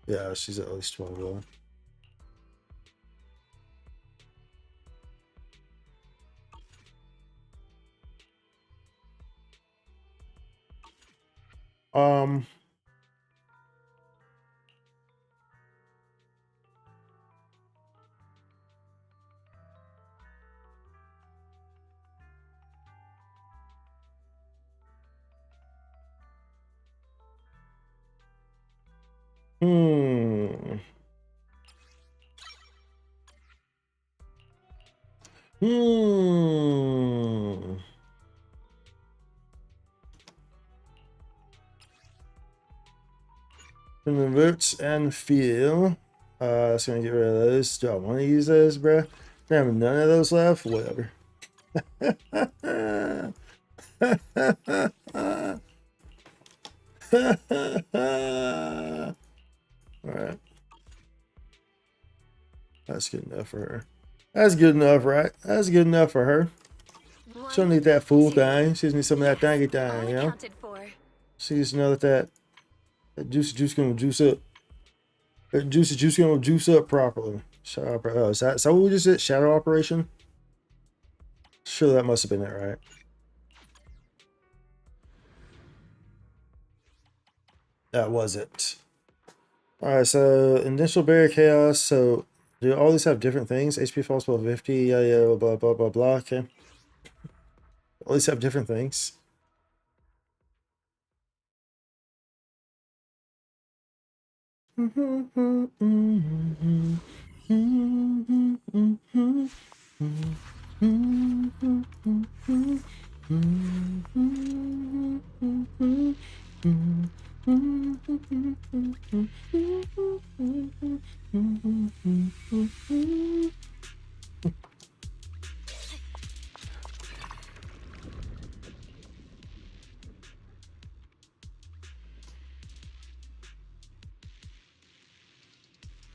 Yeah, she's at least 12 though. Hmm. From the roots and feel. It's gonna get rid of those. Do I want to use those, bruh? I have none of those left. Whatever. Alright. That's good enough for her. That's good enough, right? That's good enough for her. She don't need that full thing. She just needs some of that thangy thing, you know? She just know that juice gonna juice up. That juice gonna juice up properly. Shadow operation. Oh, is that what we just did? Shadow operation? Sure, that must have been it, right? That was it. Alright, so initial barrier chaos. So do all these have different things? HP falls below 50, yeah, blah blah blah blah. Okay. All these have different things.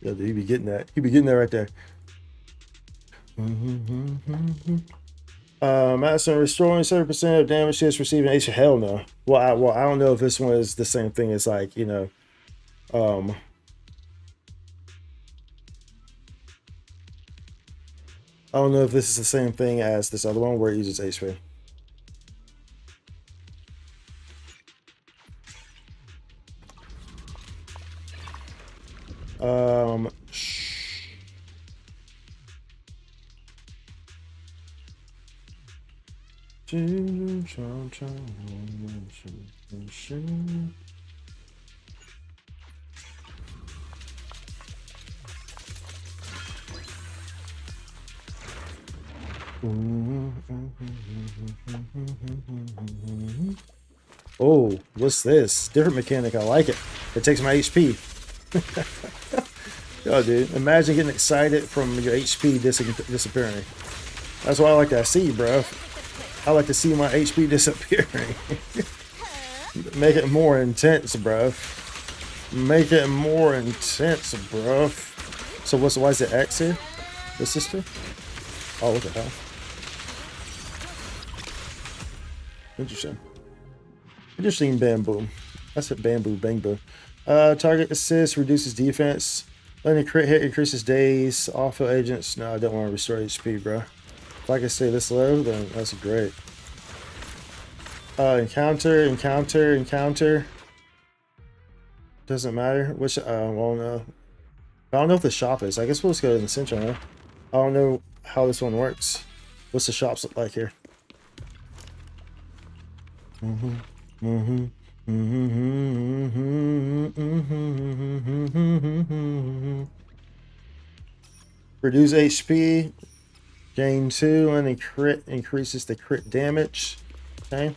Yeah, dude, you be getting that. You be getting that right there. Madison restoring 7% of damage she has received in HP. Hell no. Well, I don't know if this one is the same thing as like, you know, I don't know if this is the same thing as this other one where it uses HP. Oh, what's this? Different mechanic. I like it. It takes my HP. Oh, dude. Imagine getting excited from your HP disappearing. That's what I like to see, bro. I like to see my HP disappearing. Make it more intense, bro. Make it more intense, bro. So why is it X here? The sister? Oh, what the hell? Interesting. Interesting bamboo. That's it, bamboo, bang boo. Target assist reduces defense. Letting a crit hit increases days. Off-field agents. No, I don't want to restore HP, bro. If I can stay this low, then that's great. Encounter. Doesn't matter. Which, well, no. I don't know if the shop is. I guess we'll just go to the center, huh? I don't know how this one works. What's the shops look like here? Reduce HP. Gain 2 and a crit increases the crit damage. Okay.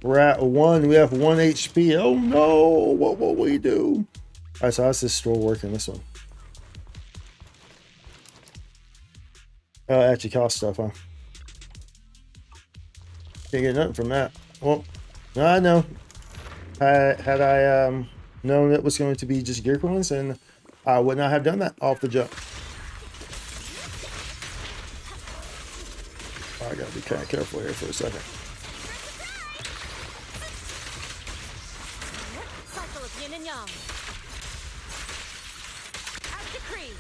We're at 1. We have 1 HP. Oh no! What will we do? Alright, so how's this store working? This one. Oh, it actually costs stuff, huh? Can't get nothing from that. Well, I know. Had I known it was going to be just gear coins, and I would not have done that off the jump. I gotta be kind of careful here for a second. Cycle of yin and yang. As decreed.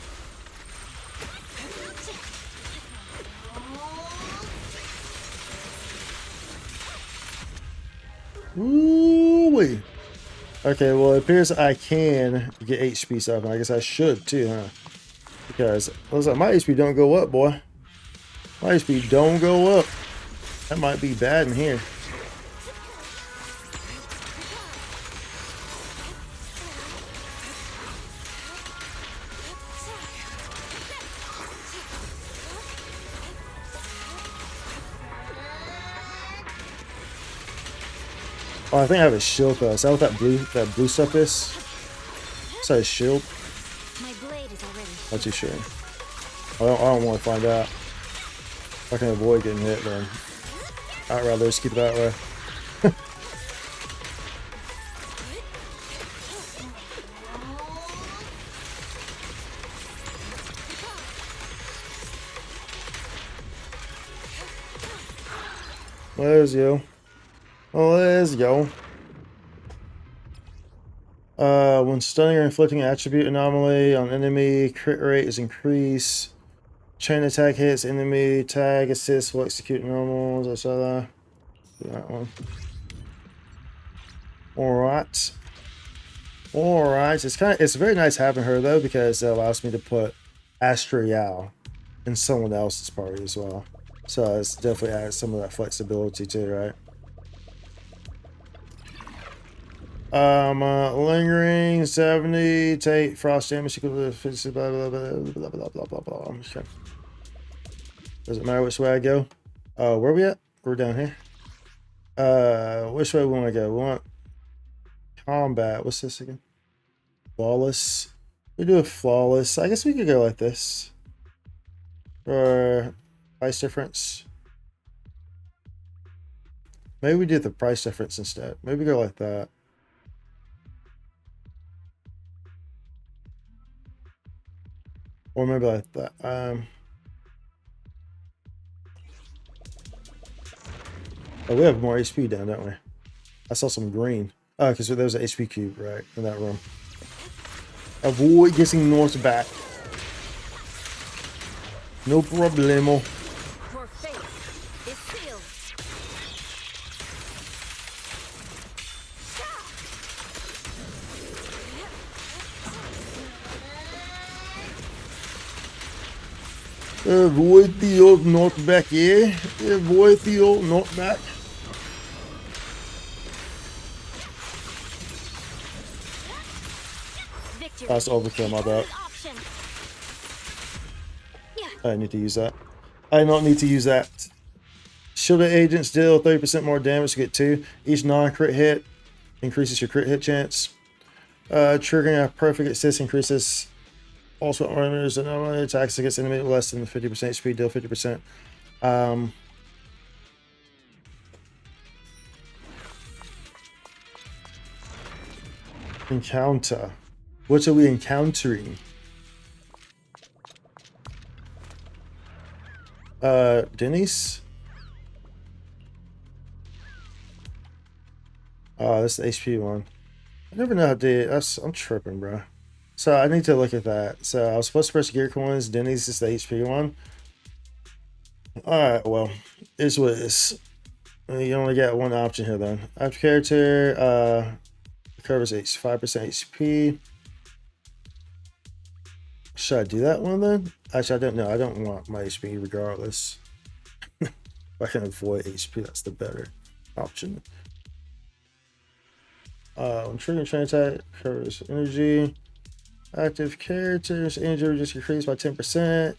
Ooh-wee. Okay, well, it appears I can get HP stuff, and I guess I should too, huh? Because I was like, my HP don't go up, boy. My HP don't go up. That might be bad in here. Oh, I think I have a shield though. Is that what that blue stuff is? Is that a shield? My blade is already. Not too sure. I don't want to find out. If I can avoid getting hit, then I'd rather just keep it that way. Let's go. Let's go. When stunning or inflicting an attribute anomaly on enemy, crit rate is increased. Chain attack hits enemy, tag assist will execute normals. I saw that. Do that one. Alright. Alright. It's very nice having her though, because it allows me to put Astrial in someone else's party as well. So it's definitely adds some of that flexibility too, right? Lingering 70, take frost damage equal to 50, blah blah blah blah blah blah blah. Okay. Doesn't matter which way I go. Where are we at? We're down here. Which way we want to go? We want combat. What's this again? Flawless. We do a flawless. I guess we could go like this. Or price difference. Maybe we do the price difference instead. Maybe go like that. Or maybe like that. Oh, we have more HP down, don't we? I saw some green. Oh, because there was an HP cube, right, in that room. Avoid getting north back. No problemo. Your fate is sealed. Avoid the old north back, yeah? Avoid the old north back. That's overkill, my bad. I need to use that. I don't need to use that. Shielded agents deal 30% more damage to get 2. Each non-crit hit increases your crit hit chance. Triggering a perfect assist increases also runners and attacks against enemy less than 50% HP, deal 50%. Encounter. What are we encountering? Denny's? Oh, that's the HP one. I never know how to. I'm tripping, bro. So I need to look at that. So I was supposed to press gear coins. Denny's is the HP one. Alright, well, it's what it is. You only got one option here then. After character, recovers 5% HP. Should I do that one then? Actually, I don't know. I don't want my HP regardless. If I can avoid HP, that's the better option. When triggering train attack, recovers energy. Active characters, energy just increased by 10%.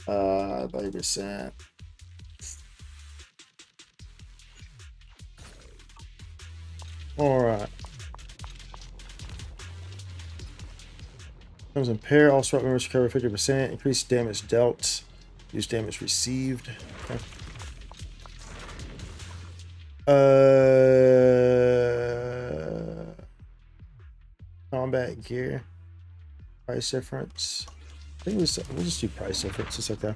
30%. Alright. Comes in pair, all SWAT members recover 50%. Increased damage dealt. Use damage received. Okay. Combat gear. Price difference. I think we'll just do price difference. It's okay.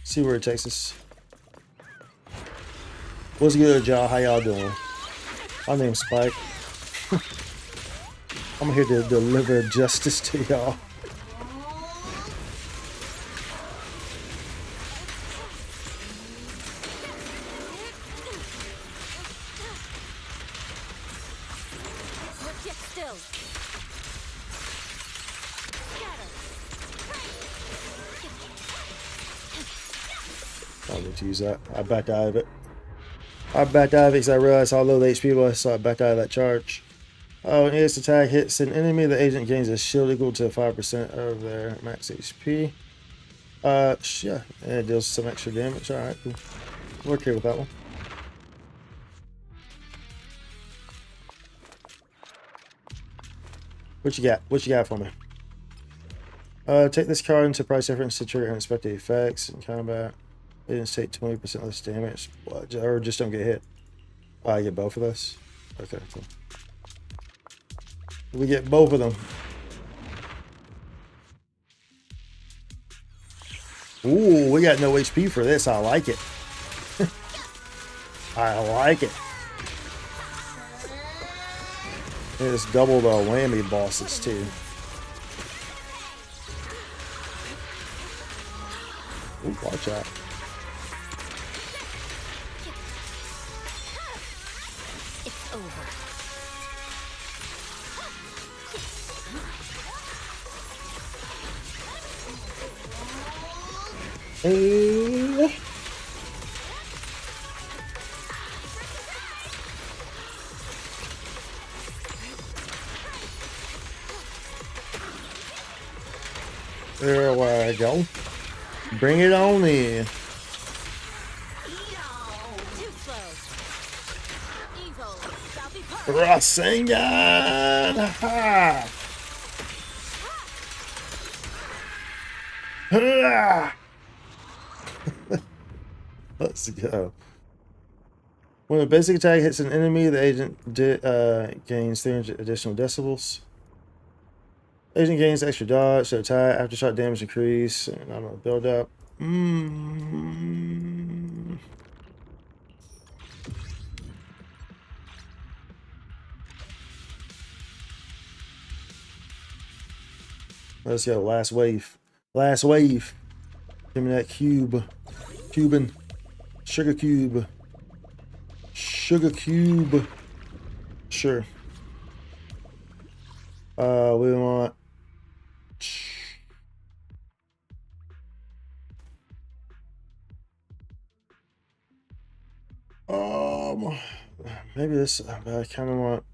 See where it takes us. What's good, y'all? How y'all doing? My name's Spike. I'm here to deliver justice to y'all. I don't need to use that. I backed out of it. I backed out of it because I realized how low the HP was, so I backed out of that charge. Oh, when its attack hits an enemy, the agent gains a shield equal to 5% of their max HP. Yeah, and it deals some extra damage. Alright, cool. We're okay with that one. What you got? What you got for me? Take this card into price difference to trigger unexpected effects in combat. Agents take 20% less damage, or just don't get hit. Oh, I get both of those? Okay, cool. We get both of them. Ooh, we got no HP for this. I like it. I like it. It's double the whammy bosses too. Ooh, watch out. It's over. There we go. Bring it on in. Rasengan! Ha! Ha! Let's go. When a basic attack hits an enemy, the agent gains 300 additional decibels. Agent gains extra dodge, so attack, aftershock damage increase, and I'm gonna build up. Let's go, last wave. Last wave. Give me that cube. Cuban. Sugar cube. Sugar cube. Sure. We want maybe this, but I kind of want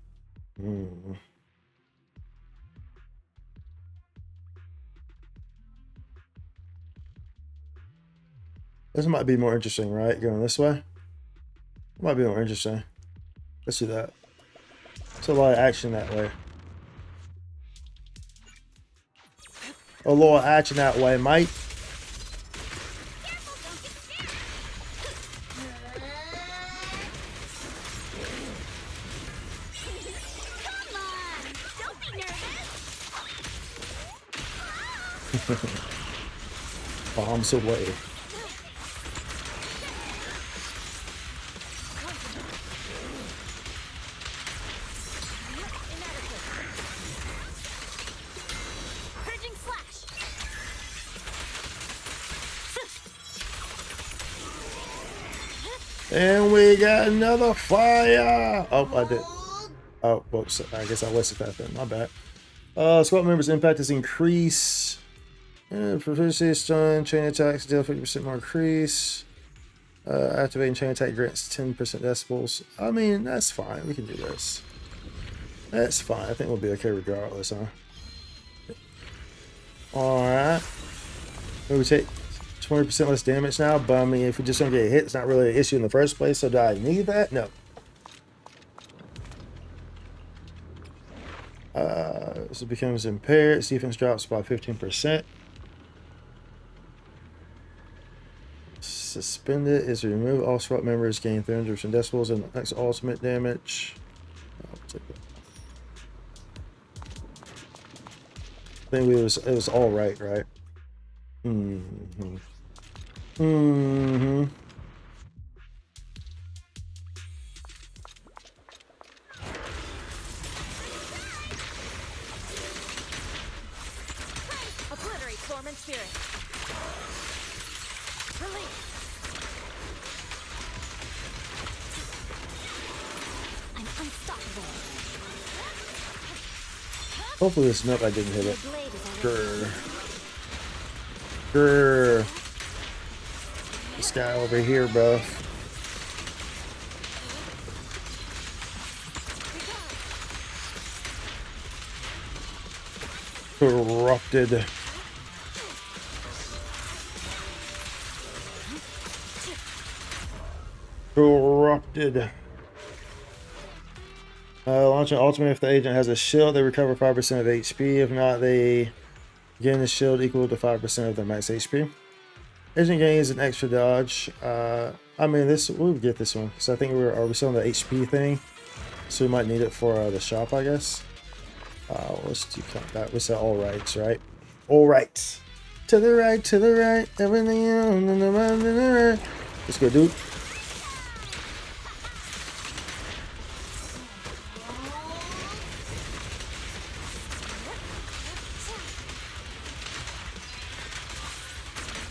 This might be more interesting, right? Going this way. Might be more interesting. Let's do that. It's a lot of action that way. A lot of action that way, mate. Come on! Don't be nervous! Bombs away. Purging slash! And we got another fire. Oh, I did. Oh, whoops. I guess I wasted that then. My bad. Squad members' impact is increase. Proficiency, stun, chain attacks deal 50% more increase. Activating chain attack grants 10% decibels. I mean, that's fine. We can do this. That's fine. I think we'll be okay regardless, huh? Alright. We take 20% less damage now, but I mean, if we just don't get hit, it's not really an issue in the first place, so do I need that? No. So it becomes impaired. Its defense drops by 15%. Suspended is to remove all SWAT members, gain 300% decibels and next ultimate damage. I'll take that. I think it was all right, right? Mm-hmm. Mm-hmm. Obliterate form and spirit. Release. I'm unstoppable. Hopefully this note I didn't hit My it. blade is Grr. Grr. This guy over here, bro. Corrupted. Corrupted. Launch an ultimate if the agent has a shield. They recover 5% of HP. If not, they gain a shield equal to 5% of their max HP. Agent gains an extra dodge. I mean, we'll get this one because I think are we still on the HP thing? So we might need it for the shop, I guess. Let's do that. We said all rights, right? All right. To the right, to the right. Everything on the right, to the right. Let's go, dude.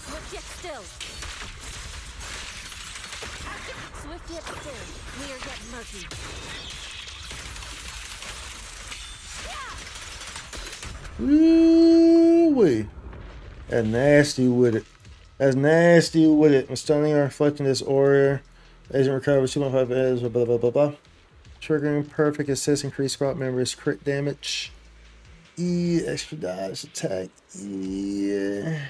Swift yet still. Swift yet still. Clear yet murky. Ooh-wee. That's nasty with it. That's nasty with it. When stunning or inflicting this aura, agent recovers 2.5 edge, blah blah blah blah. Triggering perfect assist, increase squad members crit damage. Extra dodge attack. Yeah.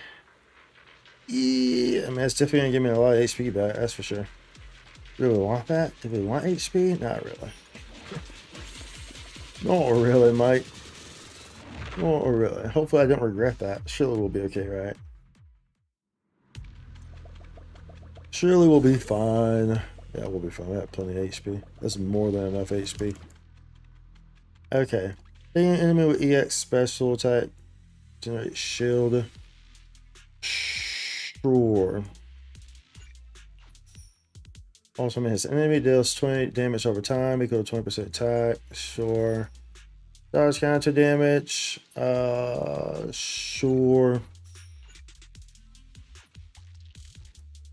I mean, it's definitely gonna give me a lot of HP back, that's for sure. Do we want that? Do we want HP? Not really. Not really, Mike. Not really. Hopefully I don't regret that. Surely we'll be okay, right? Surely we'll be fine. Yeah, we'll be fine. We have plenty of HP. That's more than enough HP. Okay. Being an enemy with EX special attack. Generate shield. Sure. Also, his enemy deals 20 damage over time, equal to 20% attack. Sure. Dodge counter damage. Sure.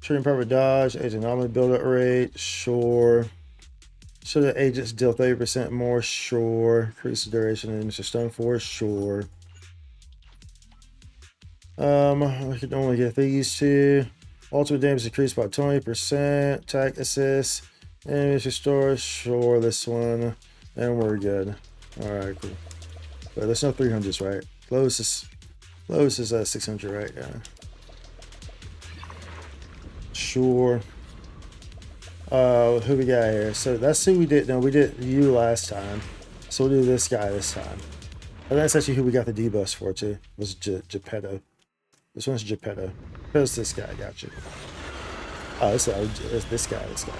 Shooting perfect dodge. Agent anomaly build up rate. Sure. So the agents deal 30% more. Sure. Increase the duration of enemies are stunned for. Sure. We can only get these two. Ultimate damage increased by 20%. Attack assist. Enemies restore. Sure, this one. And we're good. Alright, cool. But there's no 300s, right? Lowest is 600, right? Yeah. Sure. Who we got here? So that's who we did. No, we did you last time. So we'll do this guy this time. And that's actually who we got the debuffs for too. Was Geppetto. This one's Geppetto. Who's this guy? Got you. Oh, it's this guy. This guy.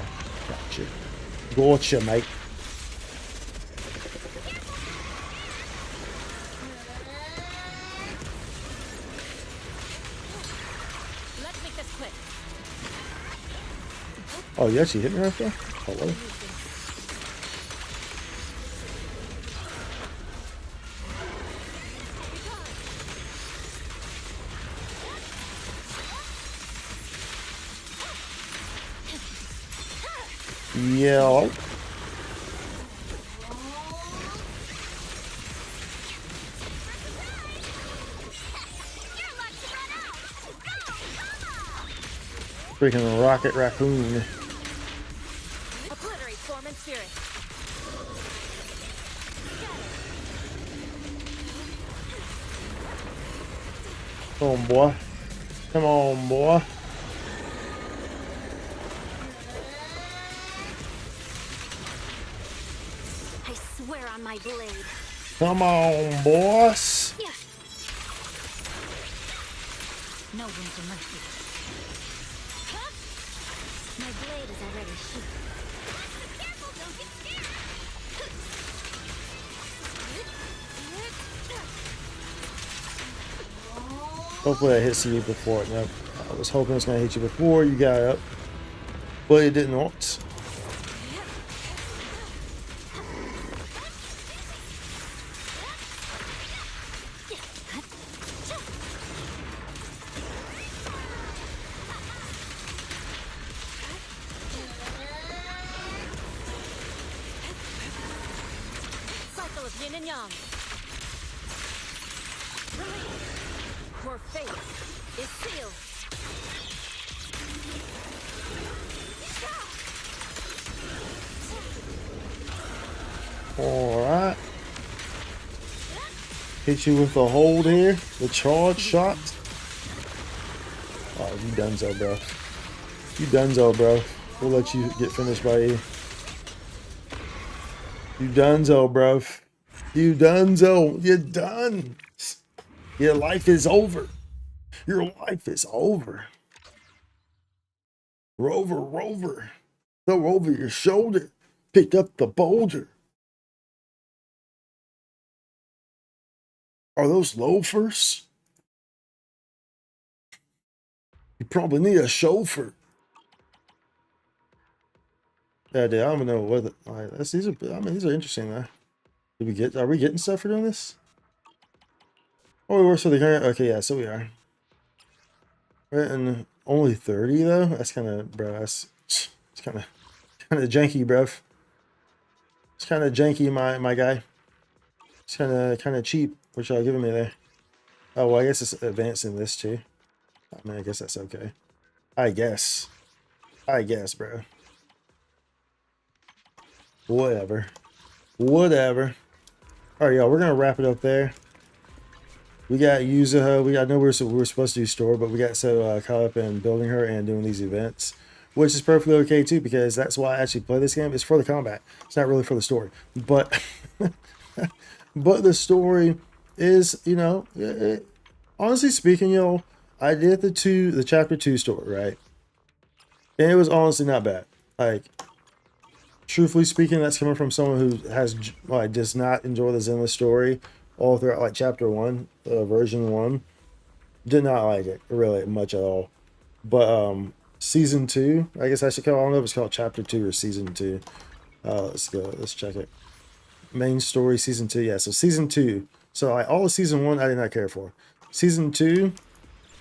Got you. Gotcha, mate. Let's make this quick. Oh, you actually hit me right there? Hello? Yeah. Freaking rocket raccoon. Obliterate form and spirit. Come on, boy. Come on, boy. I swear on my blade. Come on, boss. Yeah. No room for mercy. My blade is already sheathed. Careful, don't get scared. Hopefully I hit you before. Nope. I was hoping it was going to hit you before you got up. But it didn't want. Cycle of yin and yang. Your fate is sealed. Alright. Hit you with the hold here. The charge shot. Oh, you donezo, bro. You donezo, bro. We'll let you get finished by you. You donezo, bro. You donezo. You're done. Your life is over. Your life is over. Rover, rover. Throw over your shoulder. Pick up the boulder. Are those loafers? You probably need a chauffeur. Yeah, dude, I don't know what. All right, these are. I mean, these are interesting though. Did we get? Are we getting stuff for doing this? Oh, we were so the current. Okay, yeah, so we are. We're getting only 30 though. That's kind of, bro. That's it's kind of janky, bro. It's kind of janky, my guy. It's kind of cheap. What y'all giving me there? Oh, well, I guess it's advancing this too. I mean, I guess that's okay. I guess, bro. Whatever. Whatever. All right, y'all. We're gonna wrap it up there. We got Yuzuha. I know we're supposed to do store, but we got so caught up in building her and doing these events, which is perfectly okay too, because that's why I actually play this game. It's for the combat. It's not really for the story, but but the story is, you know, honestly speaking, y'all, I did the chapter 2 story, right? And it was honestly not bad. Like, truthfully speaking, that's coming from someone who has, like, does not enjoy the Zenless story all throughout, like, chapter 1, version 1. Did not like it really much at all. But season 2, I guess I should call, I don't know if it's called chapter 2 or season 2. Let's go, let's check it. Main story, season 2. Yeah, so season 2. So like all of season 1 I did not care for. Season 2,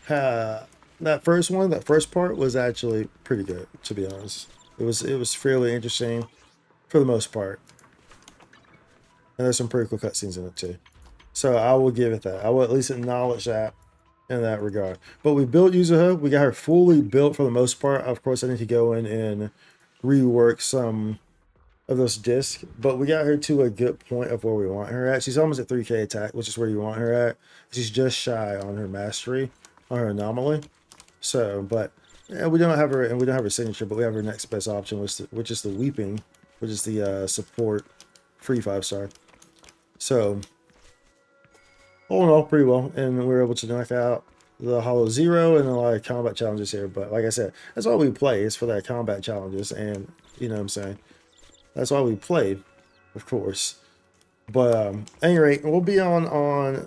that first part was actually pretty good, to be honest. It was fairly interesting for the most part. And there's some pretty cool cutscenes in it too. So I will give it that. I will at least acknowledge that in that regard. But we built Yuzuha. We got her fully built for the most part. Of course, I need to go in and rework some of those discs, but we got her to a good point of where we want her at. She's almost at 3k attack, which is where you want her at. She's just shy on her mastery, on her anomaly. So, but Yeah, we don't have her signature, but we have her next best option, which is the Weeping, which is the support free 5-star. So all in all, pretty well, and we were able to knock out the Hollow Zero and a lot of combat challenges here. But like I said, that's why we play, is for that combat challenges, and you know what I'm saying. That's why we play, of course. But at any rate, we'll be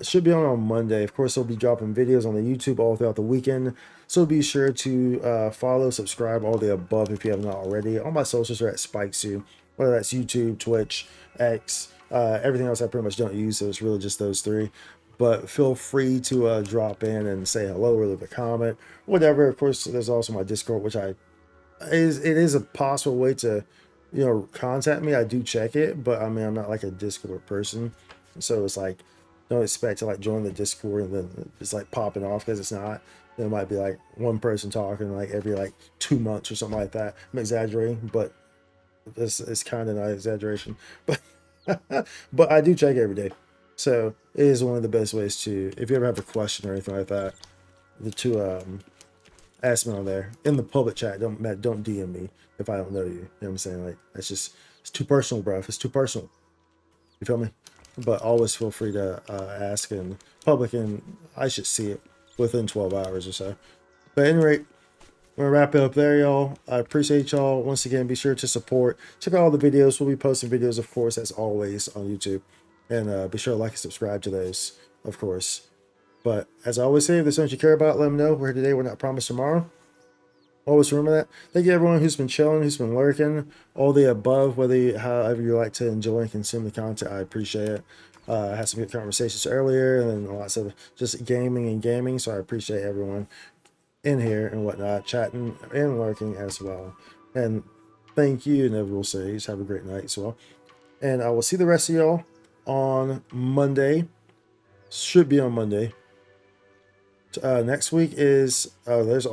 should be on Monday. Of course, we'll be dropping videos on the YouTube all throughout the weekend. So be sure to follow, subscribe, all the above if you have not already. All my socials are at Spikesu, whether that's YouTube, Twitch, X, everything else I pretty much don't use, so it's really just those three. But feel free to drop in and say hello or leave a comment, whatever. Of course, there's also my Discord, which it is a possible way to, you know, contact me. I do check it, but I mean, I'm not like a Discord person, so it's like, don't expect to like join the Discord and then it's like popping off, because it's not. There might be like one person talking like every like 2 months or something like that. I'm exaggerating, but it's kind of not exaggeration. But but I do check every day, so it is one of the best ways to, if you ever have a question or anything like that, to ask me on there in the public chat. Don't DM me if I don't know you. You know what I'm saying? Like, that's just, it's too personal, bro. It's too personal. You feel me? But always feel free to ask in public, and I should see it within 12 hours or so. But at any rate, we're gonna wrap it up there, y'all. I appreciate y'all. Once again, be sure to support. Check out all the videos. We'll be posting videos, of course, as always, on YouTube. And be sure to like and subscribe to those, of course. But as I always say, if there's something you care about, let them know. We're here today. We're not promised tomorrow. Always remember that. Thank you, everyone who's been chilling, who's been lurking, all the above, however you like to enjoy and consume the content. I appreciate it. I had some good conversations earlier, and then lots of just gaming. So I appreciate everyone in here and whatnot, chatting and lurking as well. And thank you, Inevitable Sage. Have a great night as well. And I will see the rest of y'all on Monday. Should be on Monday. Next week is, there's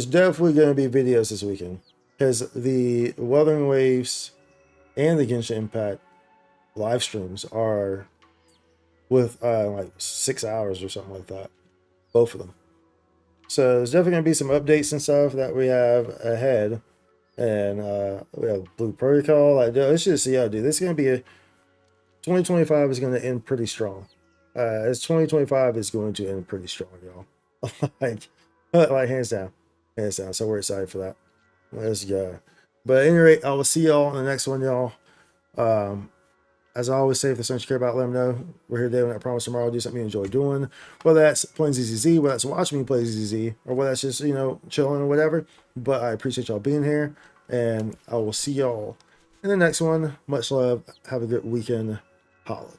definitely going to be videos this weekend, because the Wuthering Waves and the Genshin Impact live streams are with like 6 hours or something like that, both of them. So there's definitely going to be some updates and stuff that we have ahead, and we have Blue Protocol. Let's just see, dude, this is going to be 2025 is going to end pretty strong. As 2025 is going to end pretty strong, y'all. like hands down. So we're excited for that. Let's go. But at any rate, I will see y'all in the next one, y'all. As I always say, if there's something you care about, let them know. We're here today. When I promise tomorrow I'll do something you enjoy doing. Whether that's playing ZZZ, whether that's watching me play ZZZ, or whether that's just, you know, chilling or whatever. But I appreciate y'all being here, and I will see y'all in the next one. Much love. Have a good weekend. Holla.